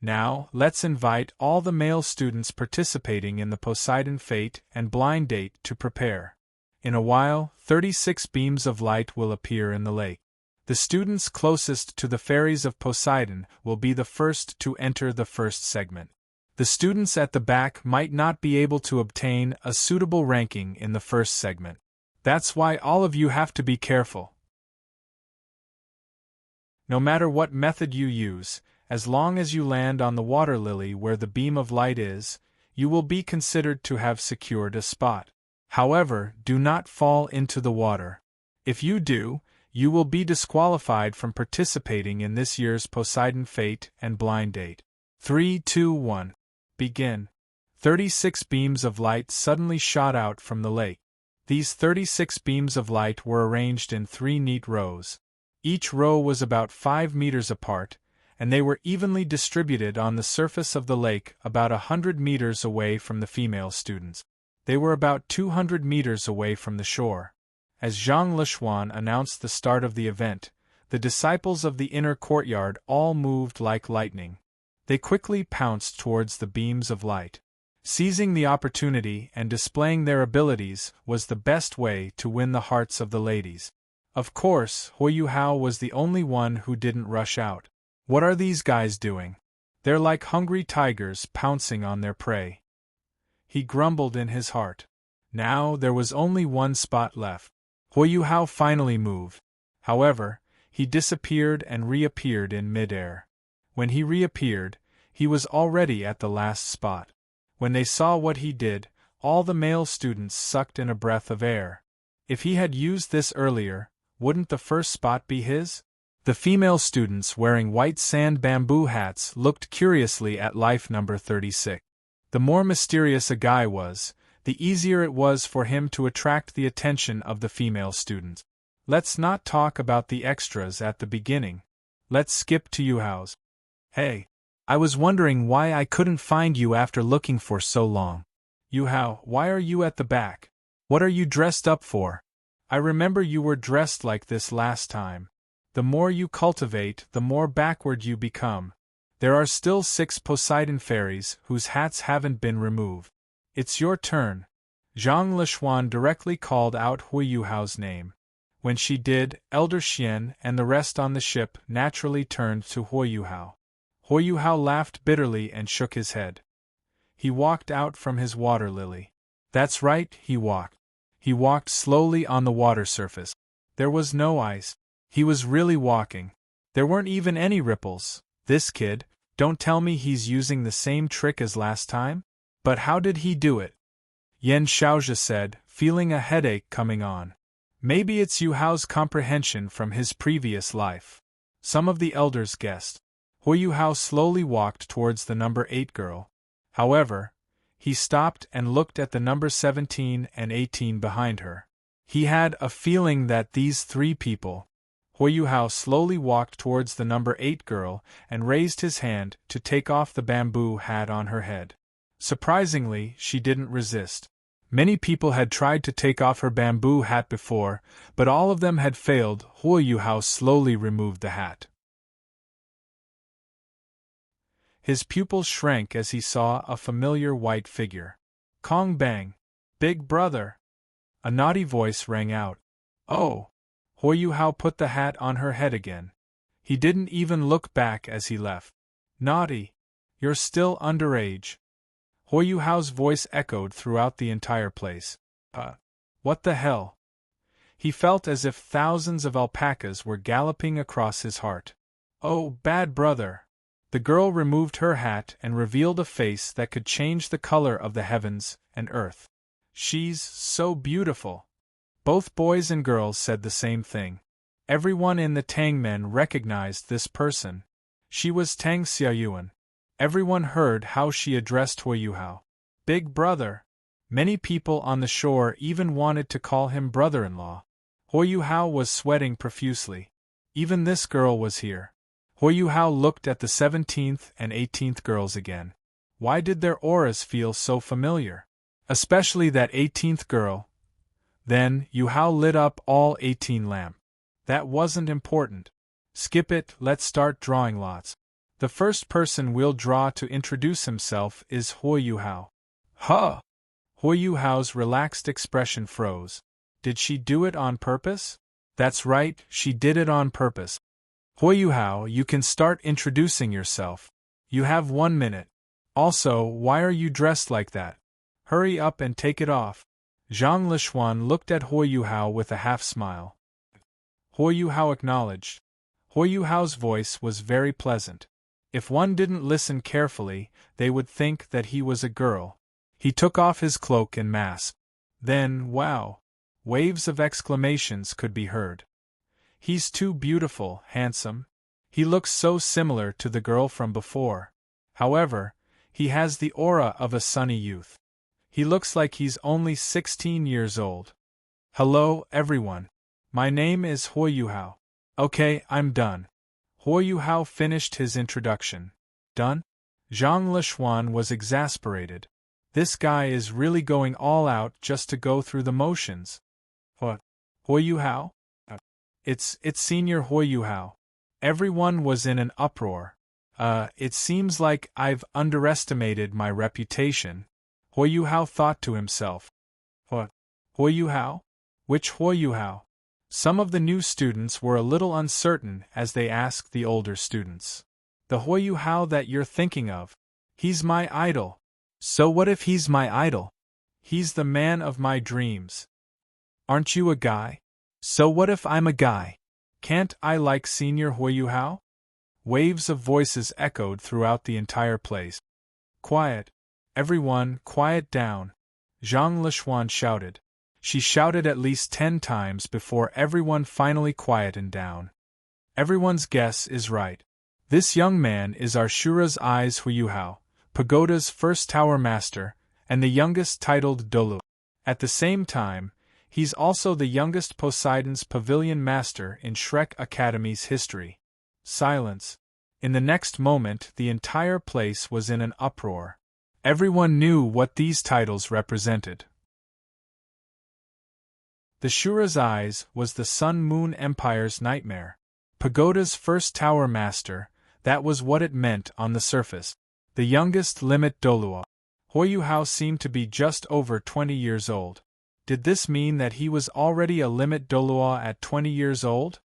Now, let's invite all the male students participating in the Poseidon Fate and Blind Date to prepare. In a while, 36 beams of light will appear in the lake. The students closest to the fairies of Poseidon will be the first to enter the first segment. The students at the back might not be able to obtain a suitable ranking in the first segment. That's why all of you have to be careful. No matter what method you use, as long as you land on the water lily where the beam of light is, you will be considered to have secured a spot. However, do not fall into the water. If you do, you will be disqualified from participating in this year's Poseidon Fate and Blind Date. 3, 2, 1. Begin. 36 beams of light suddenly shot out from the lake. These 36 beams of light were arranged in 3 neat rows. Each row was about 5 meters apart, and they were evenly distributed on the surface of the lake about 100 meters away from the female students. They were about 200 meters away from the shore. As Zhang Lishuan announced the start of the event, the disciples of the inner courtyard all moved like lightning. They quickly pounced towards the beams of light. Seizing the opportunity and displaying their abilities was the best way to win the hearts of the ladies. Of course, Yuhao was the only one who didn't rush out. What are these guys doing? They're like hungry tigers pouncing on their prey. He grumbled in his heart. Now there was only one spot left. Yuhao finally moved. However, he disappeared and reappeared in midair. When he reappeared, he was already at the last spot. When they saw what he did, all the male students sucked in a breath of air. If he had used this earlier, wouldn't the first spot be his? The female students wearing white sand bamboo hats looked curiously at life number 36. The more mysterious a guy was, the easier it was for him to attract the attention of the female students. Let's not talk about the extras at the beginning. Let's skip to Yuhao's. Hey, I was wondering why I couldn't find you after looking for so long. Yuhao, why are you at the back? What are you dressed up for? I remember you were dressed like this last time. The more you cultivate, the more backward you become. There are still 6 Poseidon fairies whose hats haven't been removed. It's your turn. Zhang Lishuan directly called out Hui Yuhao's name. When she did, Elder Xian and the rest on the ship naturally turned to Hui Yuhao. Hui Yuhao laughed bitterly and shook his head. He walked out from his water lily. That's right, he walked. He walked slowly on the water surface. There was no ice. He was really walking. There weren't even any ripples. This kid, don't tell me he's using the same trick as last time? But how did he do it? Yan Xiaozhi said, feeling a headache coming on. Maybe it's Yuhao's comprehension from his previous life. Some of the elders guessed. Hui Yuhao slowly walked towards the number 8 girl. However, he stopped and looked at the number 17 and 18 behind her. He had a feeling that these 3 people. Hui Yuhao slowly walked towards the number 8 girl and raised his hand to take off the bamboo hat on her head. Surprisingly, she didn't resist. Many people had tried to take off her bamboo hat before, but all of them had failed. Hui Yuhao slowly removed the hat. His pupils shrank as he saw a familiar white figure. Kong Bang! Big brother! A naughty voice rang out. Oh! Hui Yuhao put the hat on her head again. He didn't even look back as he left. Naughty! You're still underage. Hui Yuhao's voice echoed throughout the entire place. What the hell? He felt as if thousands of alpacas were galloping across his heart. Oh, bad brother! The girl removed her hat and revealed a face that could change the color of the heavens and earth. She's so beautiful. Both boys and girls said the same thing. Everyone in the Tang men recognized this person. She was Tang Xiaoyuan. Everyone heard how she addressed Hui Yuhao. Big brother. Many people on the shore even wanted to call him brother-in-law. Hui Yuhao was sweating profusely. Even this girl was here. Hui Yuhao looked at the 17th and 18th girls again. Why did their auras feel so familiar? Especially that 18th girl. Then, Yuhao lit up all 18 lamps. That wasn't important. Skip it, let's start drawing lots. The first person we'll draw to introduce himself is Hui Yuhao. Huh! Hui Yuhao's relaxed expression froze. Did she do it on purpose? That's right, she did it on purpose. Hui Yuhao, you can start introducing yourself. You have 1 minute. Also, why are you dressed like that? Hurry up and take it off. Zhang Lishuan looked at Hui Yuhao with a half-smile. Hui Yuhao acknowledged. Hui Yuhao's voice was very pleasant. If one didn't listen carefully, they would think that he was a girl. He took off his cloak and mask. Then, wow! Waves of exclamations could be heard. He's too beautiful, handsome. He looks so similar to the girl from before. However, he has the aura of a sunny youth. He looks like he's only 16 years old. Hello, everyone. My name is Hui Yuhao. Okay, I'm done. Hui Yuhao finished his introduction. Done? Zhang Lishuan was exasperated. This guy is really going all out just to go through the motions. What? Hui Yuhao? It's Senior Hui Yuhao. Everyone was in an uproar. It seems like I've underestimated my reputation. Hui Yuhao thought to himself. What? Hui Yuhao? Which Hui Yuhao? Some of the new students were a little uncertain as they asked the older students. The Hui Yuhao that you're thinking of. He's my idol. So what if he's my idol? He's the man of my dreams. Aren't you a guy? So what if I'm a guy? Can't I like Senior Hui Yuhao? Waves of voices echoed throughout the entire place. Quiet. Everyone, quiet down. Zhang Lishuan shouted. She shouted at least 10 times before everyone finally quietened down. Everyone's guess is right. This young man is our Shura's Eyes Hui Yuhao, Pagoda's first tower master, and the youngest titled Dolu. At the same time, he's also the youngest Poseidon's pavilion master in Shrek Academy's history. Silence. In the next moment, the entire place was in an uproar. Everyone knew what these titles represented. The Shura's Eyes was the Sun Moon Empire's nightmare. Pagoda's first tower master, That was what it meant on the surface. The youngest limit Dolua. Yuhao seemed to be just over 20 years old. Did this mean that he was already a limit Dolua at 20 years old?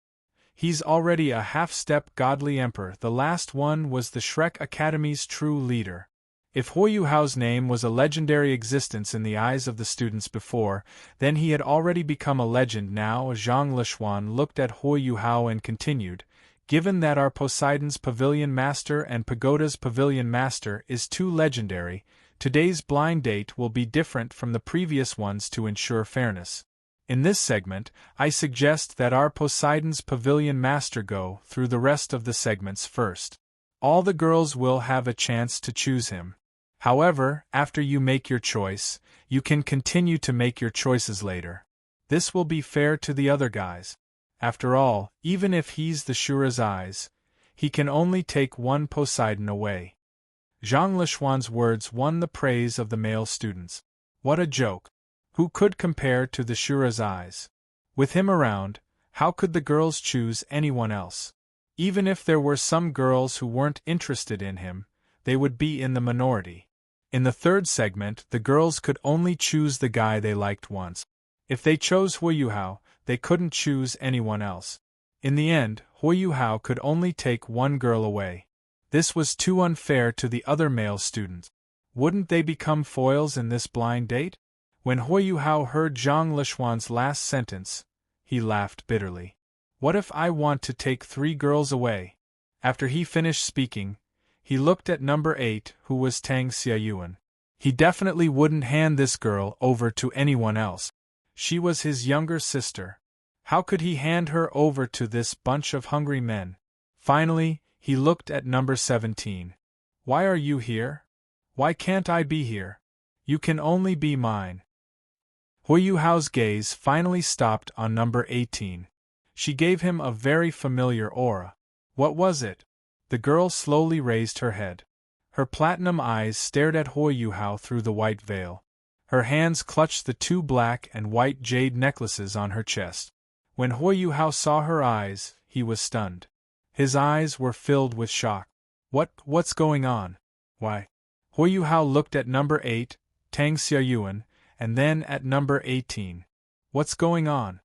He's already a half-step godly emperor. The last one was the Shrek Academy's true leader. If Yuhao's name was a legendary existence in the eyes of the students before, then he had already become a legend now. Zhang Lishuan looked at Yuhao and continued, given that our Poseidon's Pavilion Master and Pagoda's Pavilion Master is too legendary, today's blind date will be different from the previous ones to ensure fairness. In this segment, I suggest that our Poseidon's Pavilion Master go through the rest of the segments first. All the girls will have a chance to choose him. However, after you make your choice, you can continue to make your choices later. This will be fair to the other guys. After all, even if he's the Shura's eyes, he can only take one Poseidon away. Zhang Lishuan's words won the praise of the male students. What a joke! Who could compare to the Shura's eyes? With him around, how could the girls choose anyone else? Even if there were some girls who weren't interested in him, they would be in the minority. In the third segment, the girls could only choose the guy they liked once. If they chose Yuhao, they couldn't choose anyone else. In the end, Yuhao could only take one girl away. This was too unfair to the other male students. Wouldn't they become foils in this blind date? When Yuhao heard Zhang Lishuan's last sentence, he laughed bitterly. What if I want to take 3 girls away? After he finished speaking, he looked at number 8, who was Tang Xiayuan. He definitely wouldn't hand this girl over to anyone else. She was his younger sister. How could he hand her over to this bunch of hungry men? Finally, he looked at number 17. Why are you here? Why can't I be here? You can only be mine. Yuhao's gaze finally stopped on number 18. She gave him a very familiar aura. What was it? The girl slowly raised her head. Her platinum eyes stared at Yuhao through the white veil. Her hands clutched the 2 black and white jade necklaces on her chest. When Yuhao saw her eyes, he was stunned. His eyes were filled with shock. What's going on? Why? Yuhao looked at number 8, Tang Xiayuan, and then at number 18. What's going on?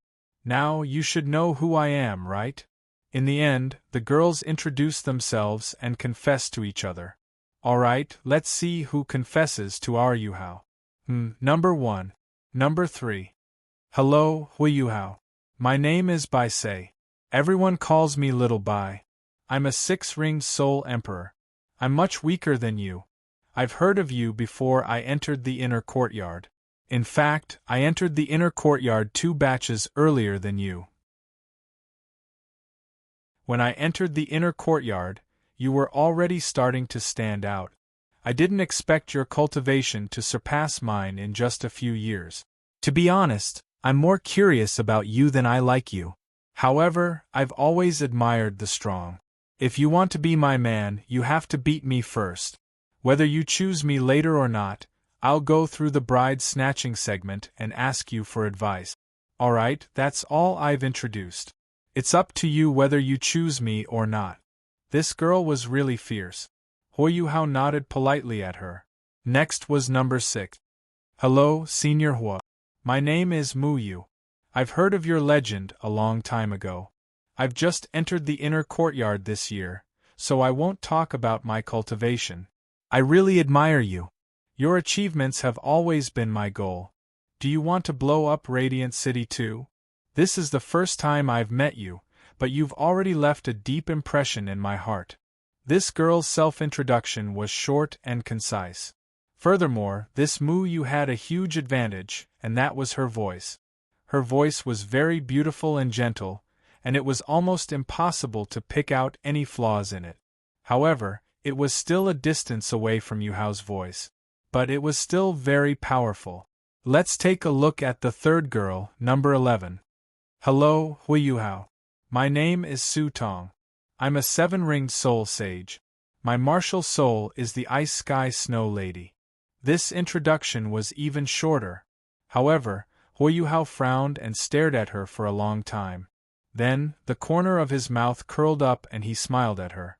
Now you should know who I am, right? In the end, the girls introduced themselves and confessed to each other. Alright, let's see who confesses to our Yuhao. Number 1. Number 3. Hello, Yuhao. My name is Bai Sei. Everyone calls me Little Bai. I'm a 6-ringed soul emperor. I'm much weaker than you. I've heard of you before I entered the inner courtyard. In fact, I entered the inner courtyard 2 batches earlier than you. When I entered the inner courtyard, you were already starting to stand out. I didn't expect your cultivation to surpass mine in just a few years. To be honest, I'm more curious about you than I like you. However, I've always admired the strong. If you want to be my man, you have to beat me first. Whether you choose me later or not, I'll go through the bride snatching segment and ask you for advice. Alright, that's all I've introduced. It's up to you whether you choose me or not. This girl was really fierce. Yuhao nodded politely at her. Next was number 6. Hello, Senior Hua. My name is Mu Yu. I've heard of your legend a long time ago. I've just entered the inner courtyard this year, so I won't talk about my cultivation. I really admire you. Your achievements have always been my goal. Do you want to blow up Radiant City too? This is the first time I've met you, but you've already left a deep impression in my heart. This girl's self-introduction was short and concise. Furthermore, this Mu Yu had a huge advantage, and that was her voice. Her voice was very beautiful and gentle, and it was almost impossible to pick out any flaws in it. However, it was still a distance away from Yuhao's voice. But it was still very powerful. Let's take a look at the third girl, number 11. Hello, Yuhao. My name is Su Tong. I'm a 7-ringed soul sage. My martial soul is the Ice Sky Snow Lady. This introduction was even shorter. However, Yuhao frowned and stared at her for a long time. Then, the corner of his mouth curled up and he smiled at her.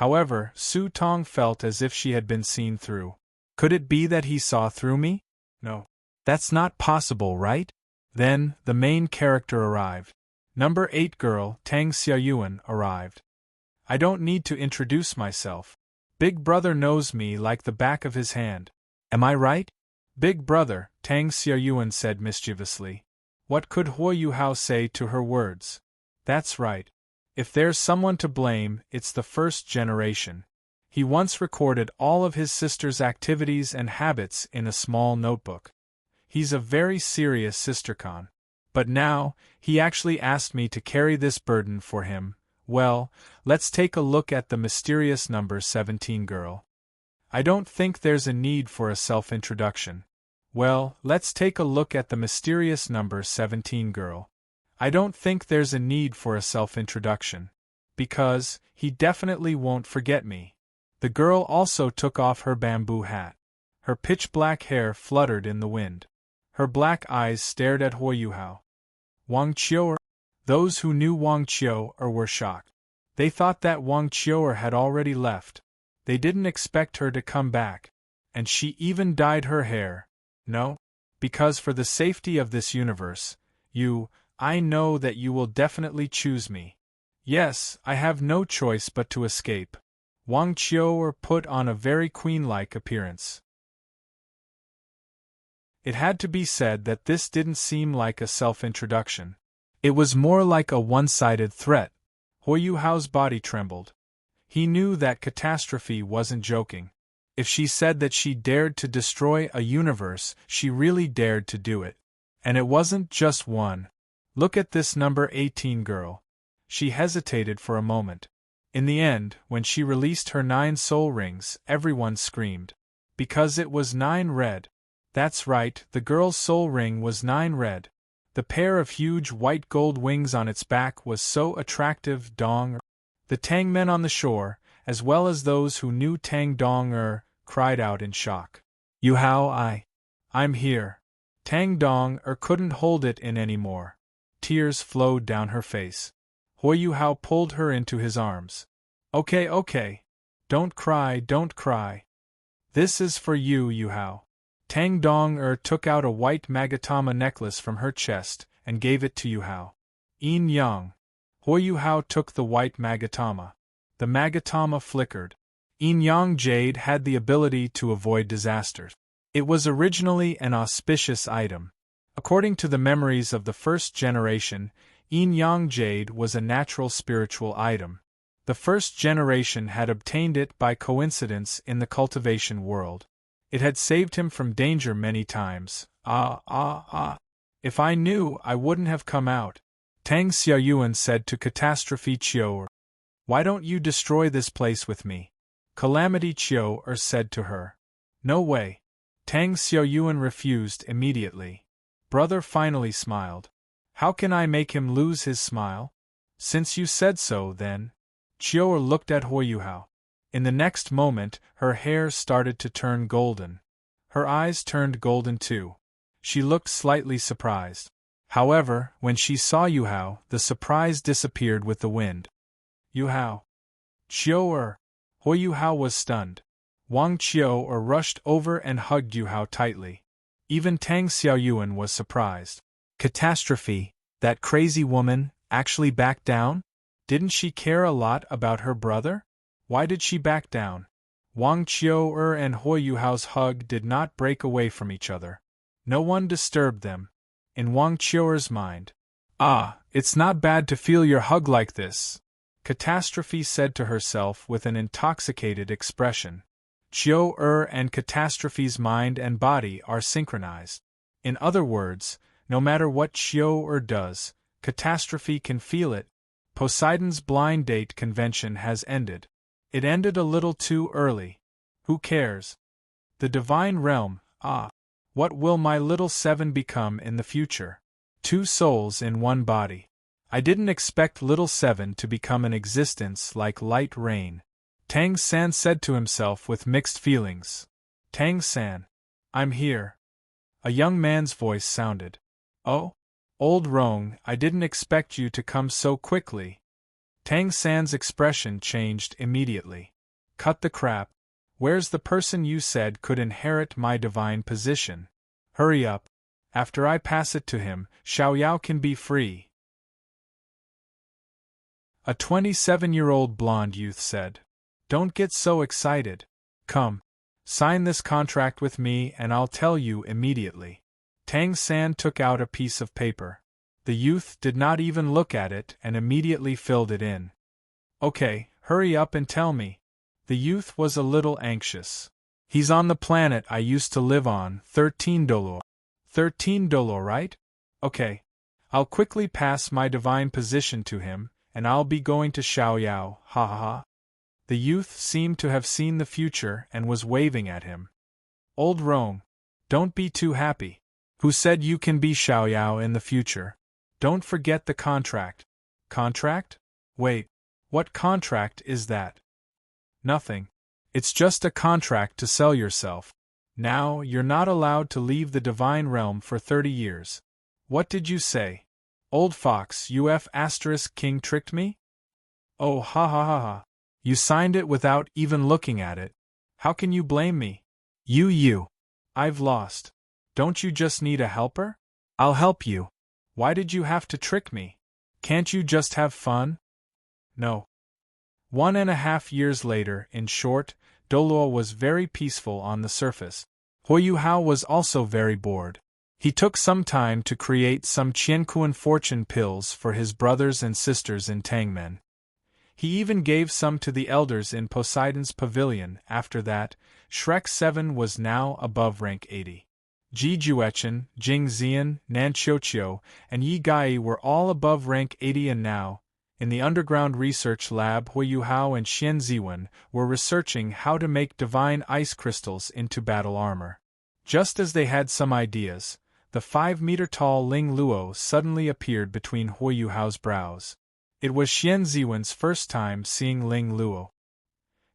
However, Su Tong felt as if she had been seen through. Could it be that he saw through me? No. That's not possible, right? Then, the main character arrived. Number 8 girl, Tang Xiaoyuan, arrived. I don't need to introduce myself. Big brother knows me like the back of his hand. Am I right? Big brother, Tang Xiaoyuan said mischievously. What could Yuhao say to her words? That's right. If there's someone to blame, it's the first generation. He once recorded all of his sister's activities and habits in a small notebook. He's a very serious sistercon. But now, he actually asked me to carry this burden for him. Well, let's take a look at the mysterious number 17 girl. I don't think there's a need for a self-introduction. Well, let's take a look at the mysterious number 17 girl. I don't think there's a need for a self-introduction. Because, he definitely won't forget me. The girl also took off her bamboo hat. Her pitch-black hair fluttered in the wind. Her black eyes stared at Yuhao. Wang Qiu'er? Those who knew Wang Qiu'er were shocked. They thought that Wang Qiu'er had already left. They didn't expect her to come back. And she even dyed her hair. No? Because for the safety of this universe, I know that you will definitely choose me. Yes, I have no choice but to escape. Wang Qiu'er put on a very queen-like appearance. It had to be said that this didn't seem like a self-introduction. It was more like a one-sided threat. Yuhao's body trembled. He knew that catastrophe wasn't joking. If she said that she dared to destroy a universe, she really dared to do it. And it wasn't just one. Look at this number 18 girl. She hesitated for a moment. In the end, when she released her 9 soul rings, everyone screamed. Because it was 9 red. That's right, the girl's soul ring was 9 red. The pair of huge white gold wings on its back was so attractive. Dong. The Tang men on the shore, as well as those who knew Tang Dong cried out in shock. Yuhao, I'm here. Tang Dong couldn't hold it in anymore. Tears flowed down her face. Yuhao pulled her into his arms. Okay. Don't cry. This is for you, Yuhao. Tang Dong took out a white magatama necklace from her chest and gave it to Yuhao. Yin Yang. Yuhao took the white magatama. The magatama flickered. Yin Yang jade had the ability to avoid disasters. It was originally an auspicious item. According to the memories of the first generation, Yin Yang jade was a natural spiritual item. The first generation had obtained it by coincidence in the cultivation world. It had saved him from danger many times. If I knew, I wouldn't have come out. Tang Xiaoyuan said to Catastrophe Qiu'er. Why don't you destroy this place with me? Calamity Qiu'er said to her. No way. Tang Xiaoyuan refused immediately. Brother finally smiled. How can I make him lose his smile? Since you said so, then. Qiu'er looked at Yuhao. In the next moment, her hair started to turn golden. Her eyes turned golden too. She looked slightly surprised. However, when she saw Yuhao, the surprise disappeared with the wind. Yuhao. Qiu'er. Yuhao was stunned. Wang Qiu'er rushed over and hugged Yuhao tightly. Even Tang Xiaoyuan was surprised. Catastrophe, that crazy woman, actually backed down? Didn't she care a lot about her brother? Why did she back down? Wang Qiu'er and Yuhao's hug did not break away from each other. No one disturbed them. In Wang Qiu'er's mind. It's not bad to feel your hug like this, Catastrophe said to herself with an intoxicated expression. Qiu'er and Catastrophe's mind and body are synchronized. In other words, no matter what Qiu'er does, Catastrophe can feel it. Poseidon's blind date convention has ended. It ended a little too early. Who cares? The divine realm, what will my little 7 become in the future? 2 souls in one body. I didn't expect little 7 to become an existence like light rain. Tang San said to himself with mixed feelings. Tang San. I'm here. A young man's voice sounded. Oh? Old Rong, I didn't expect you to come so quickly. Tang San's expression changed immediately. Cut the crap. Where's the person you said could inherit my divine position? Hurry up. After I pass it to him, Xiaoyao can be free. A 27-year-old blonde youth said. Don't get so excited. Come. Sign this contract with me and I'll tell you immediately. Tang San took out a piece of paper. The youth did not even look at it and immediately filled it in. Okay, hurry up and tell me. The youth was a little anxious. He's on the planet I used to live on, 13 Dolor. 13 Dolor, right? Okay. I'll quickly pass my divine position to him, and I'll be going to Xiaoyao, ha ha ha. The youth seemed to have seen the future and was waving at him. Old Rome. Don't be too happy. Who said you can be Xiaoyao in the future? Don't forget the contract. Contract? Wait. What contract is that? Nothing. It's just a contract to sell yourself. Now, you're not allowed to leave the divine realm for 30 years. What did you say? Old fox, King tricked me? Oh, ha ha ha ha. You signed it without even looking at it. How can you blame me? You. I've lost. Don't you just need a helper? I'll help you. Why did you have to trick me? Can't you just have fun? No. 1.5 years later, in short, Dolor was very peaceful on the surface. Yuhao was also very bored. He took some time to create some Qiankuan fortune pills for his brothers and sisters in Tangmen. He even gave some to the elders in Poseidon's pavilion. After that, Shrek 7 was now above rank 80. Ji Juechen, Jing Zian, Nan Qiuqiu, and Yi Gai were all above rank 80, and now, in the underground research lab, Yuhao and Xian Ziwen were researching how to make divine ice crystals into battle armor. Just as they had some ideas, the 5-meter-tall Ling Luo suddenly appeared between Yuhao's brows. It was Xian Ziwen's first time seeing Ling Luo.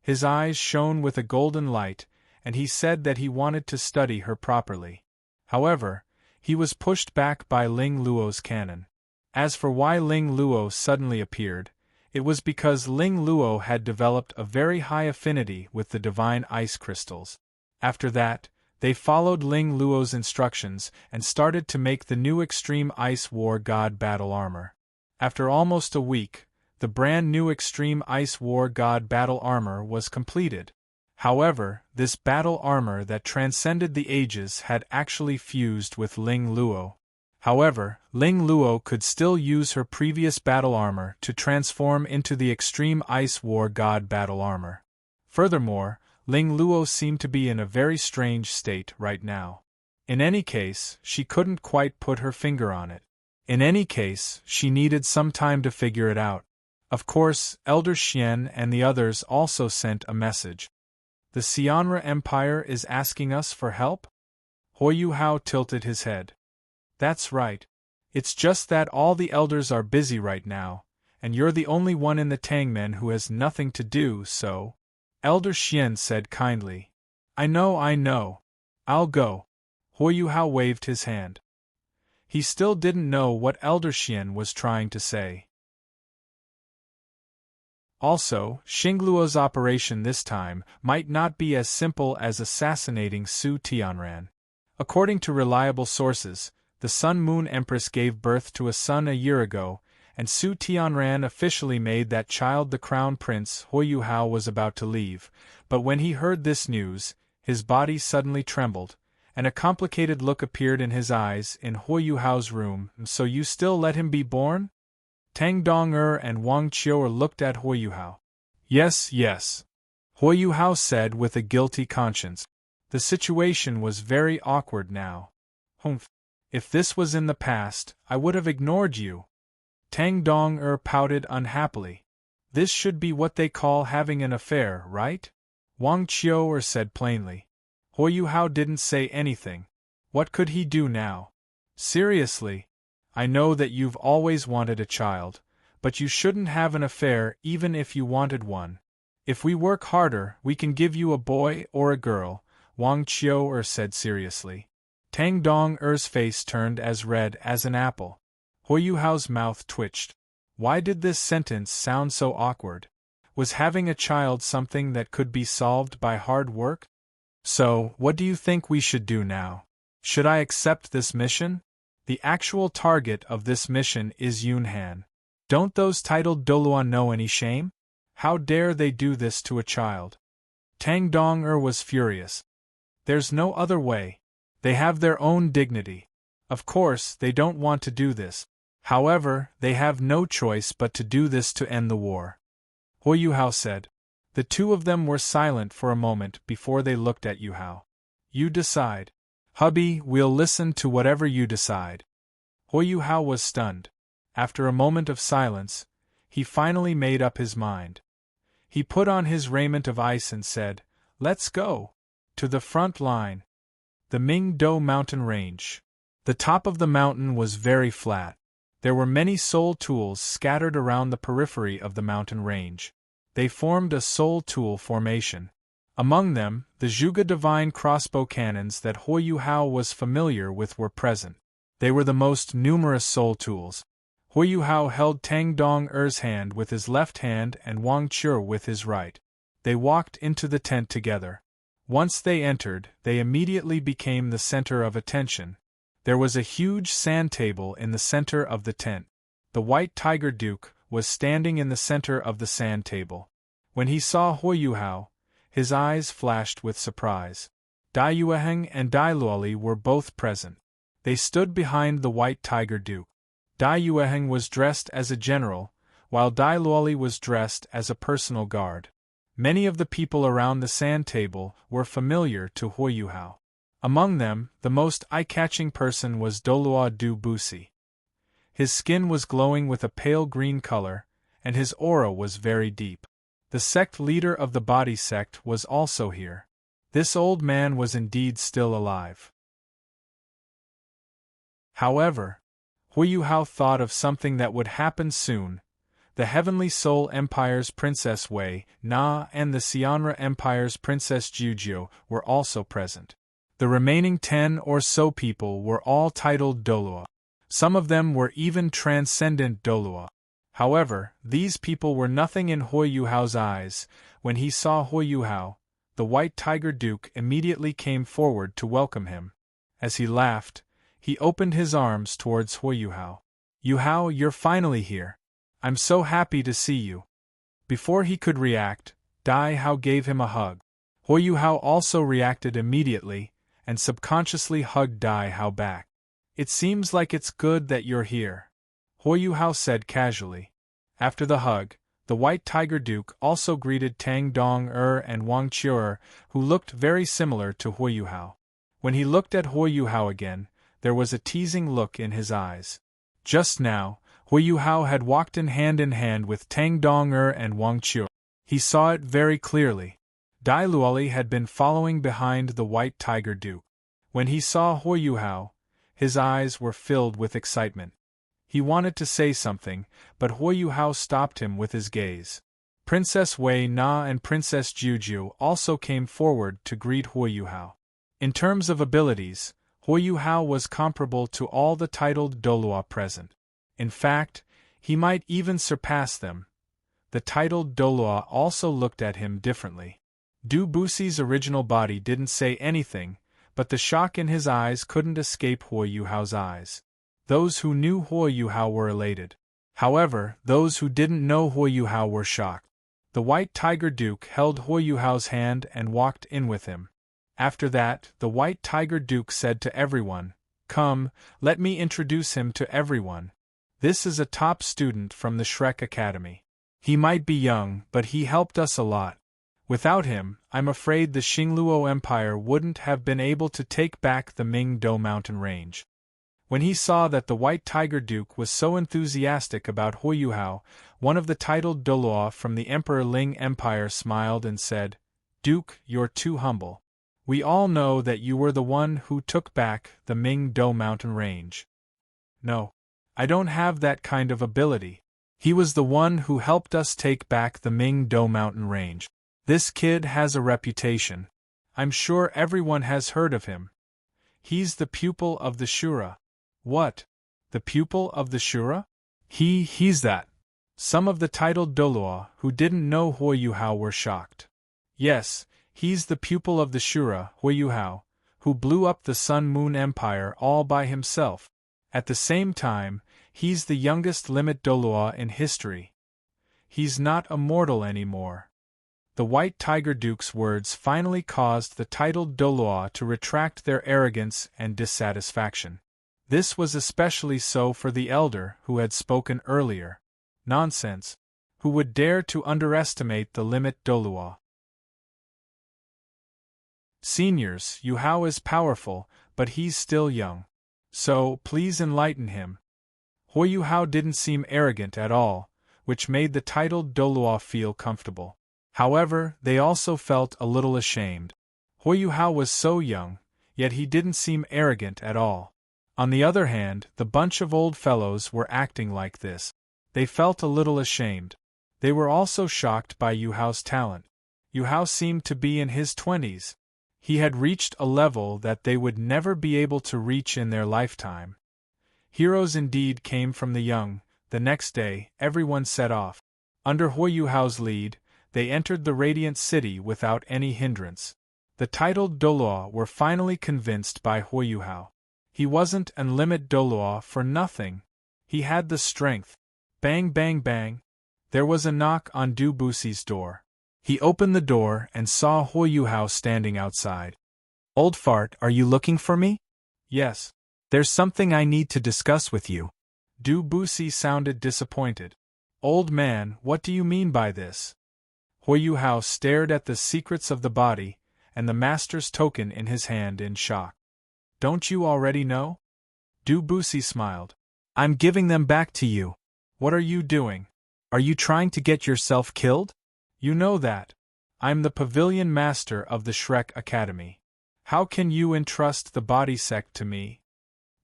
His eyes shone with a golden light, and he said that he wanted to study her properly. However, he was pushed back by Ling Luo's cannon. As for why Ling Luo suddenly appeared, it was because Ling Luo had developed a very high affinity with the divine ice crystals. After that, they followed Ling Luo's instructions and started to make the new Extreme Ice War God battle armor. After almost a week, the brand new Extreme Ice War God battle armor was completed. However, this battle armor that transcended the ages had actually fused with Ling Luo. However, Ling Luo could still use her previous battle armor to transform into the Extreme Ice War God battle armor. Furthermore, Ling Luo seemed to be in a very strange state right now. In any case, she couldn't quite put her finger on it. In any case, she needed some time to figure it out. Of course, Elder Xian and the others also sent a message. The Xianra Empire is asking us for help? Yuhao tilted his head. That's right. It's just that all the elders are busy right now, and you're the only one in the Tangmen who has nothing to do, so… Elder Xian said kindly. I know. I'll go. Yuhao waved his hand. He still didn't know what Elder Xian was trying to say. Also, Xingluo's operation this time might not be as simple as assassinating Su Tianran. According to reliable sources, the Sun Moon Empress gave birth to a son a year ago, and Su Tianran officially made that child the crown prince. Yuhao was about to leave, but when he heard this news, his body suddenly trembled, and a complicated look appeared in his eyes. In Yuhao's room, so you still let him be born? Tang Dong-er and Wang Qiu'er looked at Yuhao. Yes. Yuhao said with a guilty conscience. The situation was very awkward now. Humph. If this was in the past, I would have ignored you. Tang Dong-er pouted unhappily. This should be what they call having an affair, right? Wang Qiu'er said plainly. Yuhao didn't say anything. What could he do now? Seriously. I know that you've always wanted a child, but you shouldn't have an affair even if you wanted one. If we work harder, we can give you a boy or a girl, Wang Qiu'er said seriously. Tang Dong-er's face turned as red as an apple. Yuhao's mouth twitched. Why did this sentence sound so awkward? Was having a child something that could be solved by hard work? So, what do you think we should do now? Should I accept this mission? The actual target of this mission is Yunhan. Don't those titled Doluan know any shame? How dare they do this to a child? Tang Dong was furious. There's no other way. They have their own dignity. Of course, they don't want to do this. However, they have no choice but to do this to end the war. Yuhao said. The two of them were silent for a moment before they looked at Yuhao. You decide. Hubby, we'll listen to whatever you decide. Yuhao was stunned. After a moment of silence, he finally made up his mind. He put on his raiment of ice and said, Let's go. To the front line. The Mingdo mountain range. The top of the mountain was very flat. There were many soul tools scattered around the periphery of the mountain range. They formed a soul tool formation. Among them, the Zhuge divine crossbow cannons that Yuhao was familiar with were present. They were the most numerous soul tools. Yuhao held Tang Dong-er's hand with his left hand and Wang Qi with his right. They walked into the tent together. Once they entered, they immediately became the center of attention. There was a huge sand table in the center of the tent. The White Tiger Duke was standing in the center of the sand table. When he saw Yuhao, his eyes flashed with surprise. Dai Yueheng and Dai Luoli were both present. They stood behind the White Tiger Duke. Dai Yueheng was dressed as a general, while Dai Luoli was dressed as a personal guard. Many of the people around the sand table were familiar to Yuhao. Among them, the most eye-catching person was Dolua Du Busi. His skin was glowing with a pale green color, and his aura was very deep. The sect leader of the body sect was also here. This old man was indeed still alive. However, Yuhao thought of something that would happen soon. The Heavenly Soul Empire's Princess Wei Na and the Xianra Empire's Princess Jujiu were also present. The remaining 10 or so people were all titled Dolua. Some of them were even transcendent Dolua. However, these people were nothing in Yuhao's eyes. When he saw Yuhao, the White Tiger Duke immediately came forward to welcome him. As he laughed, he opened his arms towards Yuhao. Yuhao, you're finally here. I'm so happy to see you. Before he could react, Dai Hao gave him a hug. Yuhao also reacted immediately, and subconsciously hugged Dai Hao back. It seems like it's good that you're here, Yuhao said casually. After the hug, the White Tiger Duke also greeted Tang Dong-er and Wang Qi, who looked very similar to Yuhao. When he looked at Yuhao again, there was a teasing look in his eyes. Just now, Yuhao had walked in hand with Tang Dong-er and Wang Qi. He saw it very clearly. Dai Luoli had been following behind the White Tiger Duke. When he saw Yuhao, his eyes were filled with excitement. He wanted to say something, but Yuhao stopped him with his gaze. Princess Wei Na and Princess Jujiu also came forward to greet Yuhao. In terms of abilities, Yuhao was comparable to all the titled Dolua present. In fact, he might even surpass them. The titled Dolua also looked at him differently. Du Busi's original body didn't say anything, but the shock in his eyes couldn't escape Yuhao's eyes. Those who knew Yuhao were elated. However, those who didn't know Yuhao were shocked. The White Tiger Duke held Yuhao's hand and walked in with him. After that, the White Tiger Duke said to everyone, Come, let me introduce him to everyone. This is a top student from the Shrek Academy. He might be young, but he helped us a lot. Without him, I'm afraid the Xingluo Empire wouldn't have been able to take back the Mingdo mountain range. When he saw that the White Tiger Duke was so enthusiastic about Yuhao, one of the titled Dolua from the Emperor Ling Empire smiled and said, Duke, you're too humble. We all know that you were the one who took back the Mingdo mountain range. No. I don't have that kind of ability. He was the one who helped us take back the Mingdo mountain range. This kid has a reputation. I'm sure everyone has heard of him. He's the pupil of the Shura. What? The pupil of the Shura? He's that. Some of the titled Dolua who didn't know Yuhao were shocked. Yes, he's the pupil of the Shura, Yuhao, who blew up the Sun-Moon Empire all by himself. At the same time, he's the youngest limit Dolua in history. He's not a mortal anymore. The White Tiger Duke's words finally caused the titled Dolua to retract their arrogance and dissatisfaction. This was especially so for the elder who had spoken earlier. Nonsense. Who would dare to underestimate the limit Dolua? Seniors, Yuhao is powerful, but he's still young. So, please enlighten him. Yuhao didn't seem arrogant at all, which made the titled Dolua feel comfortable. However, they also felt a little ashamed. Yuhao was so young, yet he didn't seem arrogant at all. On the other hand, the bunch of old fellows were acting like this. They felt a little ashamed. They were also shocked by Yuhao's talent. Yuhao seemed to be in his 20s. He had reached a level that they would never be able to reach in their lifetime. Heroes indeed came from the young. The next day, everyone set off. Under Yuhao's lead, they entered the Radiant City without any hindrance. The titled Dolua were finally convinced by Yuhao. He wasn't an limit Dolua for nothing. He had the strength. Bang bang bang. There was a knock on Du Busi's door. He opened the door and saw Yuhao standing outside. "Old fart, are you looking for me?" "Yes. There's something I need to discuss with you." Du Busi sounded disappointed. "Old man, what do you mean by this?" Yuhao stared at the secrets of the body, and the master's token in his hand in shock. "Don't you already know?" Du Busi smiled. "I'm giving them back to you." "What are you doing? Are you trying to get yourself killed?" "You know that. I'm the pavilion master of the Shrek Academy. How can you entrust the body sect to me?"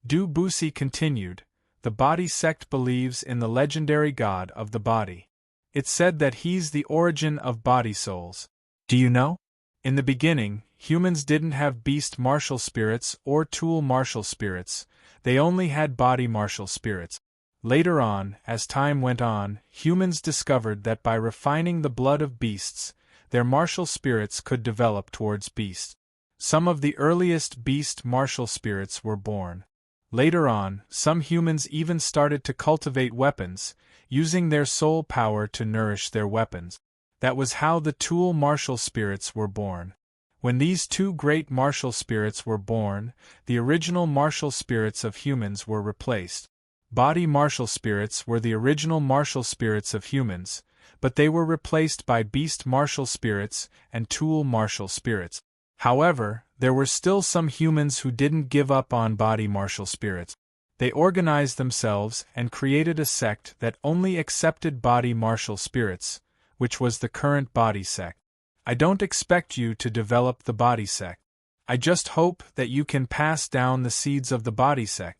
Du Busi continued. The body sect believes in the legendary god of the body. It's said that he's the origin of body souls. Do you know? In the beginning, humans didn't have beast martial spirits or tool martial spirits, they only had body martial spirits. Later on, as time went on, humans discovered that by refining the blood of beasts, their martial spirits could develop towards beasts. Some of the earliest beast martial spirits were born. Later on, some humans even started to cultivate weapons, using their soul power to nourish their weapons. That was how the tool martial spirits were born. When these two great martial spirits were born, the original martial spirits of humans were replaced. Body martial spirits were the original martial spirits of humans, but they were replaced by beast martial spirits and tool martial spirits. However, there were still some humans who didn't give up on body martial spirits. They organized themselves and created a sect that only accepted body martial spirits, which was the current body sect. I don't expect you to develop the body sect. I just hope that you can pass down the seeds of the body sect.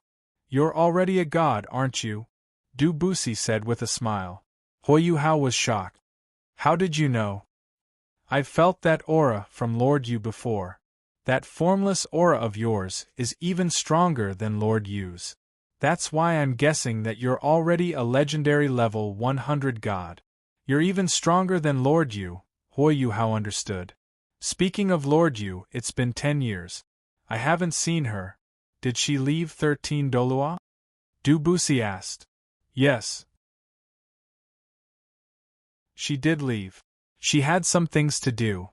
You're already a god, aren't you? Du Busi said with a smile. Yuhao was shocked. How did you know? I've felt that aura from Lord Yu before. That formless aura of yours is even stronger than Lord Yu's. That's why I'm guessing that you're already a legendary level 100 god. You're even stronger than Lord Yu, Yuhao understood. Speaking of Lord Yu, it's been 10 years. I haven't seen her. Did she leave 13 Dolua? Du Busi asked. Yes. She did leave. She had some things to do,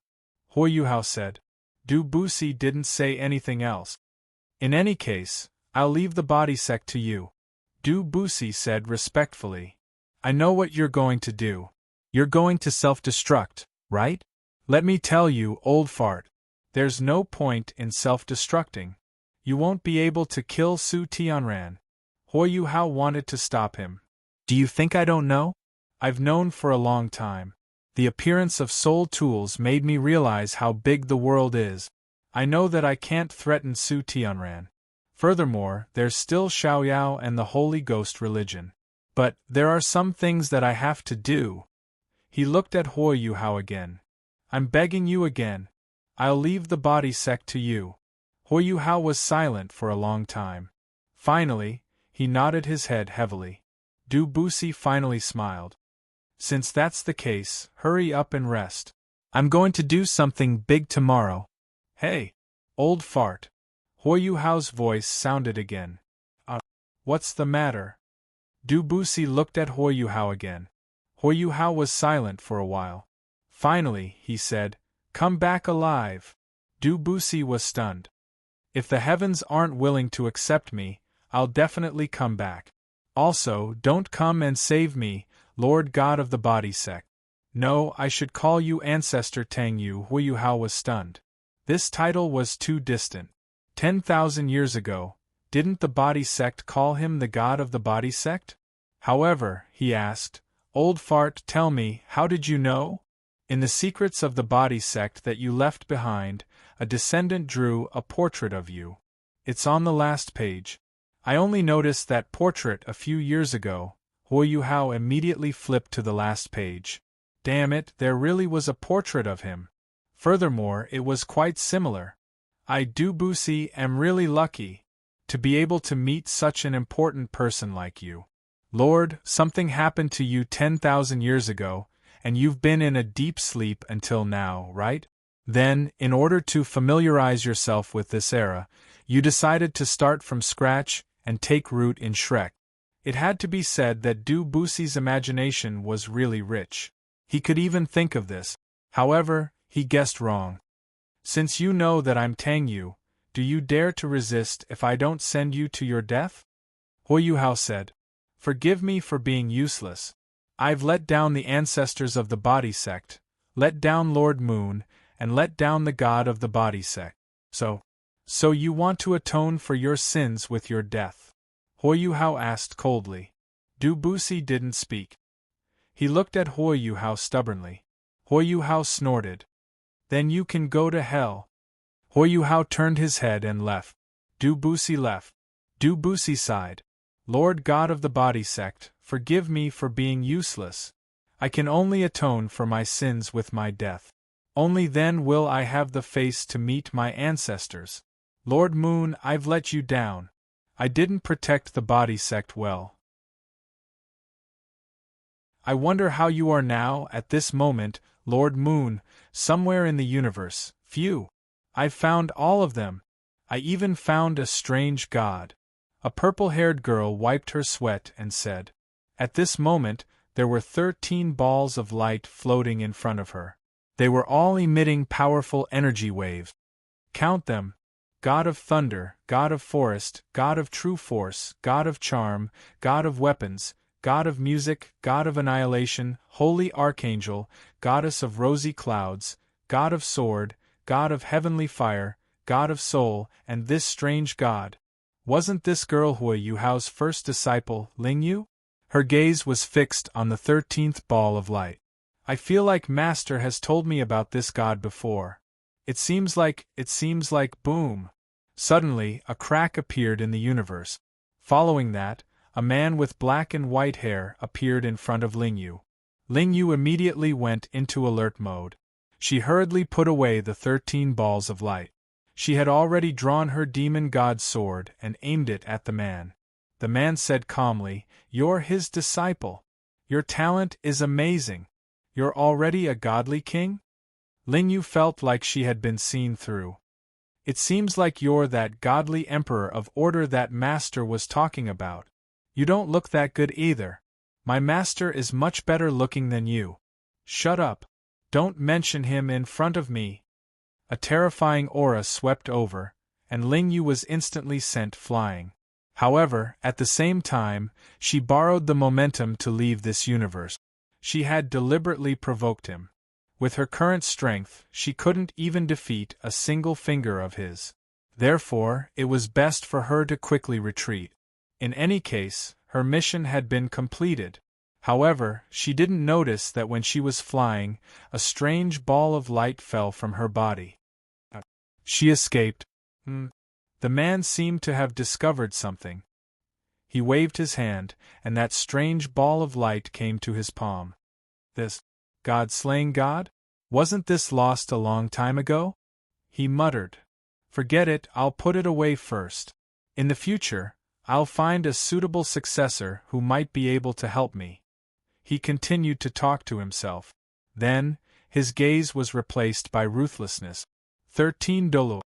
Yuhao said. Du Busi didn't say anything else. In any case, I'll leave the body sect to you, Du Busi said respectfully. I know what you're going to do. You're going to self-destruct, right? Let me tell you, old fart. There's no point in self-destructing. You won't be able to kill Su Tianran. Yuhao wanted to stop him. Do you think I don't know? I've known for a long time. The appearance of soul tools made me realize how big the world is. I know that I can't threaten Su Tianran. Furthermore, there's still Xiaoyao and the Holy Ghost religion. But there are some things that I have to do. He looked at Yuhao again. I'm begging you again. I'll leave the body sect to you. Yuhao was silent for a long time. Finally, he nodded his head heavily. Du Busi finally smiled. Since that's the case, hurry up and rest. I'm going to do something big tomorrow. Hey, old fart. Yuhao's voice sounded again. What's the matter? Du Busi looked at Yuhao again. Yuhao was silent for a while. Finally, he said, "Come back alive." Du Busi was stunned. "If the heavens aren't willing to accept me, I'll definitely come back. Also, don't come and save me, Lord God of the body sect. No, I should call you Ancestor Tang Yu." Yuhao was stunned. This title was too distant. 10,000 years ago, didn't the body sect call him the god of the body sect? However, he asked, "Old fart, tell me, how did you know? In the secrets of the body sect that you left behind, a descendant drew a portrait of you. It's on the last page. I only noticed that portrait a few years ago." Yuhao immediately flipped to the last page. Damn it, there really was a portrait of him. Furthermore, it was quite similar. I Du Busi am really lucky to be able to meet such an important person like you. Lord, something happened to you 10,000 years ago, and you've been in a deep sleep until now, right? Then, in order to familiarize yourself with this era, you decided to start from scratch and take root in Shrek. It had to be said that Du Busi's imagination was really rich. He could even think of this. However, he guessed wrong. Since you know that I'm Tang Yu, do you dare to resist if I don't send you to your death? Yuhao said. Forgive me for being useless. I've let down the ancestors of the body sect, let down Lord Moon, and let down the god of the body sect. So you want to atone for your sins with your death? Yuhao asked coldly. Du Busi didn't speak. He looked at Yuhao stubbornly. Yuhao snorted. Then you can go to hell. Yuhao turned his head and left. Du Busi left. Du Busi sighed. Lord God of the body sect, forgive me for being useless. I can only atone for my sins with my death. Only then will I have the face to meet my ancestors. Lord Moon, I've let you down. I didn't protect the body sect well. I wonder how you are now, at this moment, Lord Moon, somewhere in the universe. Phew! I've found all of them. I even found a strange god. A purple-haired girl wiped her sweat and said. At this moment, there were 13 balls of light floating in front of her. They were all emitting powerful energy waves. Count them. God of thunder, God of forest, God of true force, God of charm, God of weapons, God of music, God of annihilation, holy archangel, goddess of rosy clouds, God of sword, God of heavenly fire, God of soul, and this strange god. Wasn't this girl Yuhao's first disciple, Ling Yu? Her gaze was fixed on the 13th ball of light. I feel like Master has told me about this god before. It seems like, boom. Suddenly, a crack appeared in the universe. Following that, a man with black and white hair appeared in front of Ling Yu. Ling Yu immediately went into alert mode. She hurriedly put away the 13 balls of light. She had already drawn her demon god sword and aimed it at the man. The man said calmly, You're his disciple. Your talent is amazing. You're already a godly king? Ling Yu felt like she had been seen through. It seems like you're that godly emperor of order that Master was talking about. You don't look that good either. My master is much better looking than you. Shut up. Don't mention him in front of me. A terrifying aura swept over, and Ling Yu was instantly sent flying. However, at the same time, she borrowed the momentum to leave this universe. She had deliberately provoked him. With her current strength, she couldn't even defeat a single finger of his. Therefore, it was best for her to quickly retreat. In any case, her mission had been completed. However, she didn't notice that when she was flying, a strange ball of light fell from her body. She escaped. The man seemed to have discovered something. He waved his hand, and that strange ball of light came to his palm. This God-slaying god? Wasn't this lost a long time ago? He muttered. Forget it, I'll put it away first. In the future, I'll find a suitable successor who might be able to help me. He continued to talk to himself. Then, his gaze was replaced by ruthlessness. 13 Dolo.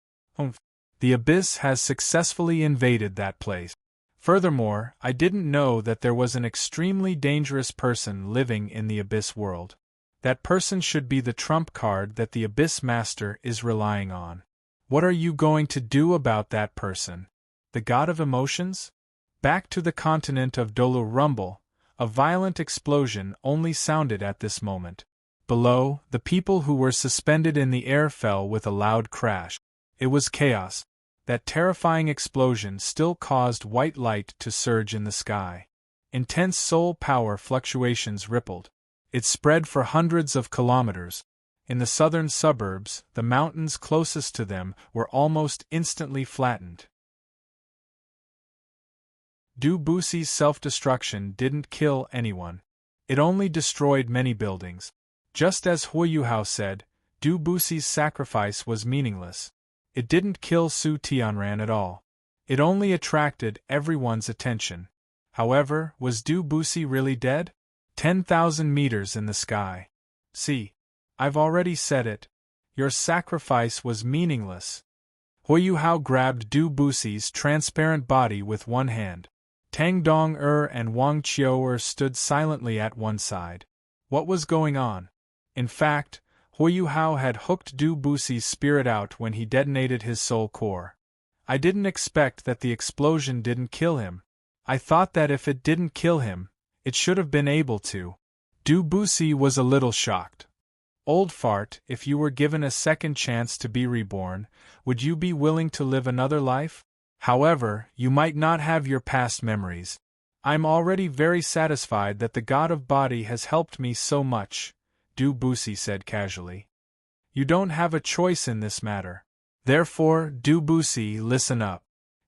The abyss has successfully invaded that place. Furthermore, I didn't know that there was an extremely dangerous person living in the abyss world. That person should be the trump card that the abyss master is relying on. What are you going to do about that person? The god of emotions? Back to the continent of Dolo rumble. A violent explosion only sounded at this moment. Below, the people who were suspended in the air fell with a loud crash. It was chaos. That terrifying explosion still caused white light to surge in the sky. Intense soul power fluctuations rippled. It spread for hundreds of kilometers. In the southern suburbs, the mountains closest to them were almost instantly flattened. Du Bussi's self-destruction didn't kill anyone. It only destroyed many buildings. Just as Yuhao said, Du Bussi's sacrifice was meaningless. It didn't kill Su Tianran at all. It only attracted everyone's attention. However, was Du Bussi really dead? 10,000 meters in the sky. See, I've already said it. Your sacrifice was meaningless. Yuhao grabbed Du Bussi's transparent body with one hand. Tang Dong-er and Wang Qiu-er stood silently at one side. What was going on? In fact, Yuhao had hooked Du Bussi's spirit out when he detonated his soul core. I didn't expect that the explosion didn't kill him. I thought that if it didn't kill him, it should have been able to. Du Bussi was a little shocked. Old fart, if you were given a second chance to be reborn, would you be willing to live another life? However, you might not have your past memories. I'm already very satisfied that the god of body has helped me so much, Du Bussi said casually. You don't have a choice in this matter. Therefore, Du Bussi, listen up.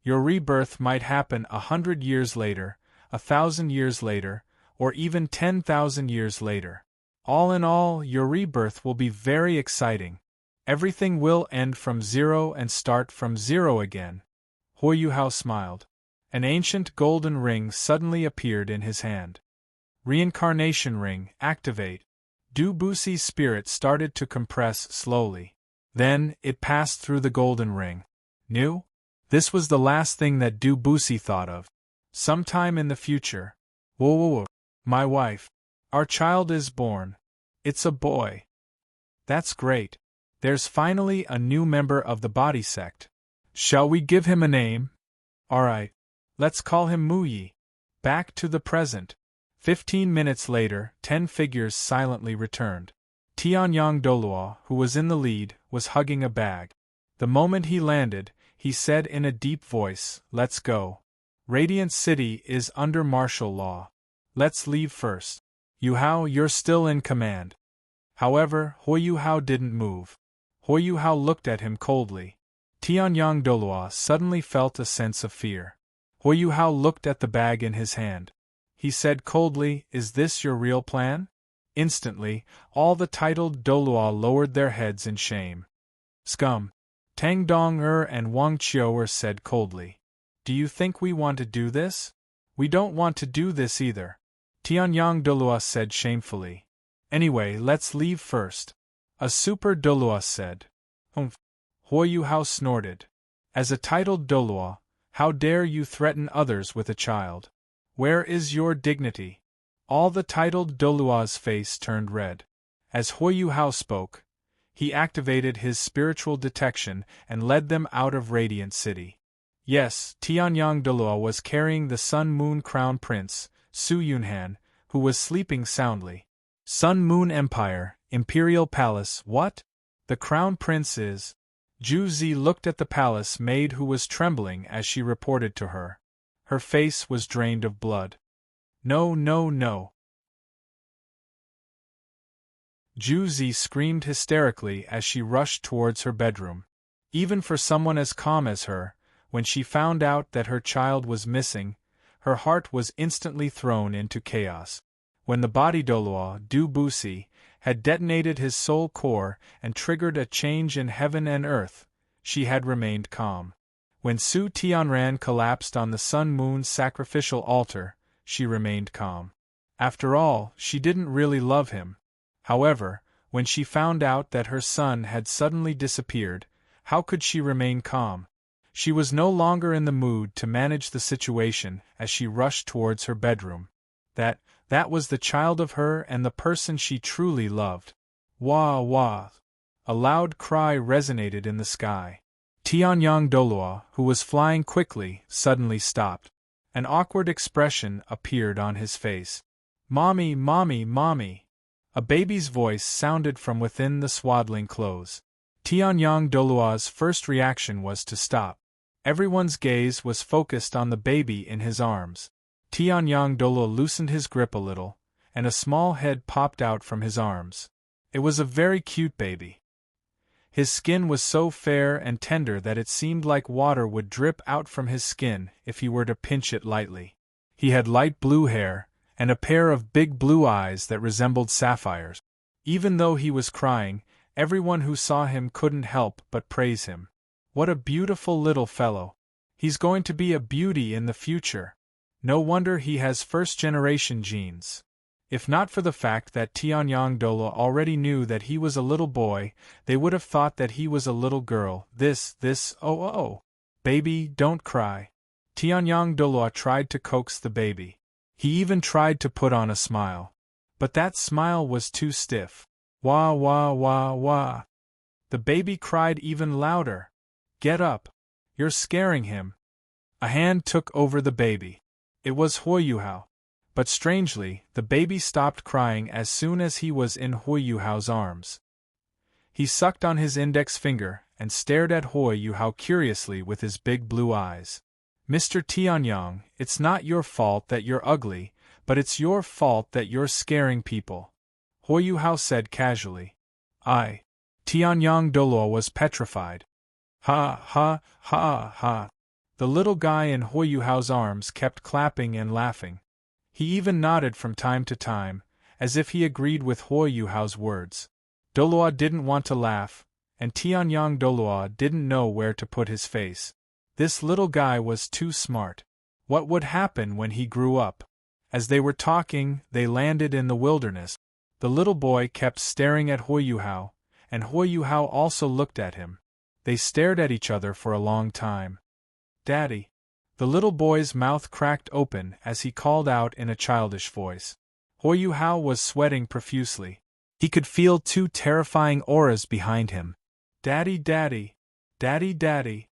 Your rebirth might happen 100 years later, 1,000 years later, or even 10,000 years later. All in all, your rebirth will be very exciting. Everything will end from zero and start from zero again. Yuhao smiled. An ancient golden ring suddenly appeared in his hand. Reincarnation ring, activate. Du Bussi's spirit started to compress slowly. Then, it passed through the golden ring. New? This was the last thing that Du Bussi thought of. Sometime in the future. Whoa, my wife. Our child is born. It's a boy. That's great. There's finally a new member of the body sect. Shall we give him a name? Alright. Let's call him Muyi. Back to the present. 15 minutes later, 10 figures silently returned. Tianyang Doluo, who was in the lead, was hugging a bag. The moment he landed, he said in a deep voice, "Let's go. Radiant City is under martial law. Let's leave first. Yuhao, you're still in command." However, Yuhao didn't move. Yuhao looked at him coldly. Tianyang Doluo suddenly felt a sense of fear. Yuhao looked at the bag in his hand. He said coldly, "Is this your real plan?" Instantly, all the titled Doluo lowered their heads in shame. "Scum!" Tang Dong-er and Wang Qiu-er said coldly. "Do you think we want to do this?" "We don't want to do this either," Tianyang Doluo said shamefully. "Anyway, let's leave first." A super Doluo said. Yuhao snorted. "As a titled Doluo, how dare you threaten others with a child? Where is your dignity?" All the titled Doluo's face turned red. As Yuhao spoke, he activated his spiritual detection and led them out of Radiant City. Yes, Tianyang Doluo was carrying the Sun Moon Crown Prince, Su Yunhan, who was sleeping soundly. Sun Moon Empire, Imperial Palace, what? The Crown Prince is... Ju Zi looked at the palace maid who was trembling as she reported to her. Her face was drained of blood. "No, no, no." Ju Zi screamed hysterically as she rushed towards her bedroom. Even for someone as calm as her, when she found out that her child was missing, her heart was instantly thrown into chaos. When the body Doluo, Du Bussi, had detonated his soul core and triggered a change in heaven and earth, she had remained calm. When Su Tianran collapsed on the Sun Moon sacrificial altar, she remained calm. After all, she didn't really love him. However, when she found out that her son had suddenly disappeared, how could she remain calm? She was no longer in the mood to manage the situation as she rushed towards her bedroom. That was the child of her and the person she truly loved. Wah wah! A loud cry resonated in the sky. Tianyang Dolua, who was flying quickly, suddenly stopped. An awkward expression appeared on his face. Mommy, mommy, mommy! A baby's voice sounded from within the swaddling clothes. Tianyang Dolua's first reaction was to stop. Everyone's gaze was focused on the baby in his arms. Tianyang Dolua loosened his grip a little, and a small head popped out from his arms. It was a very cute baby. His skin was so fair and tender that it seemed like water would drip out from his skin if he were to pinch it lightly. He had light blue hair, and a pair of big blue eyes that resembled sapphires. Even though he was crying, everyone who saw him couldn't help but praise him. What a beautiful little fellow! He's going to be a beauty in the future. No wonder he has first-generation genes. If not for the fact that Tianyang Dola already knew that he was a little boy, they would have thought that he was a little girl. Oh. Baby, don't cry. Tianyang Dola tried to coax the baby. He even tried to put on a smile. But that smile was too stiff. Wah wah wah wah. The baby cried even louder. Get up. You're scaring him. A hand took over the baby. It was Yuhao. But strangely, the baby stopped crying as soon as he was in Yuhao's arms. He sucked on his index finger and stared at Yuhao curiously with his big blue eyes. Mr. Tianyang, it's not your fault that you're ugly, but it's your fault that you're scaring people, Yuhao said casually. Tianyang Dolo was petrified. Ha ha ha ha. The little guy in Yuhao's arms kept clapping and laughing. He even nodded from time to time, as if he agreed with Yuhao's words. Doloa didn't want to laugh, and Tianyang Doloa didn't know where to put his face. This little guy was too smart. What would happen when he grew up? As they were talking, they landed in the wilderness. The little boy kept staring at Yuhao, and Yuhao also looked at him. They stared at each other for a long time. Daddy. The little boy's mouth cracked open as he called out in a childish voice. Yuhao was sweating profusely. He could feel two terrifying auras behind him. Daddy, daddy. Daddy, daddy.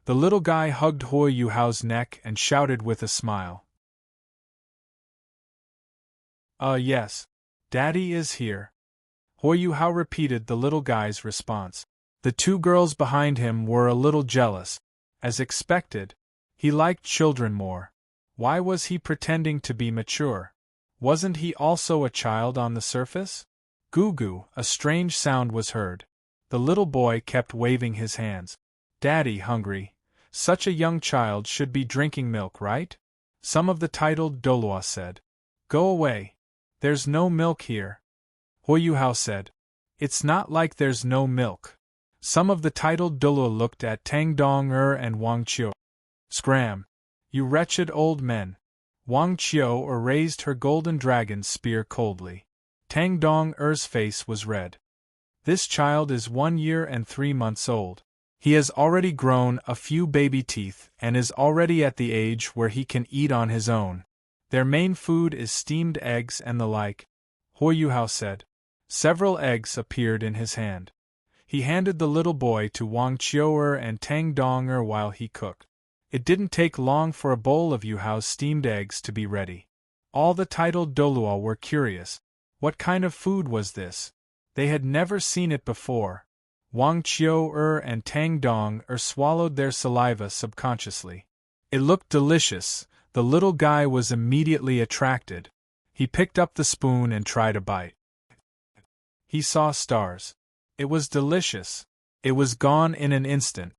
The little guy hugged Yuhao's neck and shouted with a smile. Yes. Daddy is here. Yuhao repeated the little guy's response. The two girls behind him were a little jealous. As expected, he liked children more. Why was he pretending to be mature? Wasn't he also a child on the surface? Goo-goo, a strange sound was heard. The little boy kept waving his hands. Daddy, hungry. Such a young child should be drinking milk, right? Some of the titled Dolua said. Go away. There's no milk here. Yuhao said. It's not like there's no milk. Some of the titled Dolua looked at Tang Dong-er and Wang Qiu. Scram! You wretched old men! Wang Qiu raised her golden dragon spear coldly. Tang Dong-er's face was red. This child is 1 year and 3 months old. He has already grown a few baby teeth and is already at the age where he can eat on his own. Their main food is steamed eggs and the like, Yuhao said. Several eggs appeared in his hand. He handed the little boy to Wang Qiu and Tang Dong-er while he cooked. It didn't take long for a bowl of Yuhao's steamed eggs to be ready. All the titled Dolua were curious. What kind of food was this? They had never seen it before. Wang Qiu and Tang Dong-er swallowed their saliva subconsciously. It looked delicious. The little guy was immediately attracted. He picked up the spoon and tried a bite. He saw stars. It was delicious. It was gone in an instant.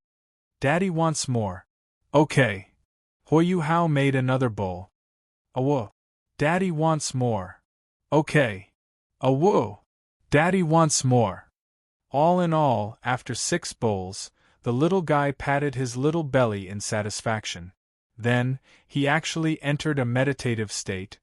Daddy wants more. Okay. Yuhao made another bowl. Awoo. Daddy wants more. Okay. Awoo. Daddy wants more. All in all, after 6 bowls, the little guy patted his little belly in satisfaction. Then, he actually entered a meditative state.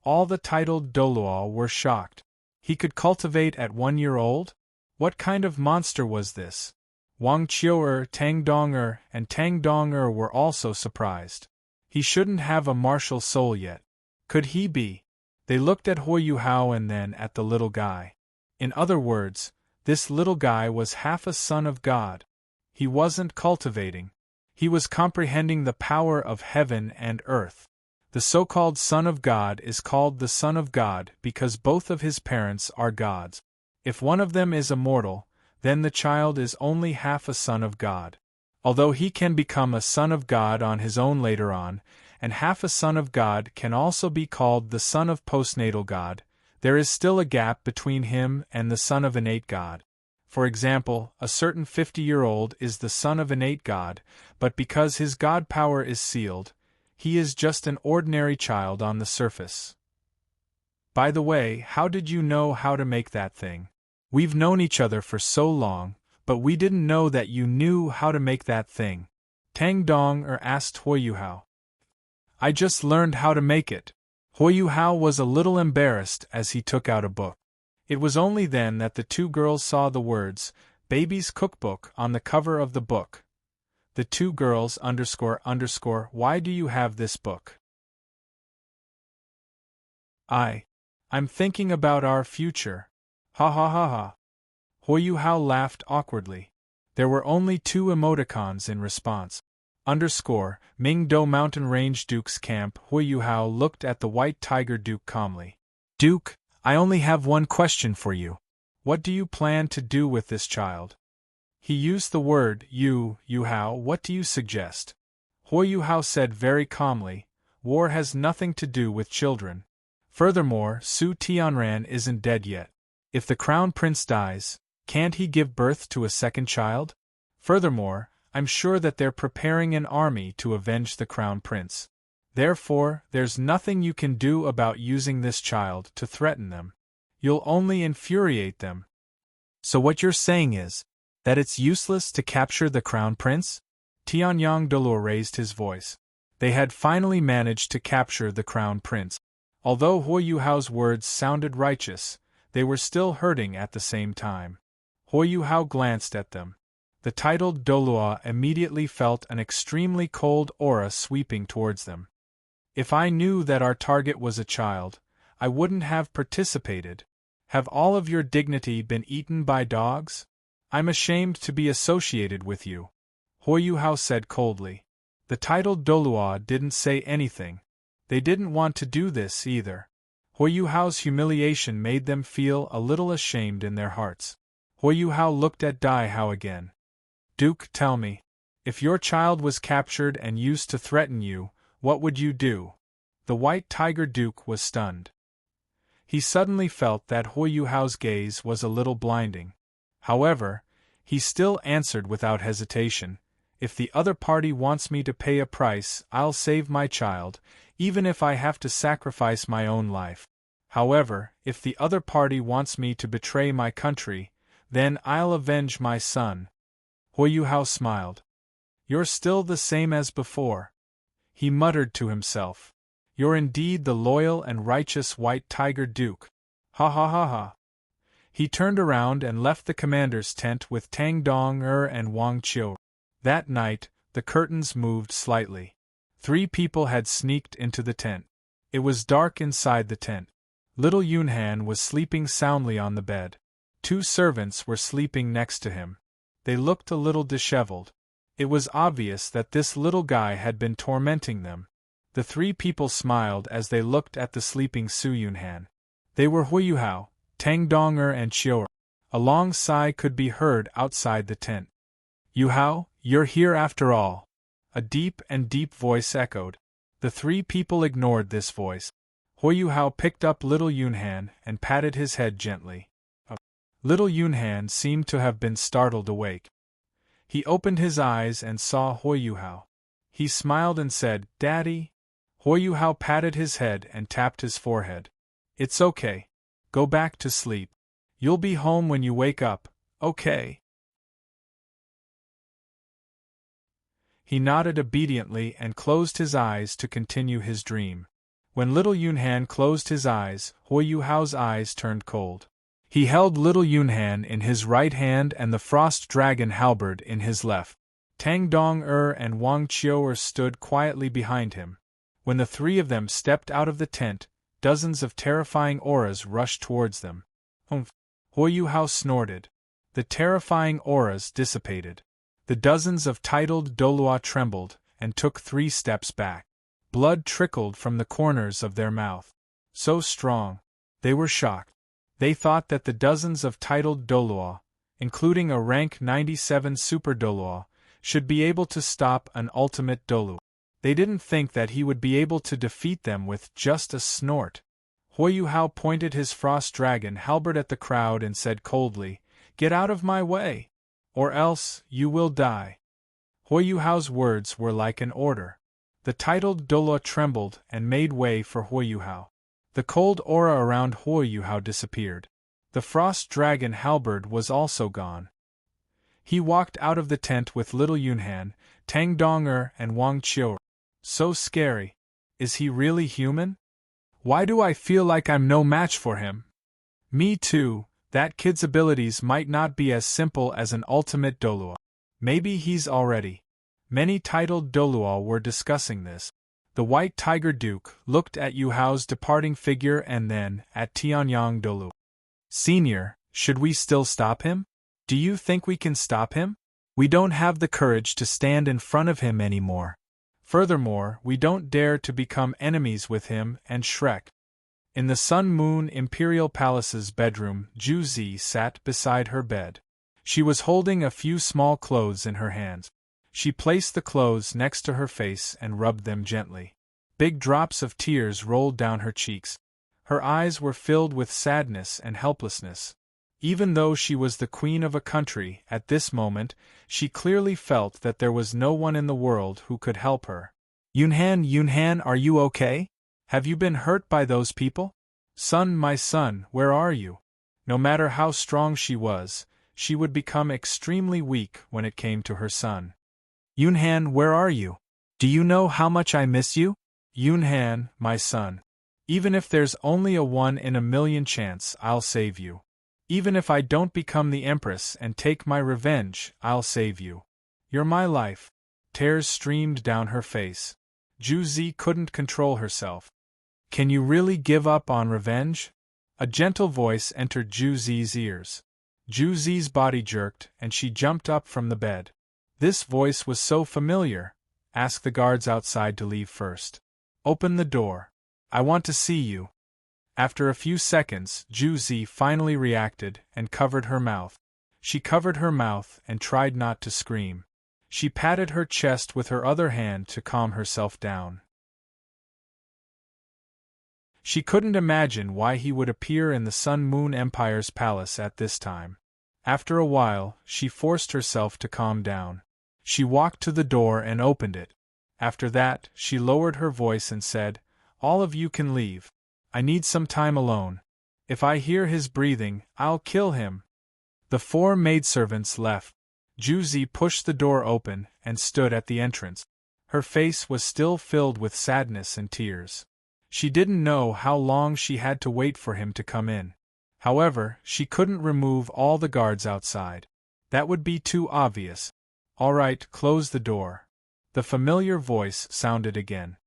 All the titled Doluo were shocked. He could cultivate at 1 year old? What kind of monster was this? Wang Qiu'er, Tang Dong'er, and Tang Dong'er were also surprised. He shouldn't have a martial soul yet. Could he be? They looked at Yuhao and then at the little guy. In other words, this little guy was half a son of God. He wasn't cultivating. He was comprehending the power of heaven and earth. The so-called Son of God is called the Son of God because both of his parents are gods. If one of them is a mortal, then the child is only half a son of God. Although he can become a son of God on his own later on, and half a son of God can also be called the son of postnatal God, there is still a gap between him and the son of innate God. For example, a certain 50-year-old is the son of innate God, but because his God power is sealed, he is just an ordinary child on the surface. By the way, how did you know how to make that thing? We've known each other for so long, but we didn't know that you knew how to make that thing. Tang Dong'er asked Yuhao. I just learned how to make it. Yuhao was a little embarrassed as he took out a book. It was only then that the two girls saw the words, Baby's Cookbook, on the cover of the book. The two girls __, why do you have this book? I'm thinking about our future. Ha ha ha ha. Yuhao laughed awkwardly. There were only 2 emoticons in response. Mingdo Mountain Range Duke's camp. Yuhao looked at the white tiger Duke calmly. Duke, I only have one question for you. What do you plan to do with this child? He used the word Yuhao, what do you suggest? Yuhao said very calmly, war has nothing to do with children. Furthermore, Su Tianran isn't dead yet. If the crown prince dies, can't he give birth to a second child? Furthermore, I'm sure that they're preparing an army to avenge the crown prince. Therefore, there's nothing you can do about using this child to threaten them. You'll only infuriate them. So what you're saying is that it's useless to capture the crown prince? Tianyang Dolor raised his voice. They had finally managed to capture the crown prince. Although Yuhao's words sounded righteous, they were still hurting at the same time. Yuhao glanced at them. The titled Dolua immediately felt an extremely cold aura sweeping towards them. If I knew that our target was a child, I wouldn't have participated. Have all of your dignity been eaten by dogs? I'm ashamed to be associated with you. Yuhao said coldly. The titled Dolua didn't say anything. They didn't want to do this either. Yuhao's humiliation made them feel a little ashamed in their hearts. Yuhao looked at Daihao again. Duke, tell me, if your child was captured and used to threaten you, what would you do? The white tiger Duke was stunned. He suddenly felt that Yuhao's gaze was a little blinding. However, he still answered without hesitation, if the other party wants me to pay a price, I'll save my child, even if I have to sacrifice my own life. However, if the other party wants me to betray my country, then I'll avenge my son. Yuhao smiled. You're still the same as before. He muttered to himself. You're indeed the loyal and righteous white tiger Duke. Ha ha ha ha. He turned around and left the commander's tent with Tang Dong'er and Wang Qiu. That night, the curtains moved slightly. 3 people had sneaked into the tent. It was dark inside the tent. Little Yunhan was sleeping soundly on the bed. 2 servants were sleeping next to him. They looked a little disheveled. It was obvious that this little guy had been tormenting them. The 3 people smiled as they looked at the sleeping Su Yunhan. They were Yuhao, Tang Dong'er and Qiu'er. A long sigh could be heard outside the tent. Yuhao, you're here after all. A deep voice echoed. The 3 people ignored this voice. Yuhao picked up little Yunhan and patted his head gently. Little Yunhan seemed to have been startled awake. He opened his eyes and saw Yuhao. He smiled and said, Daddy? Yuhao patted his head and tapped his forehead. It's okay. Go back to sleep. You'll be home when you wake up, okay? He nodded obediently and closed his eyes to continue his dream. When little Yunhan closed his eyes, Huo eyes turned cold. He held little Yunhan in his right hand and the frost dragon halberd in his left. Tang Dong and Wang Qiu stood quietly behind him. When the three of them stepped out of the tent, dozens of terrifying auras rushed towards them. Humph! Huo snorted. The terrifying auras dissipated. The dozens of titled Dolua trembled and took 3 steps back. Blood trickled from the corners of their mouth. So strong. They were shocked. They thought that the dozens of titled Dolua, including a rank 97 super Dolua, should be able to stop an ultimate Dolu. They didn't think that he would be able to defeat them with just a snort. Huo pointed his frost dragon halberd at the crowd and said coldly, "Get out of my way! Or else, you will die." Huo's words were like an order. The titled Dolua trembled and made way for Huo. The cold aura around Huo disappeared. The frost dragon halberd was also gone. He walked out of the tent with little Yunhan, Tang Dong and Wang Qiu. So scary. Is he really human? Why do I feel like I'm no match for him? Me too, that kid's abilities might not be as simple as an ultimate Dolua. Maybe he's already. Many titled Dolua were discussing this. The White Tiger Duke looked at Yuhao's departing figure and then at Tianyang Dolu. Senior, should we still stop him? Do you think we can stop him? We don't have the courage to stand in front of him anymore. Furthermore, we don't dare to become enemies with him and Shrek. In the Sun Moon Imperial Palace's bedroom, Juzi sat beside her bed. She was holding a few small clothes in her hands. She placed the clothes next to her face and rubbed them gently. Big drops of tears rolled down her cheeks. Her eyes were filled with sadness and helplessness. Even though she was the queen of a country, at this moment, she clearly felt that there was no one in the world who could help her. Yunhan, are you okay? Have you been hurt by those people? Son, my son, where are you? No matter how strong she was, she would become extremely weak when it came to her son. Yunhan, where are you? Do you know how much I miss you? Yunhan, my son. Even if there's only a 1 in a million chance, I'll save you. Even if I don't become the Empress and take my revenge, I'll save you. You're my life. Tears streamed down her face. Juzi couldn't control herself. Can you really give up on revenge? A gentle voice entered Juzi's ears. Juzi's body jerked and she jumped up from the bed. This voice was so familiar. Ask the guards outside to leave first. Open the door. I want to see you. After a few seconds, Juzi finally reacted and covered her mouth. She covered her mouth and tried not to scream. She patted her chest with her other hand to calm herself down. She couldn't imagine why he would appear in the Sun Moon Empire's palace at this time. After a while, she forced herself to calm down. She walked to the door and opened it. After that, she lowered her voice and said, "All of you can leave. I need some time alone. If I hear his breathing, I'll kill him." The 4 maidservants left. Juzi pushed the door open and stood at the entrance. Her face was still filled with sadness and tears. She didn't know how long she had to wait for him to come in. However, she couldn't remove all the guards outside. That would be too obvious. "All right, close the door." The familiar voice sounded again.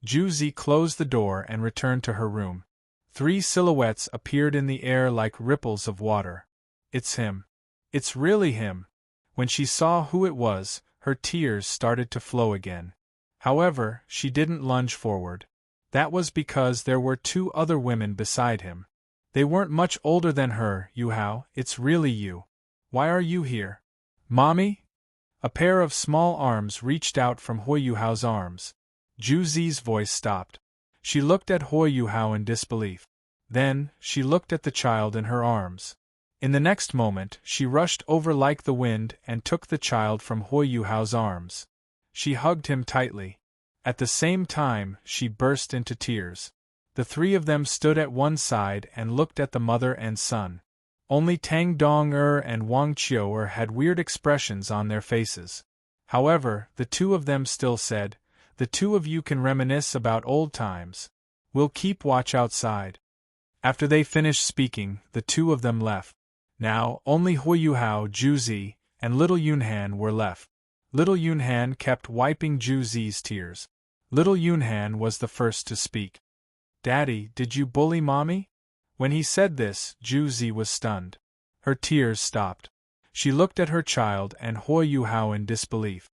Juzi closed the door and returned to her room. 3 silhouettes appeared in the air like ripples of water. It's him. It's really him. When she saw who it was, her tears started to flow again. However, she didn't lunge forward. That was because there were 2 other women beside him. They weren't much older than her. "Yuhao, it's really you. Why are you here?" "Mommy?" A pair of small arms reached out from Huo's arms. Juzi's voice stopped. She looked at Huo in disbelief. Then, she looked at the child in her arms. In the next moment, she rushed over like the wind and took the child from Huo's arms. She hugged him tightly. At the same time, she burst into tears. The 3 of them stood at one side and looked at the mother and son. Only Tang Dong and Wang Qiu had weird expressions on their faces. However, the 2 of them still said, "The 2 of you can reminisce about old times. We'll keep watch outside. After they finished speaking, the two of them left. Now, only Yuhao, Juzi, and little Yunhan were left. Little Yunhan kept wiping Juzi's tears. Little Yunhan was the first to speak. Daddy, did you bully Mommy? When he said this, Juzi was stunned. Her tears stopped. She looked at her child and Yuhao in disbelief.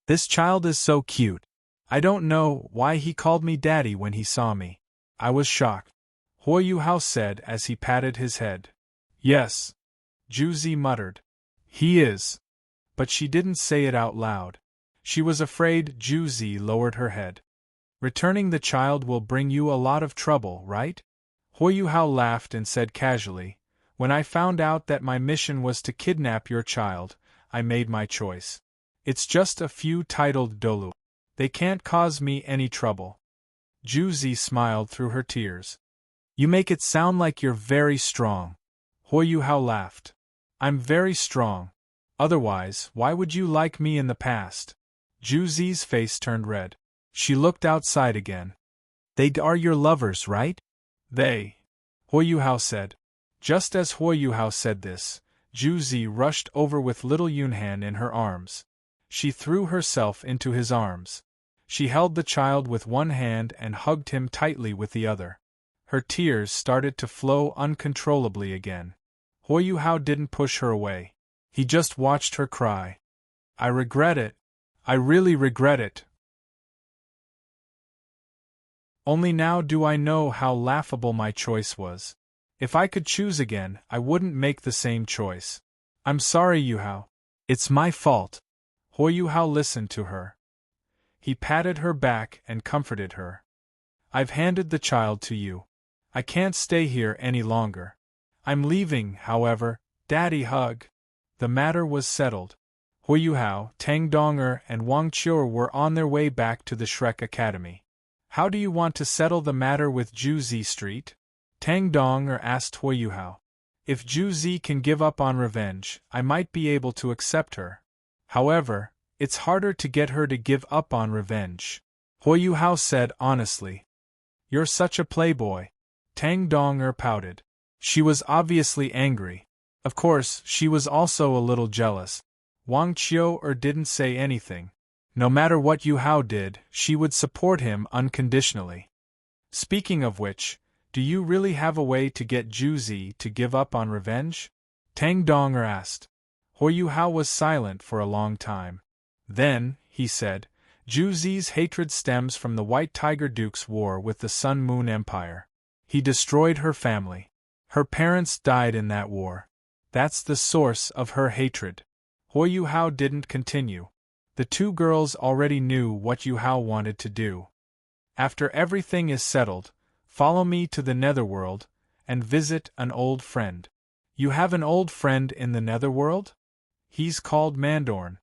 This child is so cute. I don't know why he called me Daddy when he saw me. I was shocked. Yuhao said as he patted his head. Yes. Juzi muttered. He is. But she didn't say it out loud. She was afraid. Juzi lowered her head. Returning the child will bring you a lot of trouble, right? Yuhao laughed and said casually, when I found out that my mission was to kidnap your child, I made my choice. It's just a few titled Dolu. They can't cause me any trouble. Juzi smiled through her tears. You make it sound like you're very strong. Yuhao laughed. I'm very strong. Otherwise, why would you like me in the past? Juzi's face turned red. She looked outside again. They are your lovers, right? They. Yuhao said. Just as Yuhao said this, Juzi rushed over with little Yunhan in her arms. She threw herself into his arms. She held the child with one hand and hugged him tightly with the other. Her tears started to flow uncontrollably again. Yuhao didn't push her away. He just watched her cry. I regret it. I really regret it. Only now do I know how laughable my choice was. If I could choose again, I wouldn't make the same choice. I'm sorry, Yuhao. It's my fault. Yuhao listened to her. He patted her back and comforted her. I've handed the child to you. I can't stay here any longer. I'm leaving, however. Daddy hug. The matter was settled. Yuhao, Tang Donger, and Wang Qiu were on their way back to the Shrek Academy. How do you want to settle the matter with Juzi Street? Tang Donger asked Yuhao. If Juzi can give up on revenge, I might be able to accept her. However, it's harder to get her to give up on revenge. Yuhao said honestly. You're such a playboy. Tang Donger pouted. She was obviously angry. Of course, she was also a little jealous. Wang Qiu didn't say anything. No matter what Yuhao did, she would support him unconditionally. Speaking of which, do you really have a way to get Juzi to give up on revenge? Tang Donger asked. Yuhao was silent for a long time. Then, he said, Juzi's hatred stems from the White Tiger Duke's war with the Sun Moon Empire. He destroyed her family. Her parents died in that war. That's the source of her hatred. Yuhao didn't continue. The two girls already knew what Yuhao wanted to do. After everything is settled, follow me to the Netherworld and visit an old friend. You have an old friend in the Netherworld? He's called Mandorn.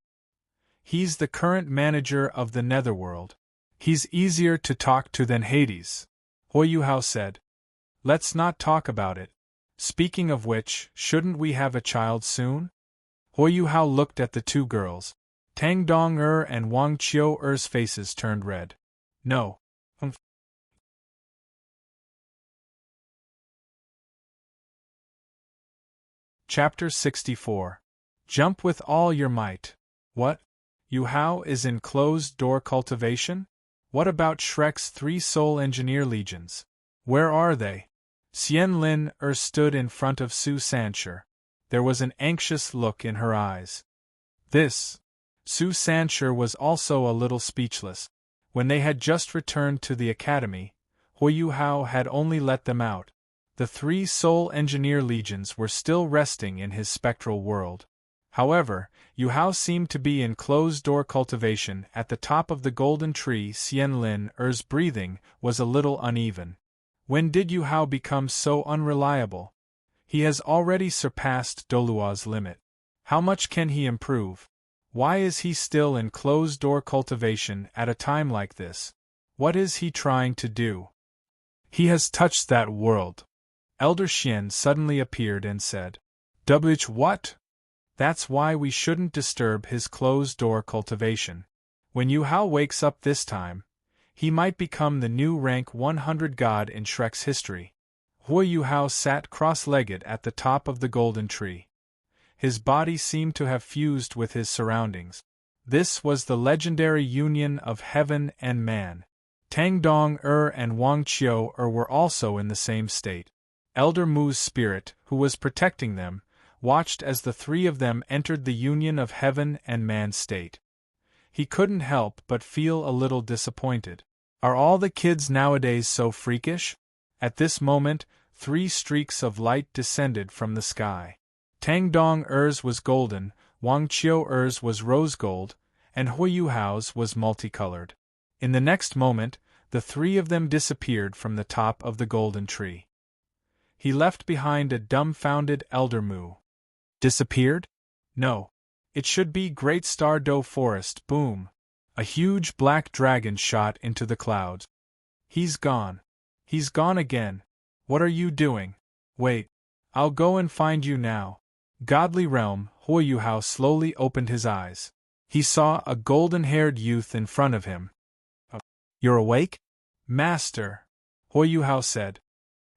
He's the current manager of the Netherworld. He's easier to talk to than Hades. Yuhao said. Let's not talk about it. Speaking of which, shouldn't we have a child soon? Yuhao looked at the two girls. Tang Donger and Wang Qiu's faces turned red. No. Chapter 64. Jump with all your might. What? Yuhao is in closed-door cultivation? What about Shrek's 3 soul engineer legions? Where are they? Xian Lin stood in front of Su Sancher. There was an anxious look in her eyes. Su Sancher was also a little speechless. When they had just returned to the academy, Yuhao had only let them out. The 3 soul engineer legions were still resting in his spectral world. However, Yuhao seemed to be in closed-door cultivation at the top of the golden tree. Xian Lin's breathing was a little uneven. When did Yuhao become so unreliable? He has already surpassed Dolua's limit. How much can he improve? Why is he still in closed-door cultivation at a time like this? What is he trying to do? He has touched that world. Elder Xian suddenly appeared and said, What? That's why we shouldn't disturb his closed-door cultivation. When Yuhao wakes up this time, He might become the new rank 100 god in Shrek's history. Yuhao sat cross-legged at the top of the golden tree. His body seemed to have fused with his surroundings. This was the legendary union of heaven and man. Tang Dong-er and Wang Qiu-er were also in the same state. Elder Mu's spirit, who was protecting them, watched as the three of them entered the union of heaven and man state. He couldn't help but feel a little disappointed. Are all the kids nowadays so freakish? At this moment, 3 streaks of light descended from the sky. Tang Dong-er's was golden, Wang Qiu-er's was rose gold, and Yuhao's was multicolored. In the next moment, the 3 of them disappeared from the top of the golden tree. He left behind a dumbfounded Elder Mu. Disappeared? No. It should be Great Star Do Forest. Boom! A huge black dragon shot into the clouds. He's gone. He's gone again. What are you doing? Wait. I'll go and find you now. Godly realm, Yuhao slowly opened his eyes. He saw a golden-haired youth in front of him. You're awake? Master, Yuhao said.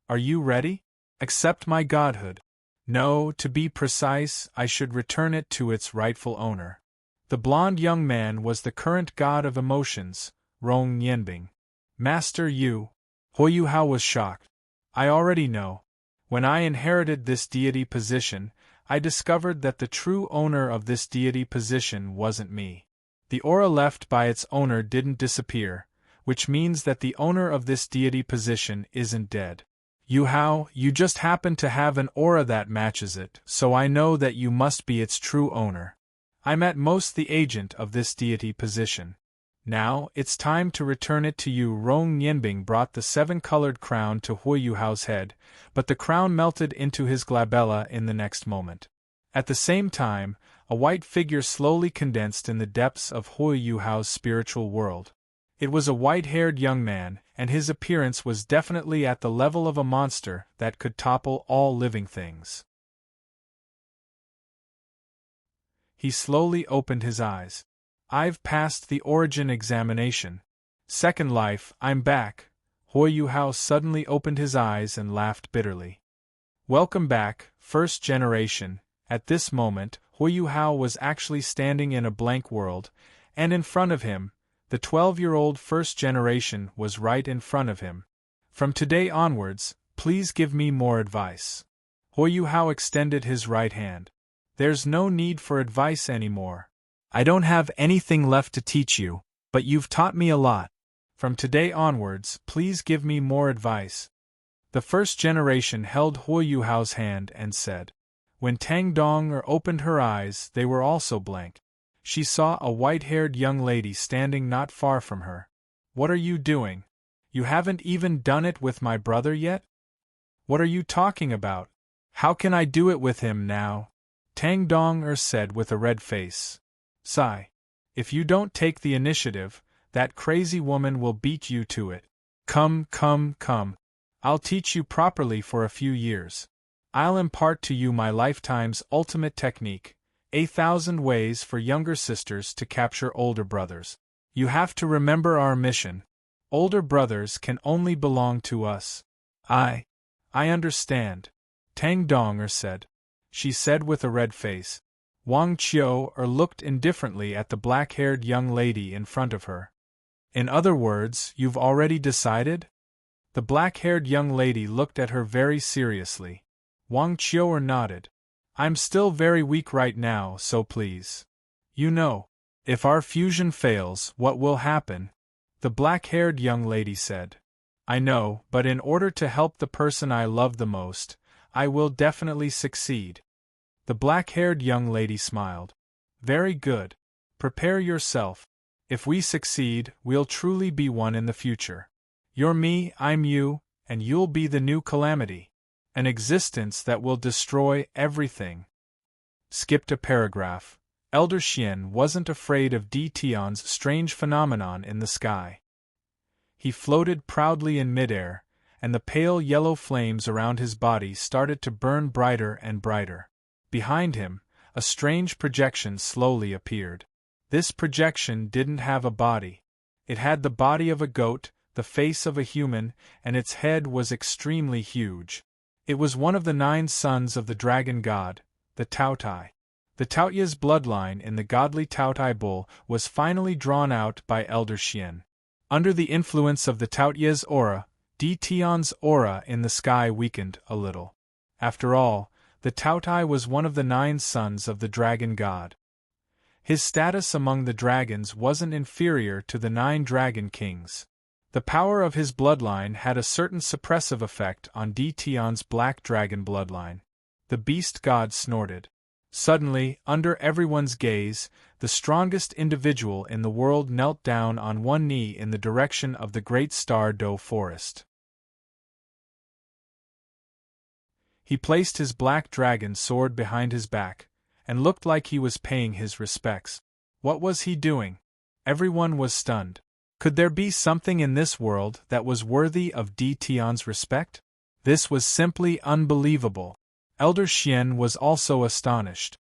Are you ready? Accept my godhood. No, to be precise, I should return it to its rightful owner. The blond young man was the current god of emotions, Rong Yanbing. Master Yu. Yuhao was shocked. I already know. When I inherited this deity position, I discovered that the true owner of this deity position wasn't me. The aura left by its owner didn't disappear, which means that the owner of this deity position isn't dead. Yuhao, you just happen to have an aura that matches it, so I know that you must be its true owner. I'm at most the agent of this deity position. Now, it's time to return it to you. Rong Yanbing brought the 7-colored crown to Yuhao's head, but the crown melted into his glabella in the next moment. At the same time, a white figure slowly condensed in the depths of Yuhao's spiritual world. It was a white-haired young man, and his appearance was definitely at the level of a monster that could topple all living things. He slowly opened his eyes. I've passed the origin examination. Second life, I'm back. Yuhao suddenly opened his eyes and laughed bitterly. Welcome back, first generation. At this moment, Yuhao was actually standing in a blank world, and in front of him, the 12-year-old first generation was right in front of him. From today onwards, please give me more advice. Yuhao extended his right hand. There's no need for advice anymore. I don't have anything left to teach you, but you've taught me a lot. From today onwards, please give me more advice. The first generation held Yuhao's hand and said. When Tang Dong-er opened her eyes, they were also blank. She saw a white-haired young lady standing not far from her. What are you doing? You haven't even done it with my brother yet? What are you talking about? How can I do it with him now? Tang Dong-er said with a red face. Sigh. If you don't take the initiative, that crazy woman will beat you to it. Come. I'll teach you properly for a few years. I'll impart to you my lifetime's ultimate technique, 1,000 ways for younger sisters to capture older brothers. You have to remember our mission. Older brothers can only belong to us. I understand, Tang Dong-er said. She said with a red face. Wang Qiu-er looked indifferently at the black-haired young lady in front of her. In other words, you've already decided? The black-haired young lady looked at her very seriously. Wang Qiu-er nodded. I'm still very weak right now, so please. You know, if our fusion fails, what will happen? The black-haired young lady said. I know, but in order to help the person I love the most, I will definitely succeed. The black-haired young lady smiled. Very good. Prepare yourself. If we succeed, we'll truly be one in the future. You're me, I'm you, and you'll be the new calamity. An existence that will destroy everything. Skipped a paragraph. Elder Xian wasn't afraid of Di Tian's strange phenomenon in the sky. He floated proudly in midair, and the pale yellow flames around his body started to burn brighter and brighter. Behind him, a strange projection slowly appeared. This projection didn't have a body. It had the body of a goat, the face of a human, and its head was extremely huge. It was one of the 9 sons of the dragon god, the Taotai. The Taoya's bloodline in the godly Taotai bull was finally drawn out by Elder Xian. Under the influence of the Taoya's aura, Tion's aura in the sky weakened a little. After all, the Taotai was one of the 9 sons of the dragon god. His status among the dragons wasn't inferior to the 9 dragon kings. The power of his bloodline had a certain suppressive effect on Tion's black dragon bloodline. The beast god snorted. Suddenly, under everyone's gaze, the strongest individual in the world knelt down on one knee in the direction of the great star Doe forest. He placed his black dragon sword behind his back, and looked like he was paying his respects. What was he doing? Everyone was stunned. Could there be something in this world that was worthy of Tion's respect? This was simply unbelievable. Elder Xian was also astonished.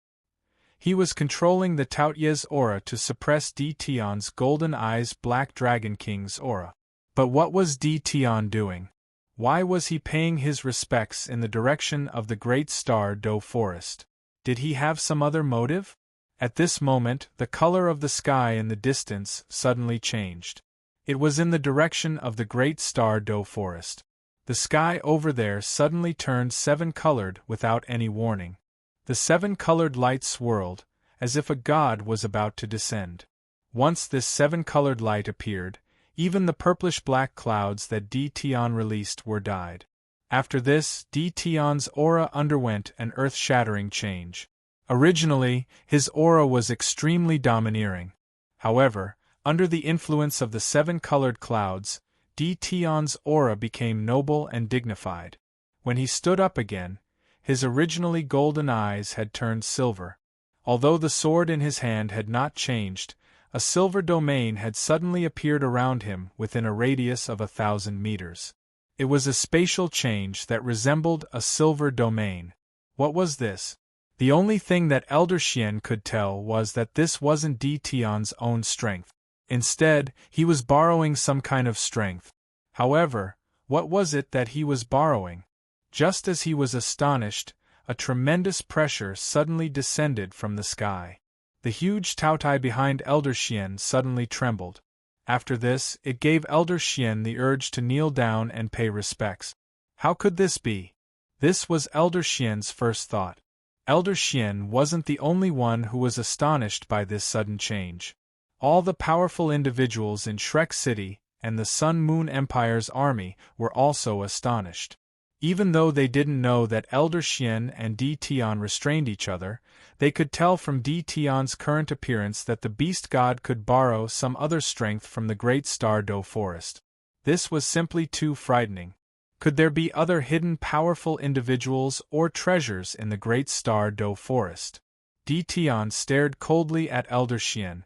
He was controlling the Taoya's aura to suppress Tion's golden eyes black dragon king's aura. But what was Tion doing? Why was he paying his respects in the direction of the great star Doe forest? Did he have some other motive? At this moment, the color of the sky in the distance suddenly changed. It was in the direction of the great star Doe forest. The sky over there suddenly turned 7-colored without any warning. The 7-colored light swirled, as if a god was about to descend. Once this 7-colored light appeared, even the purplish-black clouds that Tion released were dyed. After this, Tion's aura underwent an earth-shattering change. Originally, his aura was extremely domineering. However, under the influence of the 7-colored clouds, Tion's aura became noble and dignified. When he stood up again, his originally golden eyes had turned silver. Although the sword in his hand had not changed, a silver domain had suddenly appeared around him within a radius of 1,000 meters. It was a spatial change that resembled a silver domain. What was this? The only thing that Elder Xian could tell was that this wasn't Tion's own strength. Instead, he was borrowing some kind of strength. However, what was it that he was borrowing? Just as he was astonished, a tremendous pressure suddenly descended from the sky. The huge Taotai behind Elder Xian suddenly trembled. After this, it gave Elder Xian the urge to kneel down and pay respects. How could this be? This was Elder Xian's first thought. Elder Xian wasn't the only one who was astonished by this sudden change. All the powerful individuals in Shrek City and the Sun Moon Empire's army were also astonished. Even though they didn't know that Elder Xian and Tion restrained each other, they could tell from Tion's current appearance that the beast god could borrow some other strength from the great star Doe forest. This was simply too frightening. Could there be other hidden powerful individuals or treasures in the great star Doe forest? Tion stared coldly at Elder Xian.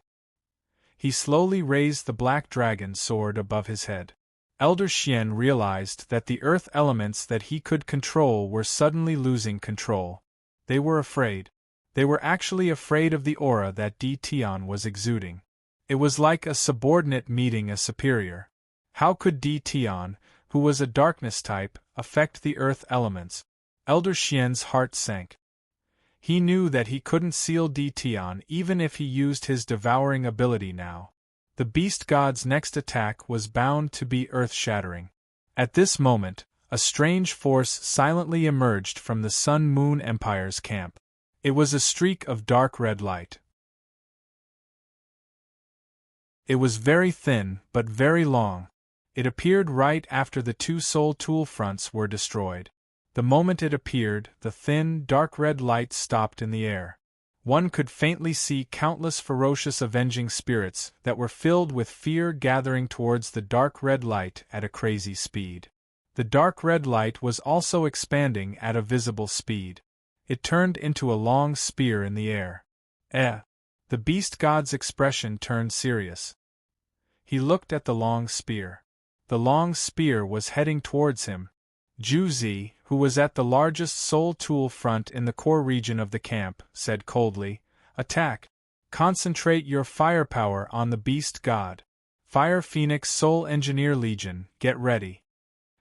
He slowly raised the black dragon sword above his head. Elder Xian realized that the earth elements that he could control were suddenly losing control. They were afraid. They were actually afraid of the aura that Tion was exuding. It was like a subordinate meeting a superior. How could Tion, who was a darkness type, affect the earth elements? Elder Xian's heart sank. He knew that he couldn't seal Tion even if he used his devouring ability now. The beast god's next attack was bound to be earth-shattering. At this moment, a strange force silently emerged from the Sun Moon Empire's camp. It was a streak of dark red light. It was very thin, but very long. It appeared right after the 2 soul tool fronts were destroyed. The moment it appeared, the thin, dark red light stopped in the air. One could faintly see countless ferocious avenging spirits that were filled with fear gathering towards the dark red light at a crazy speed. The dark red light was also expanding at a visible speed. It turned into a long spear in the air. The beast god's expression turned serious. He looked at the long spear. The long spear was heading towards him. Juzi, who was at the largest soul tool front in the core region of the camp, said coldly, "Attack! Concentrate your firepower on the beast god." Fire Phoenix Soul Engineer Legion, get ready.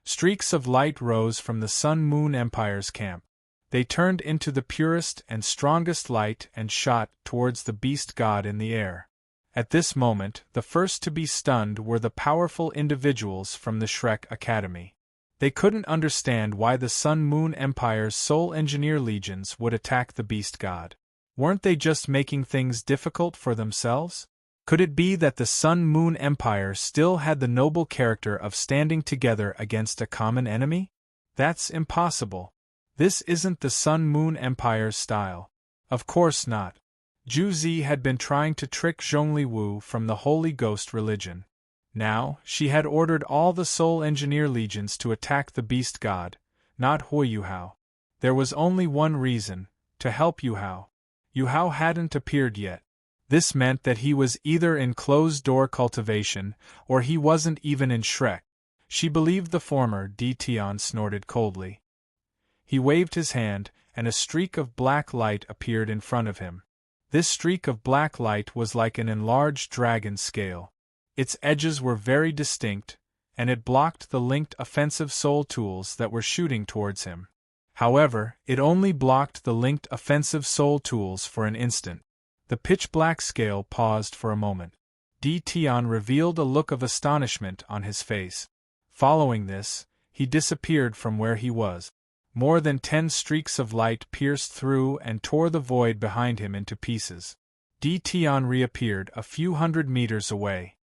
Streaks of light rose from the Sun-Moon Empire's camp. They turned into the purest and strongest light and shot towards the beast god in the air. At this moment, the first to be stunned were the powerful individuals from the Shrek Academy. They couldn't understand why the Sun-Moon Empire's Soul Engineer Legions would attack the beast god. Weren't they just making things difficult for themselves? Could it be that the Sun-Moon Empire still had the noble character of standing together against a common enemy? That's impossible. This isn't the Sun-Moon Empire's style. Of course not. Zhu Zi had been trying to trick Zhongli Wu from the Holy Ghost religion. Now, she had ordered all the Soul Engineer Legions to attack the beast god, not Yuhao. There was only one reason: to help Yuhao. Yuhao hadn't appeared yet. This meant that he was either in closed-door cultivation, or he wasn't even in Shrek. She believed the former. Tian snorted coldly. He waved his hand, and a streak of black light appeared in front of him. This streak of black light was like an enlarged dragon scale. Its edges were very distinct, and it blocked the linked offensive soul tools that were shooting towards him. However, it only blocked the linked offensive soul tools for an instant. The pitch-black scale paused for a moment. Tian revealed a look of astonishment on his face. Following this, he disappeared from where he was. More than 10 streaks of light pierced through and tore the void behind him into pieces. Tian reappeared a few hundred meters away.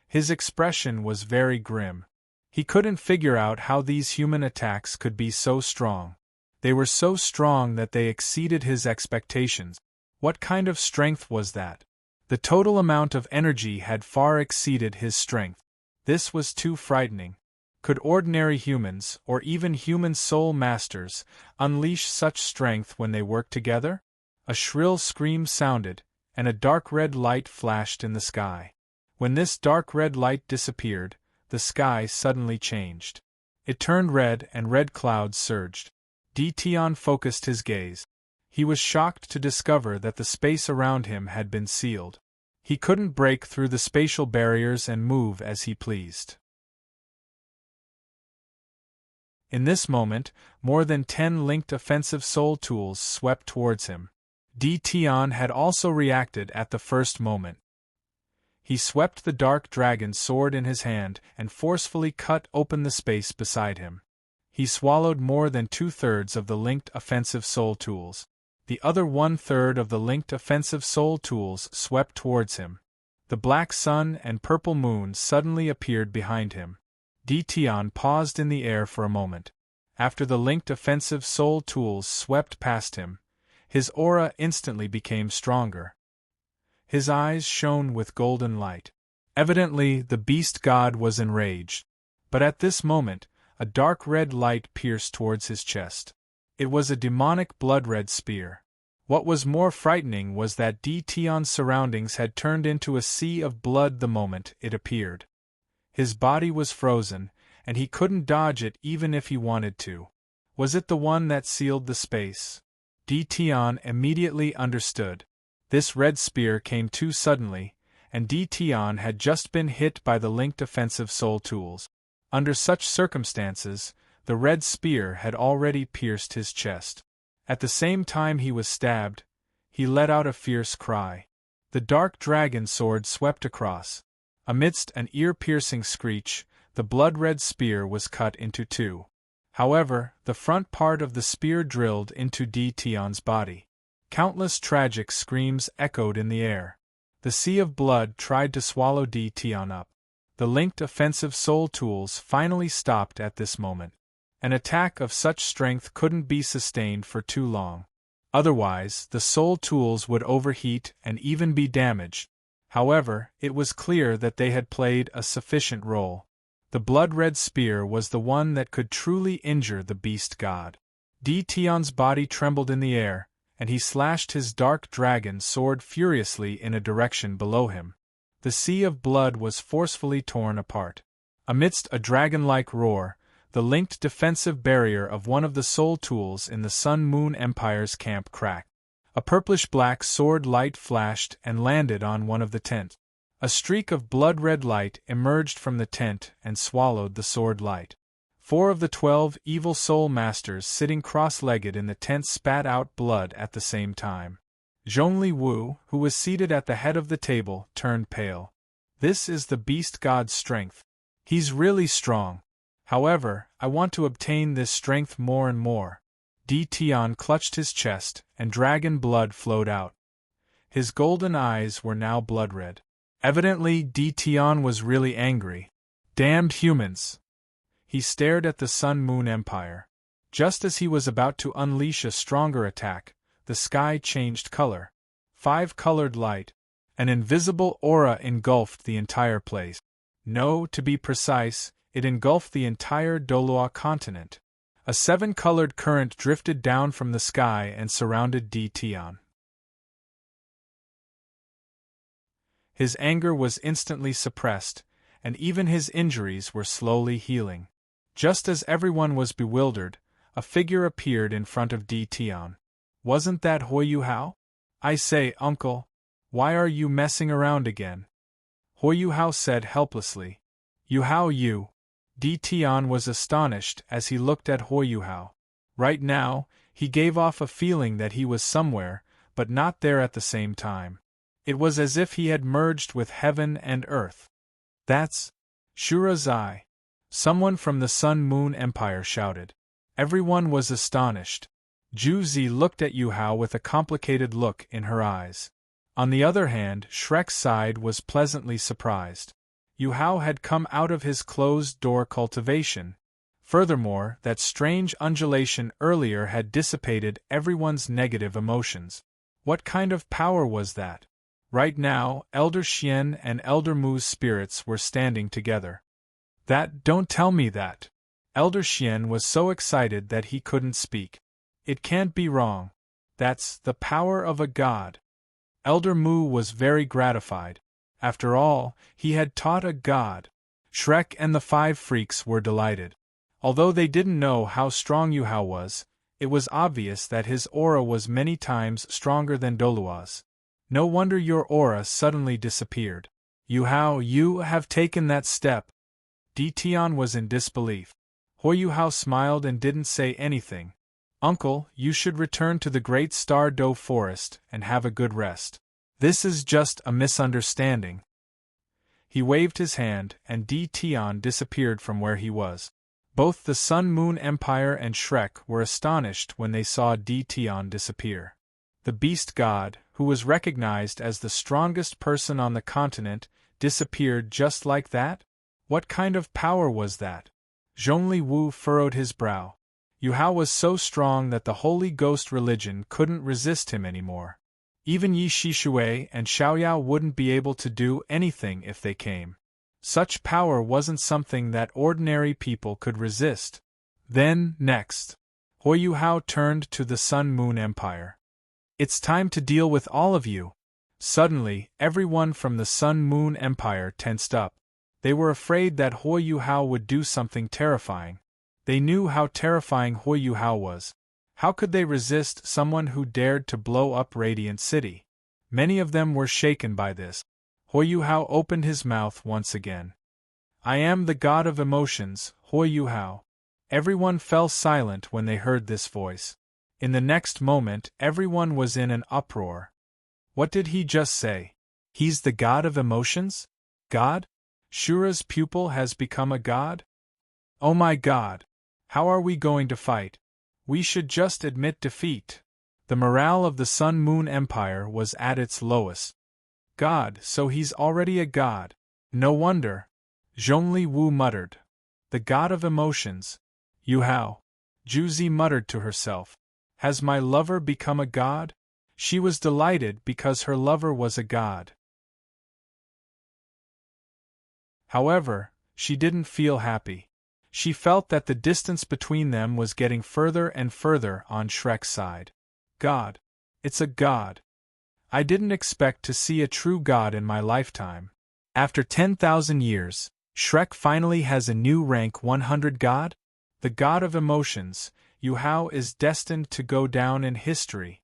His expression was very grim. He couldn't figure out how these human attacks could be so strong. They were so strong that they exceeded his expectations. What kind of strength was that? The total amount of energy had far exceeded his strength. This was too frightening. Could ordinary humans, or even human soul masters, unleash such strength when they work together? A shrill scream sounded, and a dark red light flashed in the sky. When this dark red light disappeared, the sky suddenly changed. It turned red and red clouds surged. Tian focused his gaze. He was shocked to discover that the space around him had been sealed. He couldn't break through the spatial barriers and move as he pleased. In this moment, more than 10 linked offensive soul tools swept towards him. Tian had also reacted at the first moment. He swept the dark dragon sword in his hand and forcefully cut open the space beside him. He swallowed more than 2/3 of the linked offensive soul tools. The other 1/3 of the linked offensive soul tools swept towards him. The black sun and purple moon suddenly appeared behind him. Tian paused in the air for a moment. After the linked offensive soul tools swept past him, his aura instantly became stronger. His eyes shone with golden light. Evidently, the beast god was enraged. But at this moment, a dark red light pierced towards his chest. It was a demonic blood-red spear. What was more frightening was that Tian's surroundings had turned into a sea of blood the moment it appeared. His body was frozen, and he couldn't dodge it even if he wanted to. Was it the one that sealed the space? Tian immediately understood. This red spear came too suddenly, and Tian had just been hit by the linked offensive soul tools. Under such circumstances, the red spear had already pierced his chest. At the same time he was stabbed, he let out a fierce cry. The dark dragon sword swept across. Amidst an ear-piercing screech, the blood-red spear was cut into two. However, the front part of the spear drilled into Tian's body. Countless tragic screams echoed in the air. The sea of blood tried to swallow Tian up. The linked offensive soul tools finally stopped at this moment. An attack of such strength couldn't be sustained for too long. Otherwise, the soul tools would overheat and even be damaged. However, it was clear that they had played a sufficient role. The blood-red spear was the one that could truly injure the beast god. Tian's body trembled in the air, and he slashed his dark dragon sword furiously in a direction below him. The sea of blood was forcefully torn apart. Amidst a dragon-like roar, the linked defensive barrier of one of the soul tools in the Sun-Moon Empire's camp cracked. A purplish-black sword light flashed and landed on one of the tents. A streak of blood-red light emerged from the tent and swallowed the sword light. 4 of the 12 evil soul masters sitting cross-legged in the tent spat out blood at the same time. Zhongli Wu, who was seated at the head of the table, turned pale. This is the beast god's strength. He's really strong. However, I want to obtain this strength more and more. Di Tian clutched his chest, and dragon blood flowed out. His golden eyes were now blood-red. Evidently, Di Tian was really angry. Damned humans! He stared at the Sun-Moon Empire. Just as he was about to unleash a stronger attack, the sky changed color. 5-colored light. An invisible aura engulfed the entire place. No, to be precise, it engulfed the entire Dolua continent. A 7-colored current drifted down from the sky and surrounded Di Tian. His anger was instantly suppressed, and even his injuries were slowly healing. Just as everyone was bewildered, a figure appeared in front of Di Tian. Wasn't that Yuhao? I say, uncle, why are you messing around again? Yuhao said helplessly. Yuhao, you. Di Tian was astonished as he looked at Yuhao. Right now, he gave off a feeling that he was somewhere, but not there at the same time. It was as if he had merged with heaven and earth. That's Shurazai. Someone from the Sun-Moon Empire shouted. Everyone was astonished. Juzi looked at Yuhao with a complicated look in her eyes. On the other hand, Shrek's side was pleasantly surprised. Yuhao had come out of his closed-door cultivation. Furthermore, that strange undulation earlier had dissipated everyone's negative emotions. What kind of power was that? Right now, Elder Xian and Elder Mu's spirits were standing together. Don't tell me that. Elder Xian was so excited that he couldn't speak. It can't be wrong. That's the power of a god. Elder Mu was very gratified. After all, he had taught a god. Shrek and the 5 freaks were delighted. Although they didn't know how strong Yuhao was, it was obvious that his aura was many times stronger than Dolua's. No wonder your aura suddenly disappeared. Yuhao, you have taken that step. Di Tian was in disbelief. Yuhao smiled and didn't say anything. Uncle, you should return to the Great Star Do Forest and have a good rest. This is just a misunderstanding. He waved his hand, and Di Tian disappeared from where he was. Both the Sun-Moon Empire and Shrek were astonished when they saw Di Tian disappear. The beast god, who was recognized as the strongest person on the continent, disappeared just like that? What kind of power was that? Zhongli Wu furrowed his brow. Yuhao was so strong that the Holy Ghost religion couldn't resist him anymore. Even Yi Shishui and Xiaoyao wouldn't be able to do anything if they came. Such power wasn't something that ordinary people could resist. Then, next, Yuhao turned to the Sun-Moon Empire. It's time to deal with all of you. Suddenly, everyone from the Sun-Moon Empire tensed up. They were afraid that Yuhao would do something terrifying. They knew how terrifying Yuhao was. How could they resist someone who dared to blow up Radiant City? Many of them were shaken by this. Yuhao opened his mouth once again. I am the god of emotions, Yuhao. Everyone fell silent when they heard this voice. In the next moment, everyone was in an uproar. What did he just say? He's the god of emotions? God? Shura's pupil has become a god? Oh my god! How are we going to fight? We should just admit defeat. The morale of the Sun-Moon Empire was at its lowest. God, so he's already a god. No wonder. Zhongli Wu muttered. The god of emotions. Yuhao. Juzi muttered to herself. Has my lover become a god? She was delighted because her lover was a god. However, she didn't feel happy. She felt that the distance between them was getting further and further on Shrek's side. God. It's a god. I didn't expect to see a true god in my lifetime. After 10,000 years, Shrek finally has a new rank 100 god? The god of emotions, Yuhao is destined to go down in history.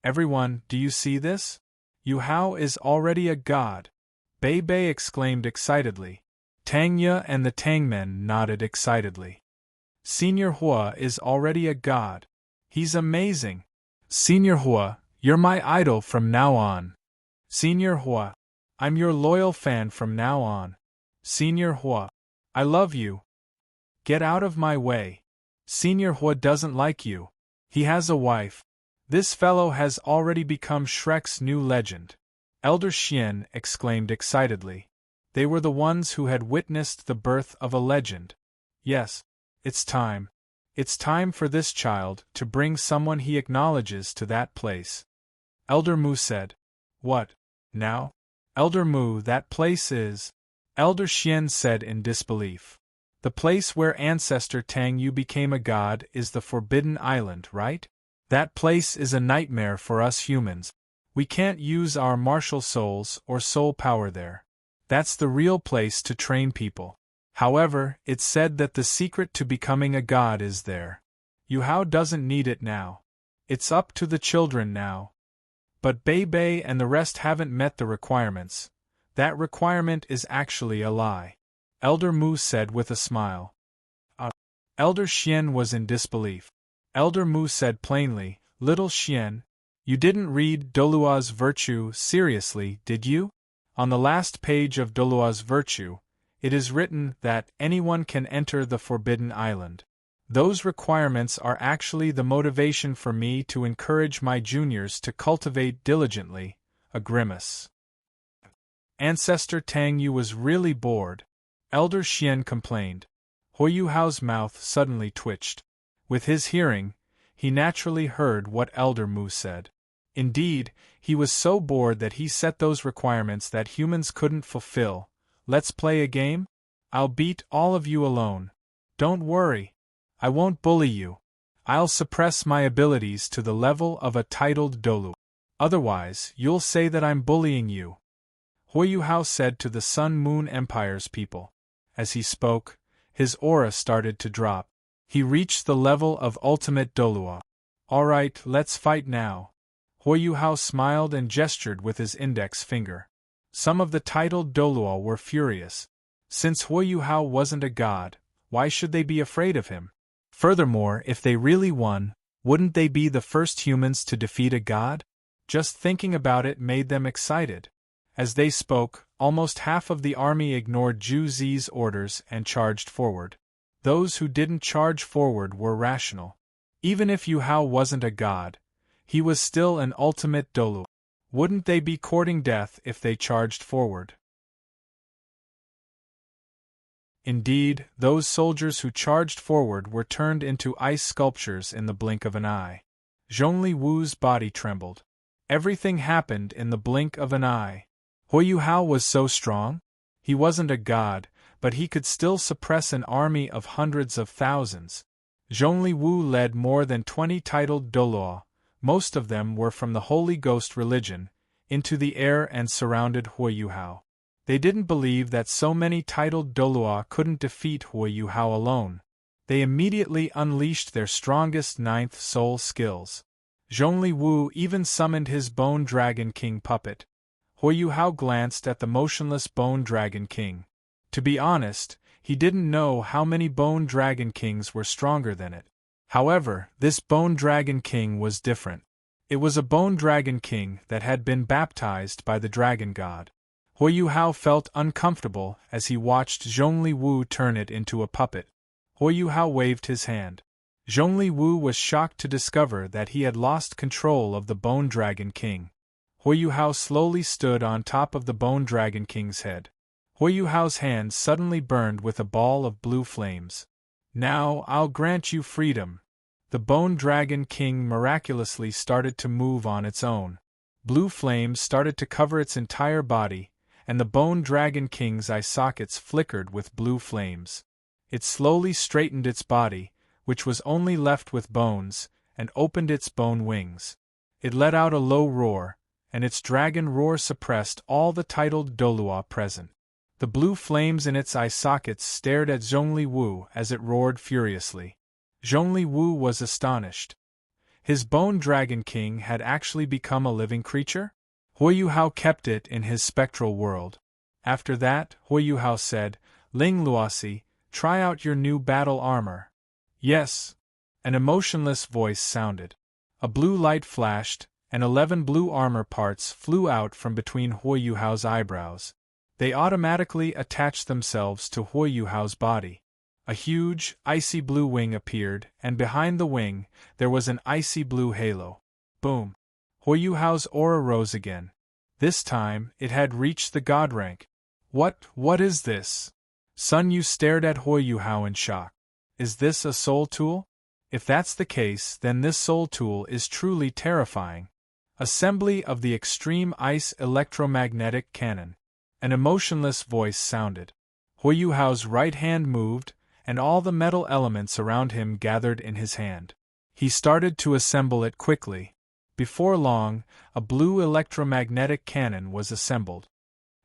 Everyone, do you see this? Yuhao is already a god. Bei Bei exclaimed excitedly. Tangya and the Tangmen nodded excitedly. Senior Hua is already a god. He's amazing. Senior Hua, you're my idol from now on. Senior Hua, I'm your loyal fan from now on. Senior Hua, I love you. Get out of my way. Senior Hua doesn't like you. He has a wife. This fellow has already become Shrek's new legend. Elder Xian exclaimed excitedly. They were the ones who had witnessed the birth of a legend. Yes, it's time. It's time for this child to bring someone he acknowledges to that place. Elder Mu said. What, now? Elder Mu, that place is… Elder Xian said in disbelief. The place where ancestor Tang Yu became a god is the Forbidden Island, right? That place is a nightmare for us humans. We can't use our martial souls or soul power there. That's the real place to train people. However, it's said that the secret to becoming a god is there. Yuhao doesn't need it now. It's up to the children now. But Bei Bei and the rest haven't met the requirements. That requirement is actually a lie. Elder Mu said with a smile. Elder Xian was in disbelief. Elder Mu said plainly, Little Xian, you didn't read Dolua's Virtue seriously, did you? On the last page of Dolua's Virtue, it is written that anyone can enter the Forbidden Island. Those requirements are actually the motivation for me to encourage my juniors to cultivate diligently. A grimace. Ancestor Tang Yu was really bored. Elder Xian complained. Huiyuhao's mouth suddenly twitched. With his hearing, he naturally heard what Elder Mu said. Indeed, he was so bored that he set those requirements that humans couldn't fulfill. Let's play a game? I'll beat all of you alone. Don't worry. I won't bully you. I'll suppress my abilities to the level of a titled Dolu. Otherwise, you'll say that I'm bullying you. Huiyuhao said to the Sun Moon Empire's people. As he spoke, his aura started to drop. He reached the level of ultimate Dolua. Alright, let's fight now. Huiyuhao smiled and gestured with his index finger. Some of the titled Dolua were furious. Since Huiyuhao wasn't a god, why should they be afraid of him? Furthermore, if they really won, wouldn't they be the first humans to defeat a god? Just thinking about it made them excited. As they spoke, almost half of the army ignored Zhu Zi's orders and charged forward. Those who didn't charge forward were rational. Even if Yuhao wasn't a god, he was still an ultimate Dolu. Wouldn't they be courting death if they charged forward? Indeed, those soldiers who charged forward were turned into ice sculptures in the blink of an eye. Zhongli Wu's body trembled. Everything happened in the blink of an eye. Huiyuhao was so strong? He wasn't a god, but he could still suppress an army of hundreds of thousands. Zhongli Wu led more than 20 titled Doluo, most of them were from the Holy Ghost religion, into the air and surrounded Huiyuhao. They didn't believe that so many titled Doluo couldn't defeat Huiyuhao alone. They immediately unleashed their strongest ninth soul skills. Zhongli Wu even summoned his Bone Dragon King puppet. Huiyuhao glanced at the motionless Bone Dragon King. To be honest, he didn't know how many Bone Dragon Kings were stronger than it. However, this Bone Dragon King was different. It was a Bone Dragon King that had been baptized by the Dragon God. Huiyuhao felt uncomfortable as he watched Zhongli Wu turn it into a puppet. Huiyuhao waved his hand. Zhongli Wu was shocked to discover that he had lost control of the Bone Dragon King. Huiyuhao slowly stood on top of the Bone Dragon King's head. Huiyuhao's hand suddenly burned with a ball of blue flames. Now I'll grant you freedom. The Bone Dragon King miraculously started to move on its own. Blue flames started to cover its entire body, and the Bone Dragon King's eye sockets flickered with blue flames. It slowly straightened its body, which was only left with bones, and opened its bone wings. It let out a low roar, and its dragon roar suppressed all the titled Dolua present. The blue flames in its eye sockets stared at Zhongli Wu as it roared furiously. Zhongli Wu was astonished. His Bone Dragon King had actually become a living creature? Huiyuhao kept it in his spectral world. After that, Yuhao said, Ling Luosi, try out your new battle armor. Yes. An emotionless voice sounded. A blue light flashed, and 11 blue armor parts flew out from between Yuhao's eyebrows. They automatically attached themselves to Yuhao's body. A huge, icy blue wing appeared, and behind the wing, there was an icy blue halo. Boom! Yuhao's aura rose again. This time, it had reached the god rank. What is this? Sun Yu stared at Yuhao in shock. Is this a soul tool? If that's the case, then this soul tool is truly terrifying. Assembly of the Extreme Ice Electromagnetic Cannon. An emotionless voice sounded. Yuhao's right hand moved, and all the metal elements around him gathered in his hand. He started to assemble it quickly. Before long, a blue electromagnetic cannon was assembled.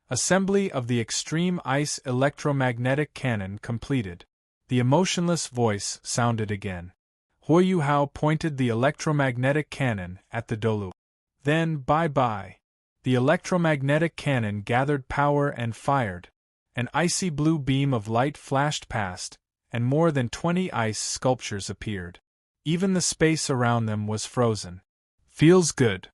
Assembly of the Extreme Ice Electromagnetic Cannon completed. The emotionless voice sounded again. Yuhao pointed the electromagnetic cannon at the Dolu. Then, bye-bye. The electromagnetic cannon gathered power and fired. An icy blue beam of light flashed past, and more than 20 ice sculptures appeared. Even the space around them was frozen. Feels good.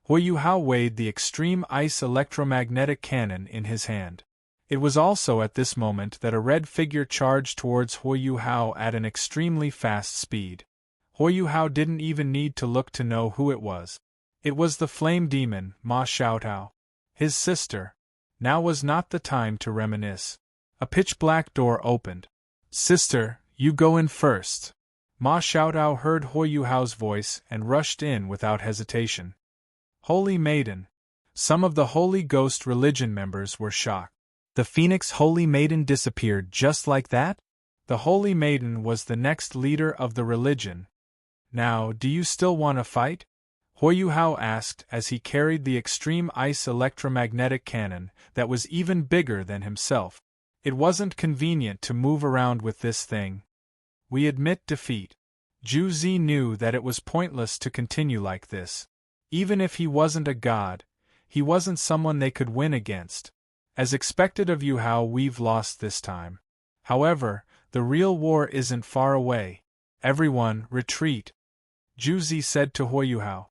Yuhao weighed the Extreme Ice Electromagnetic Cannon in his hand. It was also at this moment that a red figure charged towards Yuhao at an extremely fast speed. Yuhao didn't even need to look to know who it was. It was the flame demon, Ma Xiaotao. His sister. Now was not the time to reminisce. A pitch-black door opened. Sister, you go in first. Ma Xiaotao heard Yuhao's voice and rushed in without hesitation. Holy Maiden. Some of the Holy Ghost religion members were shocked. The Phoenix Holy Maiden disappeared just like that? The Holy Maiden was the next leader of the religion. Now, do you still want to fight? Yuhao asked as he carried the Extreme Ice Electromagnetic Cannon that was even bigger than himself. It wasn't convenient to move around with this thing. We admit defeat. Zhu Zi knew that it was pointless to continue like this. Even if he wasn't a god, he wasn't someone they could win against. As expected of Yuhao, we've lost this time. However, the real war isn't far away. Everyone, retreat. Zhu Zi said to Yuhao.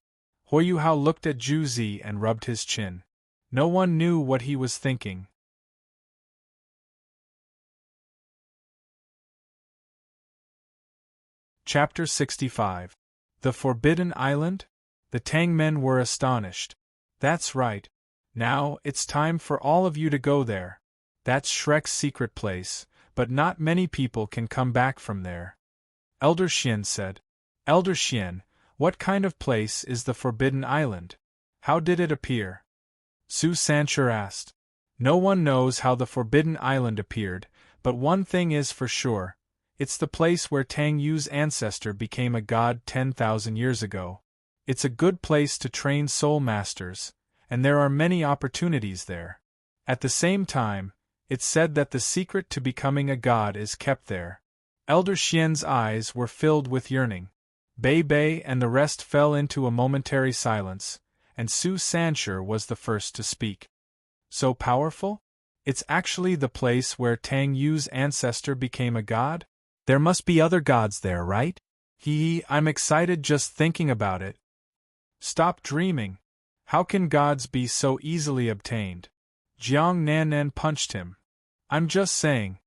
Yuhao looked at Zhu Zi and rubbed his chin. No one knew what he was thinking. Chapter 65. The Forbidden Island? The Tang men were astonished. That's right. Now, it's time for all of you to go there. That's Shrek's secret place, but not many people can come back from there. Elder Xian said. Elder Xian, what kind of place is the Forbidden Island? How did it appear? Su Sancher asked. No one knows how the Forbidden Island appeared, but one thing is for sure. It's the place where Tang Yu's ancestor became a god 10,000 years ago. It's a good place to train soul masters, and there are many opportunities there. At the same time, it's said that the secret to becoming a god is kept there. Elder Xian's eyes were filled with yearning. Bei Bei and the rest fell into a momentary silence, and Su Sancher was the first to speak. So powerful? It's actually the place where Tang Yu's ancestor became a god? There must be other gods there, right? I'm excited just thinking about it. Stop dreaming. How can gods be so easily obtained? Jiang Nanan punched him. I'm just saying.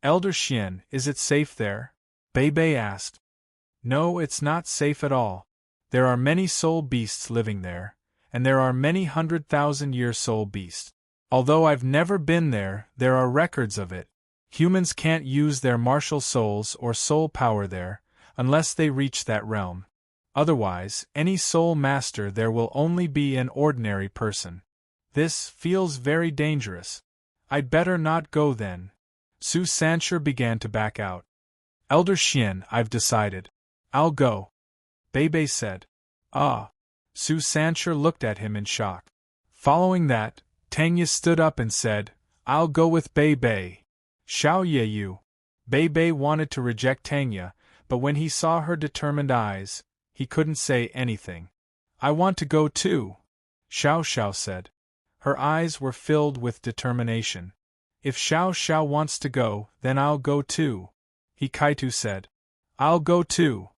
Elder Xian, is it safe there? Bei Bei asked. No, it's not safe at all. There are many soul beasts living there, and there are many 100,000-year soul beasts. Although I've never been there, there are records of it. Humans can't use their martial souls or soul power there, unless they reach that realm. Otherwise, any soul master there will only be an ordinary person. This feels very dangerous. I'd better not go then. Su Sancher began to back out. Elder Xian, I've decided. I'll go. Bei Bei said. Ah. Su Sancher looked at him in shock. Following that, Tang Yu stood up and said, I'll go with Bei Bei. Xiao Yeyu. Bei Bei wanted to reject Tang Yu, but when he saw her determined eyes, he couldn't say anything. I want to go too, Xiao Xiao said. Her eyes were filled with determination. If Xiao Xiao wants to go, then I'll go too, Hikaitu said. I'll go too,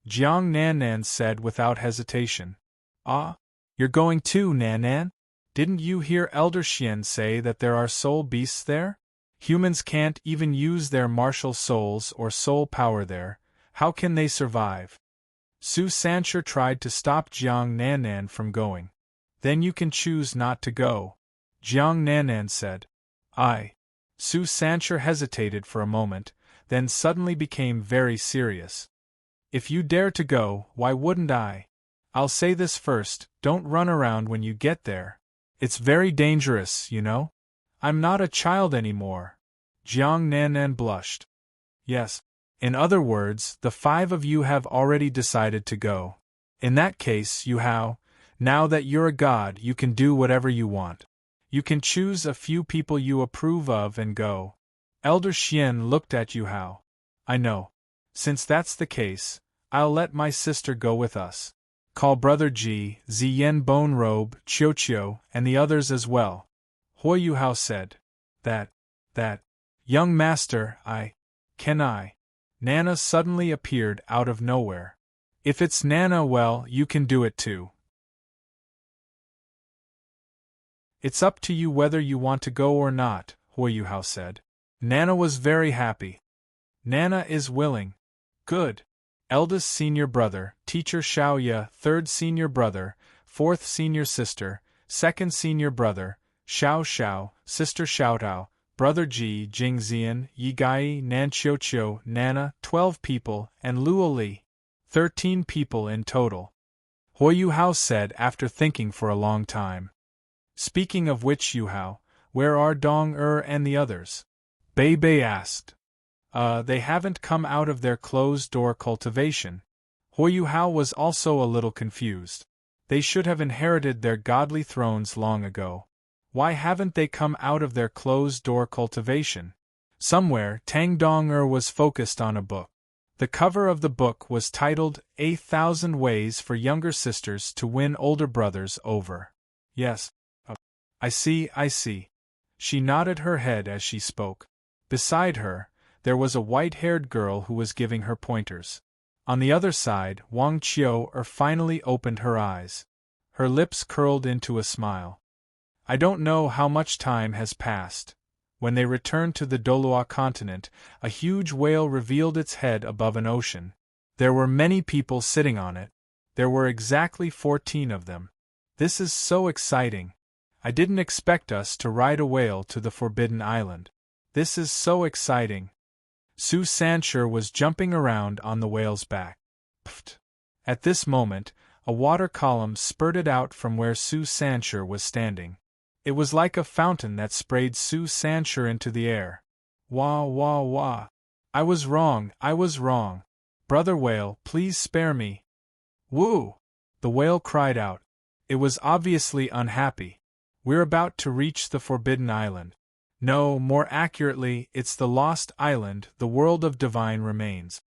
Jiang Nannan said without hesitation. Ah? You're going too, Nannan? Didn't you hear Elder Xian say that there are soul beasts there? Humans can't even use their martial souls or soul power there. How can they survive? Su Sancher tried to stop Jiang Nannan from going. Then you can choose not to go, Jiang Nannan said. Su Sancher hesitated for a moment, then suddenly became very serious. If you dare to go, why wouldn't I? I'll say this first, don't run around when you get there. It's very dangerous, you know? I'm not a child anymore. Jiang Nannan blushed. Yes. In other words, the 5 of you have already decided to go. In that case, Yuhao, now that you're a god, you can do whatever you want. You can choose a few people you approve of and go. Elder Xian looked at Yuhao. I know. Since that's the case, I'll let my sister go with us. Call Brother Ji, Ziyen Bone Robe, Qiuqiu, and the others as well. Hui Yuhao said. That. Young master, Can I? Nana suddenly appeared out of nowhere. If it's Nana, well, you can do it too. It's up to you whether you want to go or not, Hui Yuhao said. Nana was very happy. Nana is willing. Good. Eldest senior brother, teacher Xiaoya, third senior brother, fourth senior sister, second senior brother, Xiao Xiao, sister Xiaotao, brother Ji, Jingxian, Yigai, Nanqiuqiu, Nana, 12 people, and Luo Li, 13 people in total. Hui Yuhao said after thinking for a long time. Speaking of which, Yuhao, where are Dong and the others? Bei Bei asked. They haven't come out of their closed-door cultivation. Hui Yuhao was also a little confused. They should have inherited their godly thrones long ago. Why haven't they come out of their closed-door cultivation? Somewhere, Tang Dong was focused on a book. The cover of the book was titled, 1,000 Ways for Younger Sisters to Win Older Brothers Over. Yes. I see. She nodded her head as she spoke. Beside her, there was a white-haired girl who was giving her pointers. On the other side, Wang Qiu finally opened her eyes. Her lips curled into a smile. I don't know how much time has passed. When they returned to the Dolua continent, a huge whale revealed its head above an ocean. There were many people sitting on it. There were exactly 14 of them. This is so exciting. I didn't expect us to ride a whale to the Forbidden Island. This is so exciting. Su Sancher was jumping around on the whale's back. Pfft. At this moment, a water column spurted out from where Su Sancher was standing. It was like a fountain that sprayed Su Sancher into the air. Wah wah wah. I was wrong. Brother whale, please spare me. Woo! The whale cried out. It was obviously unhappy. We're about to reach the Forbidden Island. No, more accurately, it's the Lost Island, the world of divine remains.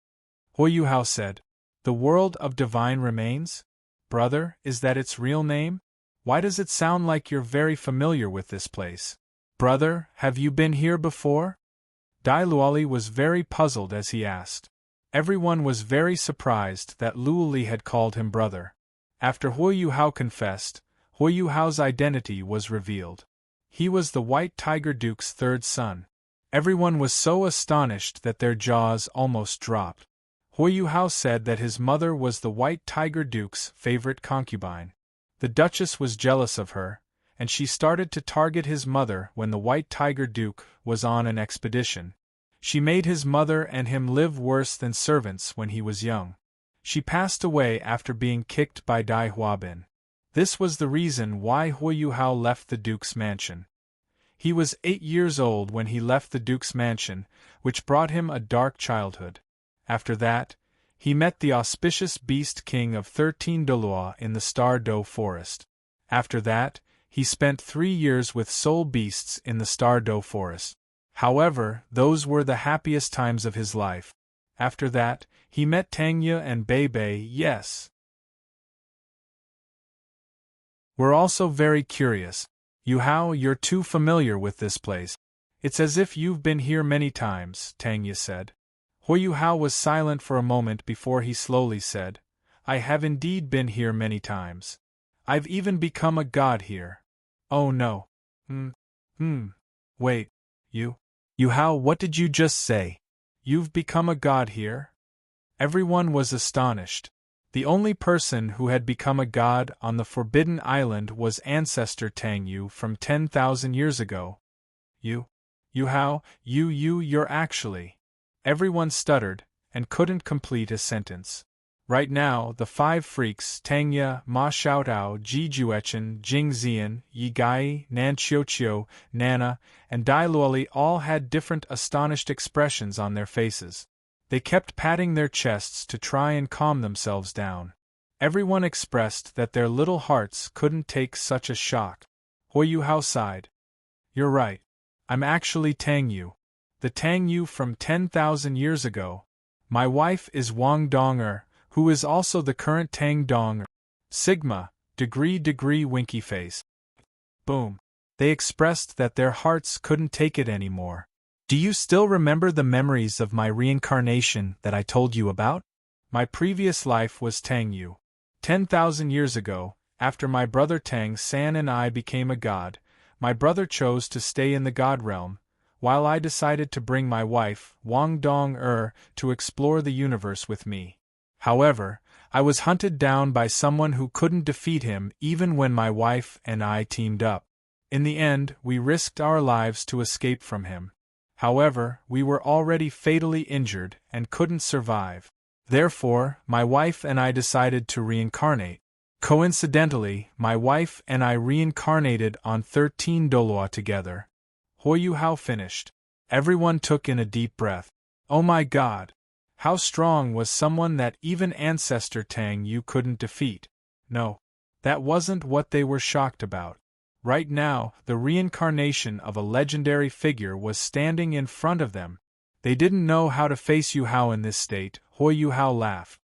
Hui Yuhao said. The world of divine remains? Brother, is that its real name? Why does it sound like you're very familiar with this place? Brother, have you been here before? Dai Luoli was very puzzled as he asked. Everyone was very surprised that Luoli had called him brother. After Hui Yuhao confessed, Hui Yuhao's identity was revealed. He was the White Tiger Duke's third son. Everyone was so astonished that their jaws almost dropped. Hui Yuhao said that his mother was the White Tiger Duke's favorite concubine. The Duchess was jealous of her, and she started to target his mother when the White Tiger Duke was on an expedition. She made his mother and him live worse than servants when he was young. She passed away after being kicked by Dai Huabin. This was the reason why Hui Yuhao left the Duke's mansion. He was 8 years old when he left the Duke's mansion, which brought him a dark childhood. After that, he met the auspicious Beast King of 13 Dolua in the Star Do Forest. After that, he spent 3 years with soul beasts in the Star Do Forest. However, those were the happiest times of his life. After that, he met Tangya and Bei Bei, yes. We're also very curious. Yuhao, you're too familiar with this place. It's as if you've been here many times, Tangya said. Yuhao was silent for a moment before he slowly said, I have indeed been here many times. I've even become a god here. Oh no. Wait. Yuhao, what did you just say? You've become a god here? Everyone was astonished. The only person who had become a god on the Forbidden Island was ancestor Tang Yu from 10,000 years ago. Yuhao, you're actually… Everyone stuttered, and couldn't complete a sentence. Right now, the five freaks Tangya, Ma Xiaotao, Ji Juechen, Jing Zian, Yi Gai, Nan Qiuqiu, Nana, and Dai Luoli all had different astonished expressions on their faces. They kept patting their chests to try and calm themselves down. Everyone expressed that their little hearts couldn't take such a shock. Yuhao sighed. You're right. I'm actually Tang Yu. The Tang Yu from 10,000 years ago. My wife is Wang Dong who is also the current Tang Dong. Sigma, degree winky face. Boom. They expressed that their hearts couldn't take it anymore. Do you still remember the memories of my reincarnation that I told you about? My previous life was Tang Yu. 10,000 years ago, after my brother Tang San and I became a god, my brother chose to stay in the god realm, while I decided to bring my wife, Wang Dong to explore the universe with me. However, I was hunted down by someone who couldn't defeat him even when my wife and I teamed up. In the end, we risked our lives to escape from him. However, we were already fatally injured and couldn't survive. Therefore, my wife and I decided to reincarnate. Coincidentally, my wife and I reincarnated on 13 Dolua together. Yuhao finished. Everyone took in a deep breath. Oh my god! How strong was someone that even ancestor Tang Yu couldn't defeat? No. That wasn't what they were shocked about. Right now, the reincarnation of a legendary figure was standing in front of them. They didn't know how to face Yuhao in this state. Yuhao laughed.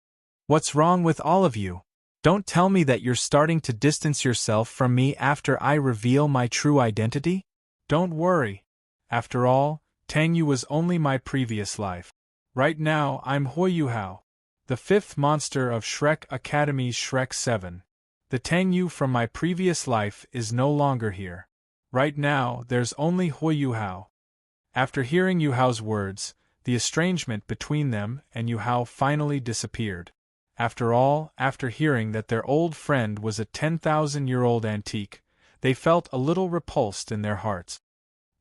What's wrong with all of you? Don't tell me that you're starting to distance yourself from me after I reveal my true identity? Don't worry. After all, Tang Yu was only my previous life. Right now I'm Yuhao, the fifth monster of Shrek Academy's Shrek 7. The Tang Yu from my previous life is no longer here. Right now there's only Yuhao. After hearing Yuhao's words, the estrangement between them and Yuhao finally disappeared. After all, after hearing that their old friend was a 10,000-year-old antique, they felt a little repulsed in their hearts.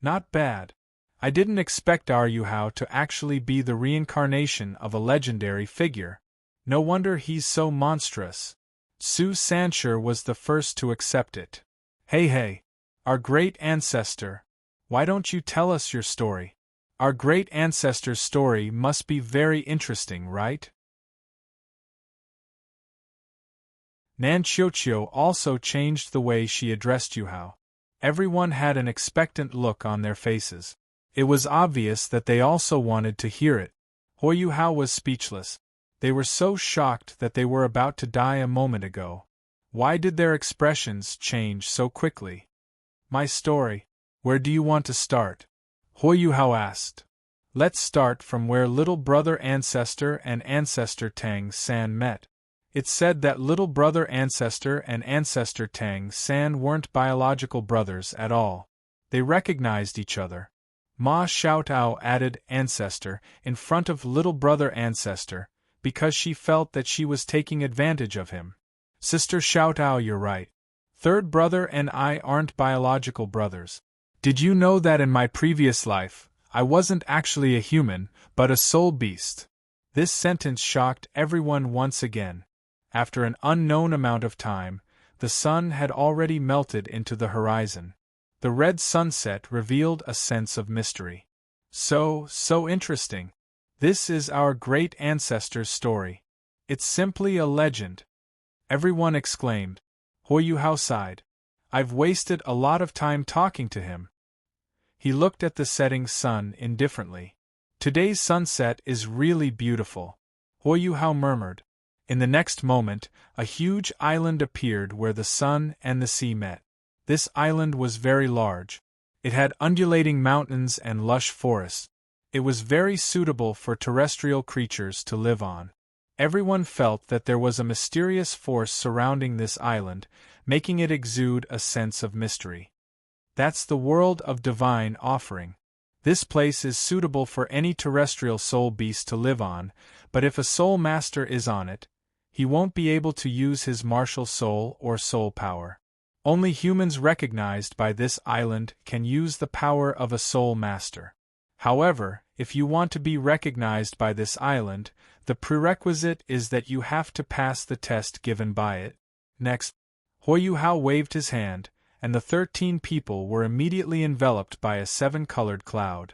Not bad. I didn't expect our Yuhao to actually be the reincarnation of a legendary figure. No wonder he's so monstrous. Su Sanshur was the first to accept it. Hey, our great ancestor. Why don't you tell us your story? Our great ancestor's story must be very interesting, right? Nan Qiuqiu also changed the way she addressed Yuhao. Everyone had an expectant look on their faces. It was obvious that they also wanted to hear it. Yuhao was speechless. They were so shocked that they were about to die a moment ago. Why did their expressions change so quickly? My story. Where do you want to start? Yuhao asked. Let's start from where little brother ancestor and ancestor Tang San met. It's said that little brother ancestor and ancestor Tang San weren't biological brothers at all. They recognized each other. Ma Xiaotao added ancestor in front of little brother ancestor, because she felt that she was taking advantage of him. Sister Xiaotao, you're right. Third brother and I aren't biological brothers. Did you know that in my previous life, I wasn't actually a human, but a soul beast? This sentence shocked everyone once again. After an unknown amount of time, the sun had already melted into the horizon. The red sunset revealed a sense of mystery. So interesting. This is our great ancestor's story. It's simply a legend. Everyone exclaimed. Yuhao sighed. I've wasted a lot of time talking to him. He looked at the setting sun indifferently. Today's sunset is really beautiful. Yuhao murmured. In the next moment, a huge island appeared where the sun and the sea met. This island was very large. It had undulating mountains and lush forests. It was very suitable for terrestrial creatures to live on. Everyone felt that there was a mysterious force surrounding this island, making it exude a sense of mystery. That's the world of divine offering. This place is suitable for any terrestrial soul beast to live on, but if a soul master is on it, he won't be able to use his martial soul or soul power. Only humans recognized by this island can use the power of a soul master. However, if you want to be recognized by this island, the prerequisite is that you have to pass the test given by it. Next, Yuhao waved his hand, and the 13 people were immediately enveloped by a 7-colored cloud.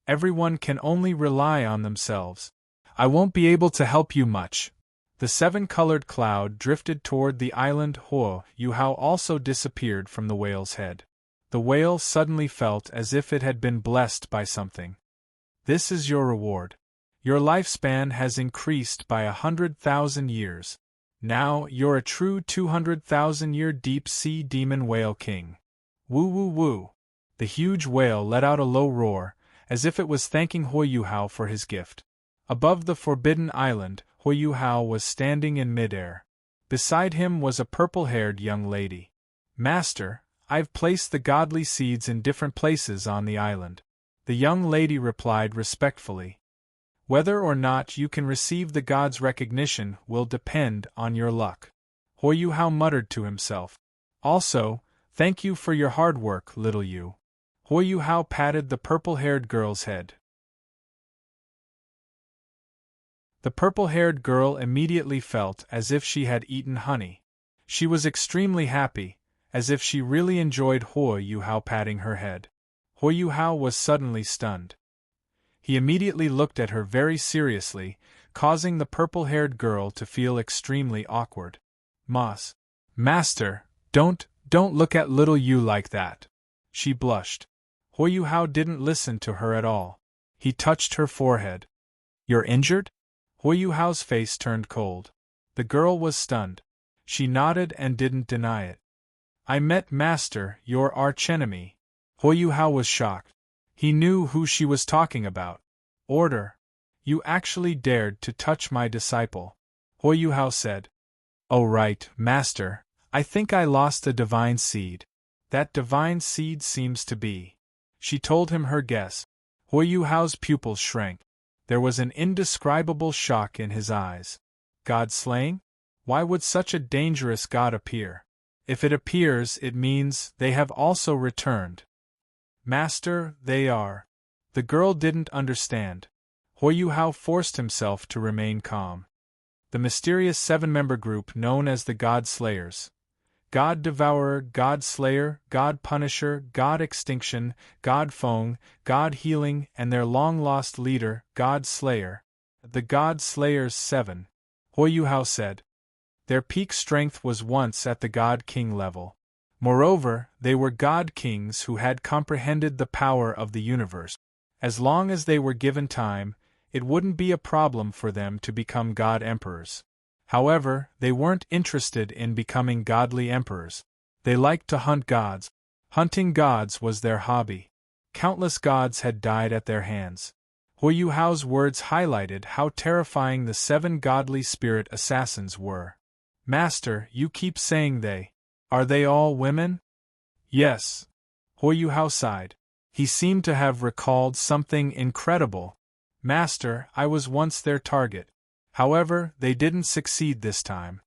Everyone can only rely on themselves. I won't be able to help you much. The 7-colored cloud drifted toward the island. Yuhao also disappeared from the whale's head. The whale suddenly felt as if it had been blessed by something. This is your reward. Your lifespan has increased by 100,000 years. Now you're a true 200,000-year deep-sea demon whale king. Woo woo woo. The huge whale let out a low roar, as if it was thanking Yuhao for his gift. Above the forbidden island, Yuhao was standing in midair. Beside him was a purple-haired young lady. Master, I've placed the godly seeds in different places on the island. The young lady replied respectfully. Whether or not you can receive the god's recognition will depend on your luck. Yuhao muttered to himself. Also, thank you for your hard work, little you. Yuhao patted the purple-haired girl's head. The purple-haired girl immediately felt as if she had eaten honey. She was extremely happy, as if she really enjoyed Yuhao patting her head. Yuhao was suddenly stunned. He immediately looked at her very seriously, causing the purple-haired girl to feel extremely awkward. Master, don't look at little you like that. She blushed. Yuhao didn't listen to her at all. He touched her forehead. You're injured? Yuhao's face turned cold. The girl was stunned. She nodded and didn't deny it. I met Master, your archenemy. Yuhao was shocked. He knew who she was talking about. Order. You actually dared to touch my disciple. Yuhao said. Oh right, Master, I think I lost a divine seed. That divine seed seems to be. She told him her guess. Yuhao's pupils shrank. There was an indescribable shock in his eyes. God slaying? Why would such a dangerous god appear? If it appears, it means they have also returned. Master, they are. The girl didn't understand. Yuhao forced himself to remain calm. The mysterious 7-member group known as the God Slayers. God Devourer, God Slayer, God Punisher, God Extinction, God Fong, God Healing, and their long-lost leader, God Slayer. The God Slayers 7. Yuhao said. Their peak strength was once at the God King level. Moreover, they were God Kings who had comprehended the power of the universe. As long as they were given time, it wouldn't be a problem for them to become God Emperors. However, they weren't interested in becoming godly emperors. They liked to hunt gods. Hunting gods was their hobby. Countless gods had died at their hands. Yuhao's words highlighted how terrifying the 7 godly spirit assassins were. Master, you keep saying they. Are they all women? Yes. Yuhao sighed. He seemed to have recalled something incredible. Master, I was once their target. However, they didn't succeed this time.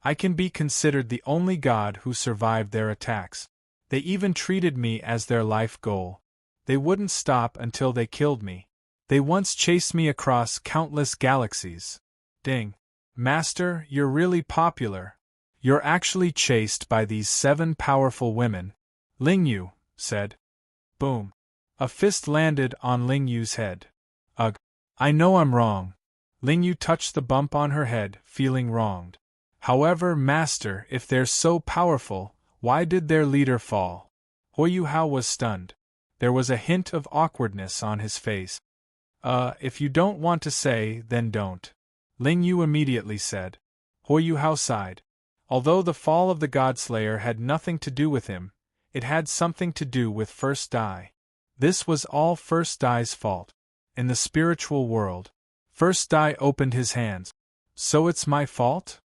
I can be considered the only god who survived their attacks. They even treated me as their life goal. They wouldn't stop until they killed me. They once chased me across countless galaxies. Ding. Master, you're really popular. You're actually chased by these 7 powerful women. Lingyu said. Boom. A fist landed on Lingyu's head. Ugh. I know I'm wrong. Lingyu touched the bump on her head, feeling wronged. However, Master, if they're so powerful, why did their leader fall? Yuhao was stunned. There was a hint of awkwardness on his face. If you don't want to say, then don't. Lingyu immediately said. Yuhao sighed. Although the fall of the Godslayer had nothing to do with him, It had something to do with First Dai. This was all First Dai's fault. In the spiritual world, First Dai opened his hands. So it's my fault?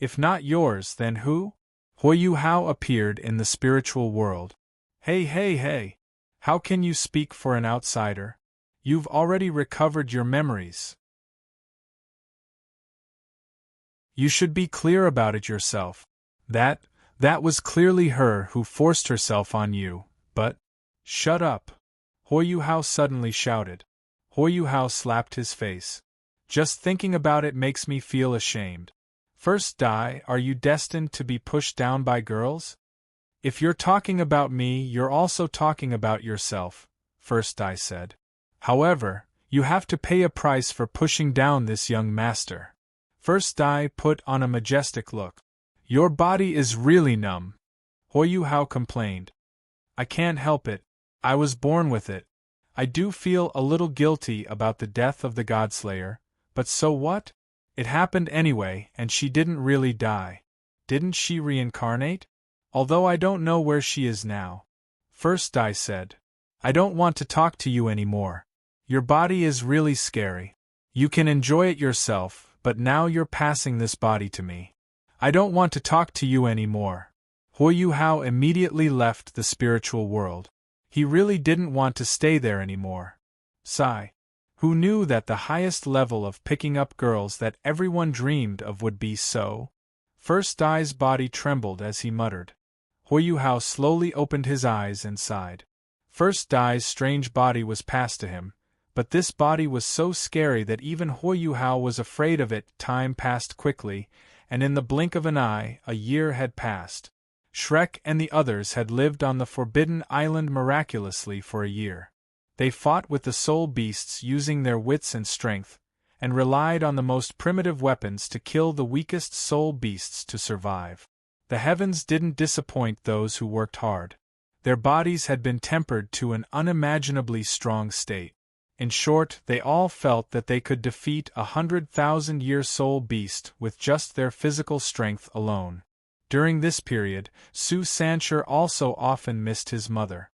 If not yours, then who? Yuhao appeared in the spiritual world. Hey! How can you speak for an outsider? You've already recovered your memories. You should be clear about it yourself. That was clearly her who forced herself on you, but… Shut up! Yuhao suddenly shouted. Yuhao slapped his face. Just thinking about it makes me feel ashamed. First Dai, are you destined to be pushed down by girls? If you're talking about me, you're also talking about yourself, First Dai said. However, you have to pay a price for pushing down this young master. First Dai put on a majestic look. Your body is really numb, Yuhao complained. I can't help it. I was born with it. I do feel a little guilty about the death of the Godslayer, but so what? It happened anyway, and she didn't really die. Didn't she reincarnate? Although I don't know where she is now. First Dai said. I don't want to talk to you anymore. Your body is really scary. You can enjoy it yourself, but now you're passing this body to me. I don't want to talk to you anymore. Yuhao immediately left the spiritual world. He really didn't want to stay there anymore. Sigh. Who knew that the highest level of picking up girls that everyone dreamed of would be so? First Dai's body trembled as he muttered. Yuhao slowly opened his eyes and sighed. First Dai's strange body was passed to him, but this body was so scary that even Yuhao was afraid of it. Time passed quickly, and in the blink of an eye, a year had passed. Shrek and the others had lived on the Forbidden Island miraculously for a year. They fought with the soul beasts using their wits and strength, and relied on the most primitive weapons to kill the weakest soul beasts to survive. The heavens didn't disappoint those who worked hard. Their bodies had been tempered to an unimaginably strong state. In short, they all felt that they could defeat 100,000-year soul beast with just their physical strength alone. During this period, Su Sancher also often missed his mother.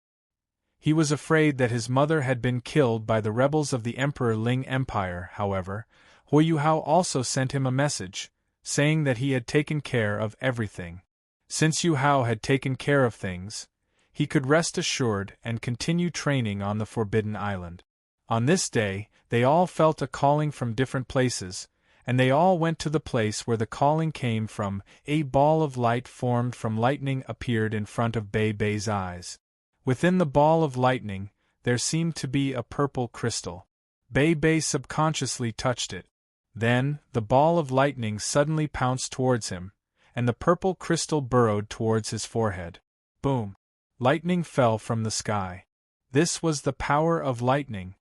He was afraid that his mother had been killed by the rebels of the Emperor Ling Empire. However, Yuhao also sent him a message, saying that he had taken care of everything. Since Yuhao had taken care of things, he could rest assured and continue training on the Forbidden Island. On this day, they all felt a calling from different places, and they all went to the place where the calling came from. A ball of light formed from lightning appeared in front of Bei's eyes. Within the ball of lightning, there seemed to be a purple crystal. Bei subconsciously touched it. Then, the ball of lightning suddenly pounced towards him, and the purple crystal burrowed towards his forehead. Boom! Lightning fell from the sky. This was the power of lightning.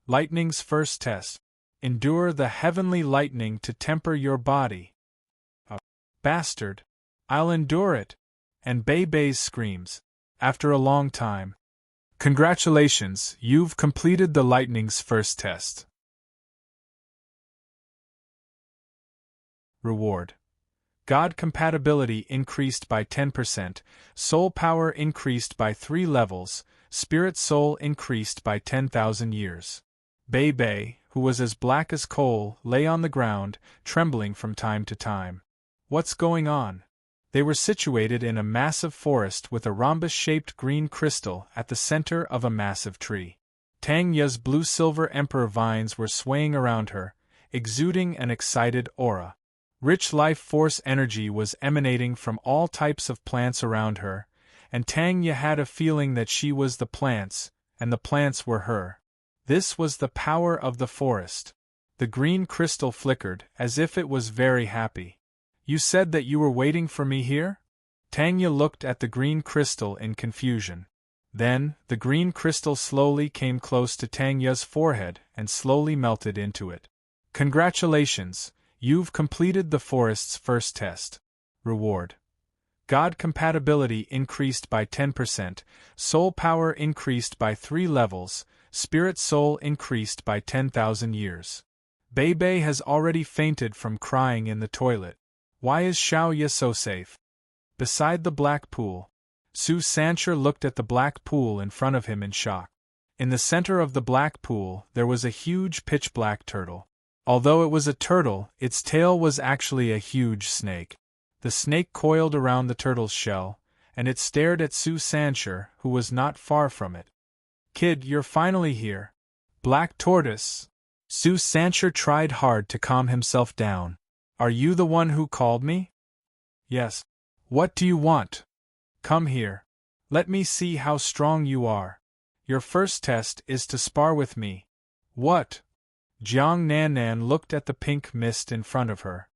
Lightning's first test. Endure the heavenly lightning to temper your body. Bastard! I'll endure it! And Bei's screams. After a long time. Congratulations, you've completed the lightning's first test. Reward. God compatibility increased by 10%, soul power increased by 3 levels, spirit soul increased by 10,000 years. Bei, who was as black as coal, lay on the ground, trembling from time to time. What's going on? They were situated in a massive forest with a rhombus-shaped green crystal at the center of a massive tree. Tang Ye's blue-silver emperor vines were swaying around her, exuding an excited aura. Rich life force energy was emanating from all types of plants around her, and Tang Ye had a feeling that she was the plants, and the plants were her. This was the power of the forest. The green crystal flickered, as if it was very happy. You said that you were waiting for me here? Tang Ye looked at the green crystal in confusion. Then, the green crystal slowly came close to Tang Ye's forehead and slowly melted into it. Congratulations, you've completed the forest's first test. Reward. God compatibility increased by 10%, soul power increased by 3 levels, spirit soul increased by 10,000 years. Bei has already fainted from crying in the toilet. Why is Xiao Ye so safe? Beside the black pool. Su Sancher looked at the black pool in front of him in shock. In the center of the black pool there was a huge pitch-black turtle. Although it was a turtle, its tail was actually a huge snake. The snake coiled around the turtle's shell, and it stared at Su Sancher, who was not far from it. "Kid, you're finally here." "Black Tortoise." Su Sancher tried hard to calm himself down. "Are you the one who called me?" "Yes." "What do you want?" "Come here. Let me see how strong you are. Your first test is to spar with me." "What?" Jiang Nan looked at the pink mist in front of her.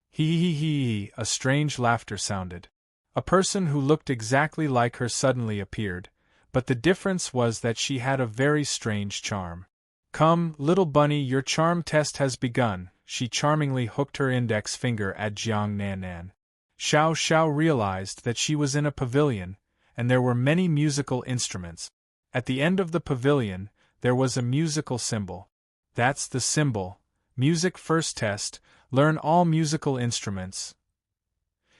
Hee, a strange laughter sounded. A person who looked exactly like her suddenly appeared, but the difference was that she had a very strange charm. "Come, little bunny, your charm test has begun." She charmingly hooked her index finger at Jiang Nan. Xiao Xiao realized that she was in a pavilion, and there were many musical instruments. At the end of the pavilion, there was a musical symbol. "That's the symbol. Music first test, learn all musical instruments."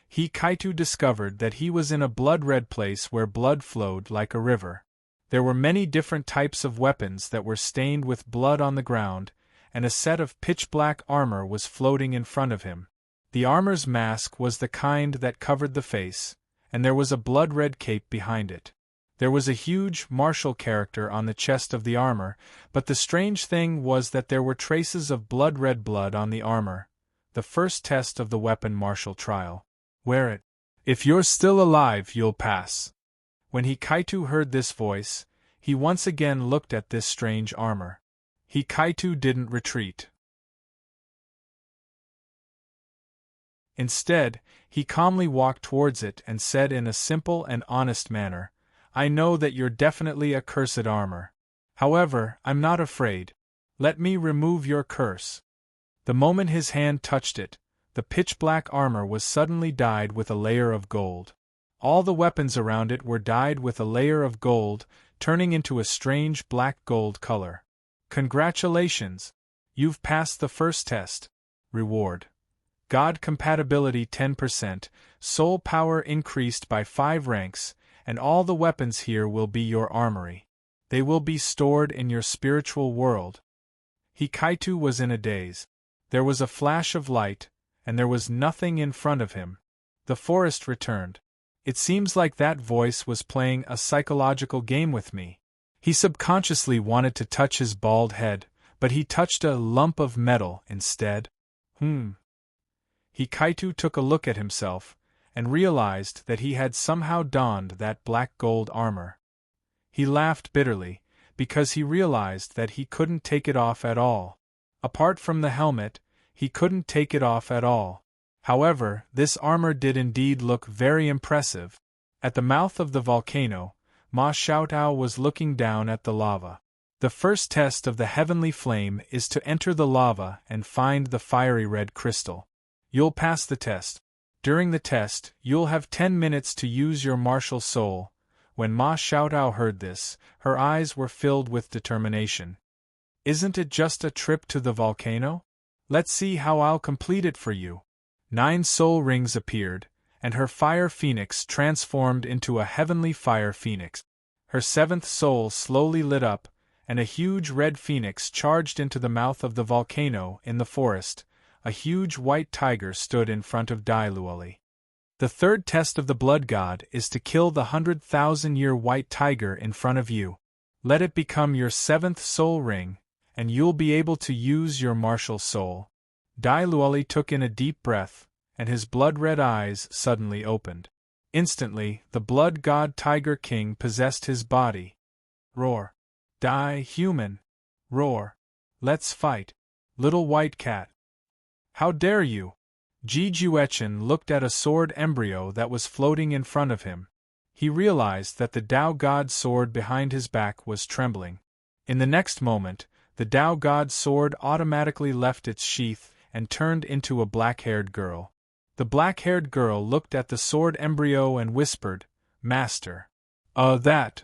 He Kaitu discovered that he was in a blood-red place where blood flowed like a river. There were many different types of weapons that were stained with blood on the ground, and a set of pitch-black armor was floating in front of him. The armor's mask was the kind that covered the face, and there was a blood-red cape behind it. There was a huge martial character on the chest of the armor, but the strange thing was that there were traces of blood-red blood on the armor. The first test of the weapon martial trial. "Wear it. If you're still alive, you'll pass." When Hikaitu heard this voice, he once again looked at this strange armor. Hikaitu didn't retreat. Instead, he calmly walked towards it and said in a simple and honest manner, "I know that you're definitely a cursed armor. However, I'm not afraid. Let me remove your curse." The moment his hand touched it, the pitch-black armor was suddenly dyed with a layer of gold. All the weapons around it were dyed with a layer of gold, turning into a strange black-gold color. "Congratulations! You've passed the first test. Reward: God compatibility 10%, soul power increased by 5 ranks, and all the weapons here will be your armory. They will be stored in your spiritual world." Hikaitu was in a daze. There was a flash of light, and there was nothing in front of him. The forest returned. It seems like that voice was playing a psychological game with me. He subconsciously wanted to touch his bald head, but he touched a lump of metal instead. Hikaitu took a look at himself, and realized that he had somehow donned that black gold armor. He laughed bitterly, because he realized that he couldn't take it off at all. Apart from the helmet, he couldn't take it off at all. However, this armor did indeed look very impressive. At the mouth of the volcano, Ma Xiaotao was looking down at the lava. The first test of the heavenly flame is to enter the lava and find the fiery red crystal. You'll pass the test. During the test, you'll have 10 minutes to use your martial soul. When Ma Xiaotao heard this, her eyes were filled with determination. "Isn't it just a trip to the volcano? Let's see how I'll complete it for you." 9 soul rings appeared, and her fire phoenix transformed into a heavenly fire phoenix. Her 7th soul slowly lit up, and a huge red phoenix charged into the mouth of the volcano in the forest. A huge white tiger stood in front of Dailuoli. The third test of the blood god is to kill the 100,000-year white tiger in front of you. Let it become your 7th soul ring, and you'll be able to use your martial soul. Dailuoli took in a deep breath, and his blood-red eyes suddenly opened. Instantly, the blood god Tiger King possessed his body. Roar. Die, human. Roar. Let's fight. Little white cat. How dare you? Ji Juechen looked at a sword embryo that was floating in front of him. He realized that the Tao God sword behind his back was trembling. In the next moment, the Tao God sword automatically left its sheath and turned into a black-haired girl. The black-haired girl looked at the sword embryo and whispered, "Master." That.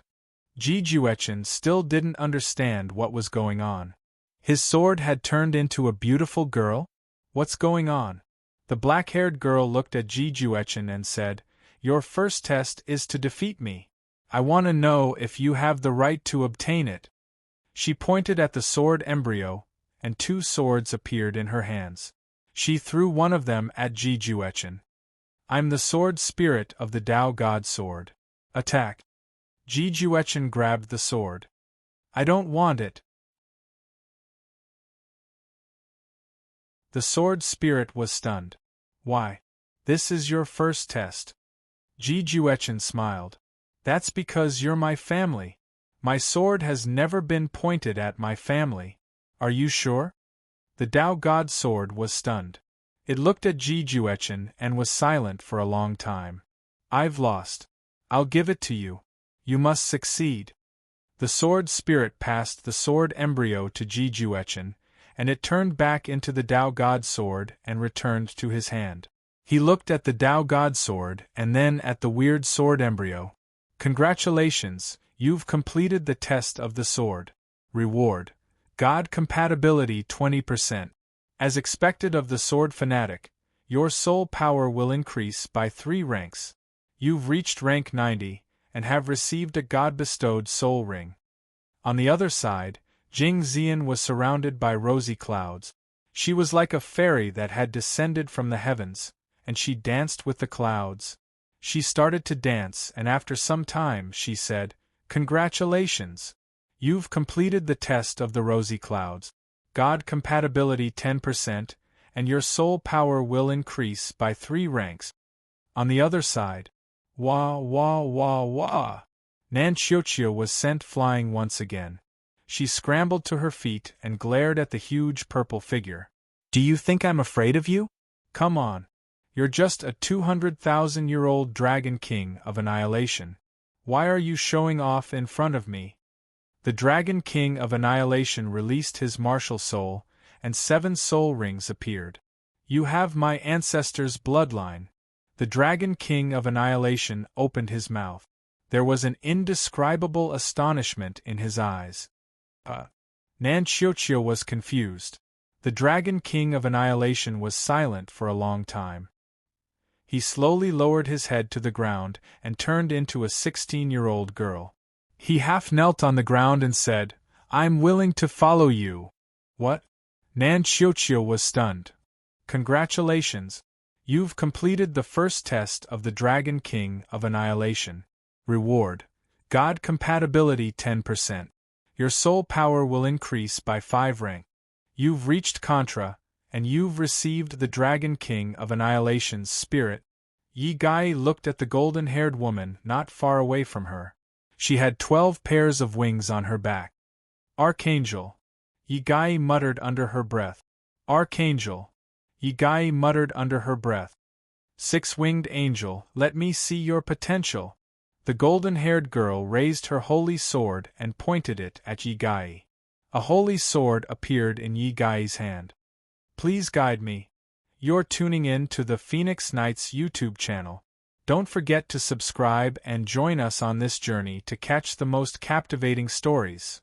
Ji Juechen still didn't understand what was going on. His sword had turned into a beautiful girl? What's going on? The black-haired girl looked at Ji Juechen and said, your first test is to defeat me. I want to know if you have the right to obtain it." She pointed at the sword embryo, and 2 swords appeared in her hands. She threw one of them at Ji Juechen. "I'm the sword spirit of the Tao God sword. Attack." Ji Juechen grabbed the sword. "I don't want it." The sword spirit was stunned. "Why? This is your first test." Ji Juechen smiled. "That's because you're my family. My sword has never been pointed at my family." "Are you sure?" The Tao God sword was stunned. It looked at Ji Juechen and was silent for a long time. "I've lost. I'll give it to you. You must succeed." The sword spirit passed the sword embryo to Ji Juechen, and it turned back into the Tao God sword and returned to his hand. He looked at the Tao God sword and then at the weird sword embryo. "Congratulations, you've completed the test of the sword. Reward: God compatibility 20%. As expected of the sword fanatic, your soul power will increase by 3 ranks. You've reached rank 90, and have received a God-bestowed soul ring." On the other side, Jing Xian was surrounded by rosy clouds. She was like a fairy that had descended from the heavens, and she danced with the clouds. She started to dance, and after some time she said, "Congratulations! You've completed the test of the rosy clouds. God compatibility 10%, and your soul power will increase by 3 ranks." On the other side, wah wah wah wah, Nan Xiuqiu was sent flying once again. She scrambled to her feet and glared at the huge purple figure. "Do you think I'm afraid of you? Come on. You're just a 200,000-year-old dragon king of annihilation. Why are you showing off in front of me?" The dragon king of annihilation released his martial soul, and 7 soul rings appeared. "You have my ancestors' bloodline." The dragon king of annihilation opened his mouth. There was an indescribable astonishment in his eyes. Nan Xiuqiu was confused. The dragon king of annihilation was silent for a long time. He slowly lowered his head to the ground and turned into a 16-year-old girl. He half knelt on the ground and said, "I'm willing to follow you." "What?" Nan Xiuqiu was stunned. "Congratulations. You've completed the first test of the Dragon King of Annihilation. Reward: God compatibility 10%. Your soul power will increase by 5 rank. You've reached Contra, and you've received the Dragon King of Annihilation's spirit." Yi Gai looked at the golden-haired woman not far away from her. She had 12 pairs of wings on her back. "Archangel," Yi Gai muttered under her breath. "Archangel," Yi Gai muttered under her breath. "Six-winged angel, let me see your potential." The golden-haired girl raised her holy sword and pointed it at Yi Gai. A holy sword appeared in Yi Gai's hand. "Please guide me." You're tuning in to the Phoenix Knights YouTube channel. Don't forget to subscribe and join us on this journey to catch the most captivating stories.